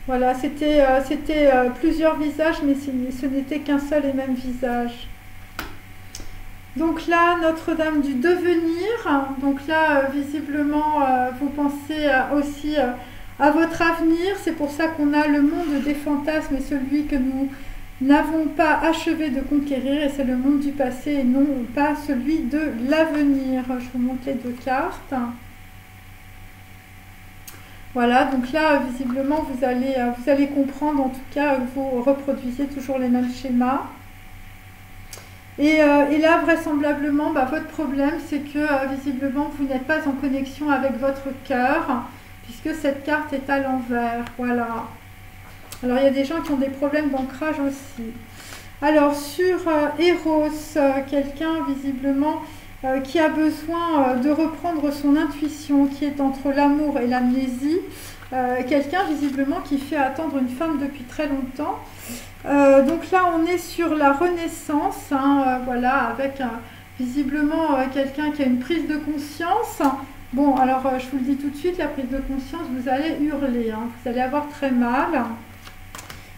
Speaker 1: Voilà, c'était plusieurs visages, mais ce n'était qu'un seul et même visage. Donc là, Notre-Dame du Devenir. Donc là, visiblement, vous pensez aussi... à votre avenir, c'est pour ça qu'on a le monde des fantasmes et celui que nous n'avons pas achevé de conquérir, et c'est le monde du passé et non pas celui de l'avenir. Je vous montre les deux cartes. Voilà, donc là, visiblement, vous allez comprendre, en tout cas, que vous reproduisez toujours les mêmes schémas. Et là, vraisemblablement, votre problème, c'est que, visiblement, vous n'êtes pas en connexion avec votre cœur, puisque cette carte est à l'envers, voilà. Alors, il y a des gens qui ont des problèmes d'ancrage aussi. Alors, sur Eros, quelqu'un, visiblement, qui a besoin de reprendre son intuition, qui est entre l'amour et l'amnésie. Quelqu'un, visiblement, qui fait attendre une femme depuis très longtemps. Donc là, on est sur la renaissance, hein, voilà, avec visiblement quelqu'un qui a une prise de conscience. Bon, alors je vous le dis tout de suite, la prise de conscience, vous allez hurler, hein, vous allez avoir très mal.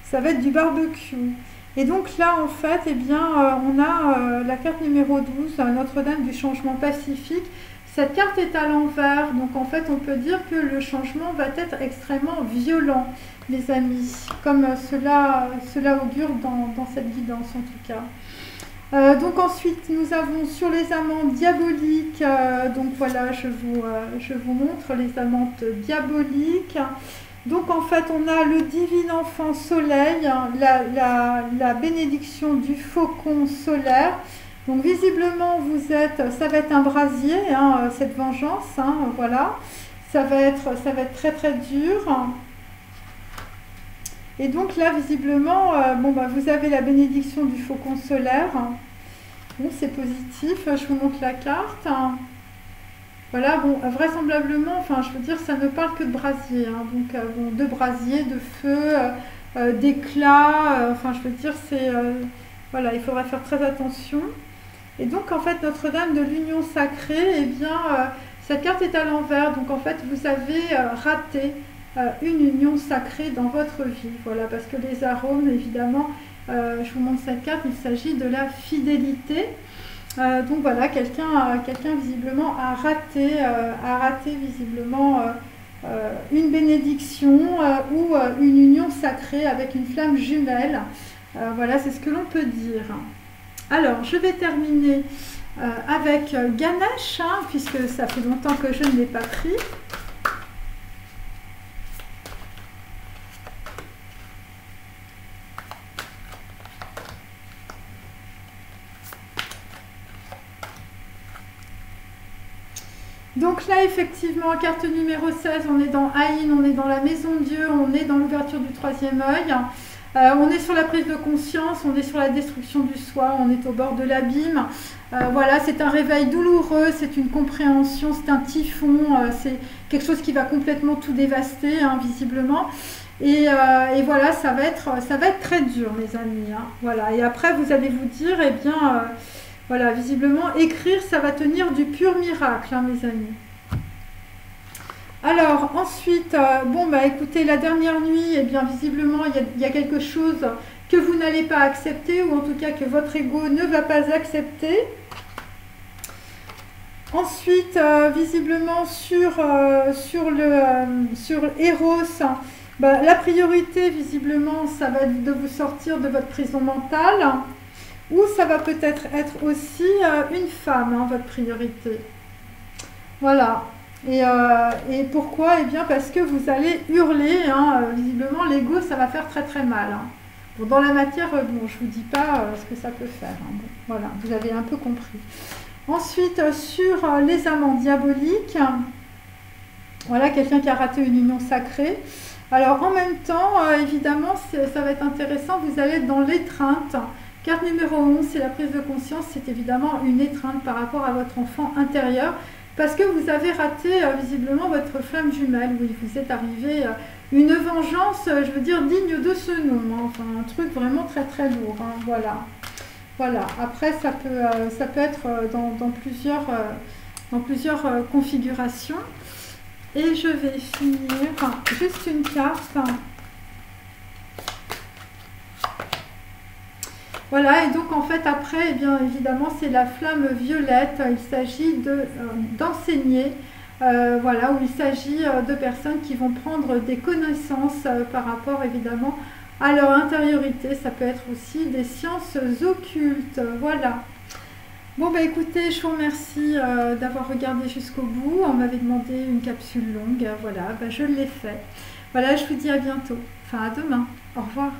Speaker 1: Ça va être du barbecue. Et donc là, en fait, eh bien, on a la carte numéro 12, Notre-Dame du changement pacifique. Cette carte est à l'envers, donc en fait, on peut dire que le changement va être extrêmement violent, les amis, comme cela augure dans cette guidance, en tout cas. Donc ensuite, nous avons sur les amantes diaboliques, donc voilà, je vous montre les amantes diaboliques. Donc en fait, on a le divin enfant soleil, la bénédiction du faucon solaire. Donc visiblement, ça va être un brasier, hein, cette vengeance, hein, voilà. Ça va être très très dur. Et donc là, visiblement, vous avez la bénédiction du faucon solaire. Bon, c'est positif, je vous montre la carte. Voilà, bon, vraisemblablement, enfin, je veux dire, ça ne parle que de brasier, hein, donc, de brasier, de feu, d'éclat, enfin, je veux dire, voilà, il faudra faire très attention. Et donc, en fait, Notre-Dame de l'Union Sacrée, eh bien, cette carte est à l'envers, donc, en fait, vous avez raté une union sacrée dans votre vie, voilà, parce que les arômes, évidemment, je vous montre cette carte, il s'agit de la fidélité. Donc voilà, quelqu'un visiblement a raté visiblement une bénédiction ou une union sacrée avec une flamme jumelle. Voilà, c'est ce que l'on peut dire. Alors, je vais terminer avec Ganesh, hein, puisque ça fait longtemps que je ne l'ai pas pris. Donc là, effectivement, carte numéro 16, on est dans Aïn, on est dans la maison de Dieu, on est dans l'ouverture du troisième œil. On est sur la prise de conscience, on est sur la destruction du soi, on est au bord de l'abîme. Voilà, c'est un réveil douloureux, c'est une compréhension, c'est un typhon, c'est quelque chose qui va complètement tout dévaster, hein, visiblement. Et voilà, ça va être très dur, mes amis. Hein, voilà. Et après, vous allez vous dire, eh bien, voilà, visiblement, écrire, ça va tenir du pur miracle, hein, mes amis. Alors, ensuite, bon, bah écoutez, la dernière nuit, eh bien, visiblement, il y a quelque chose que vous n'allez pas accepter, ou en tout cas que votre ego ne va pas accepter. Ensuite, visiblement, sur Eros, bah, la priorité, visiblement, ça va être de vous sortir de votre prison mentale, ou ça va peut-être être aussi une femme, hein, votre priorité. Voilà. Et pourquoi? Eh bien parce que vous allez hurler, hein, visiblement l'ego ça va faire très très mal. Hein. Bon, dans la matière, bon, je ne vous dis pas ce que ça peut faire. Hein. Bon, voilà, vous avez un peu compris. Ensuite, sur les amants diaboliques, voilà quelqu'un qui a raté une union sacrée. Alors en même temps, évidemment, ça va être intéressant, vous allez être dans l'étreinte. Carte numéro 11, c'est la prise de conscience, c'est évidemment une étreinte par rapport à votre enfant intérieur. Parce que vous avez raté visiblement votre flamme jumelle, oui, vous êtes arrivé une vengeance, je veux dire, digne de ce nom, hein, enfin un truc vraiment très très lourd, hein, voilà. Voilà, après ça peut être dans plusieurs configurations. Et je vais finir, enfin, juste une carte. Voilà, et donc en fait après, eh bien évidemment c'est la flamme violette, il s'agit d'enseigner, voilà, où il s'agit de personnes qui vont prendre des connaissances par rapport évidemment à leur intériorité, ça peut être aussi des sciences occultes, voilà. Bon bah écoutez, je vous remercie d'avoir regardé jusqu'au bout, on m'avait demandé une capsule longue, voilà, bah, je l'ai fait. Voilà, je vous dis à bientôt, enfin à demain, au revoir.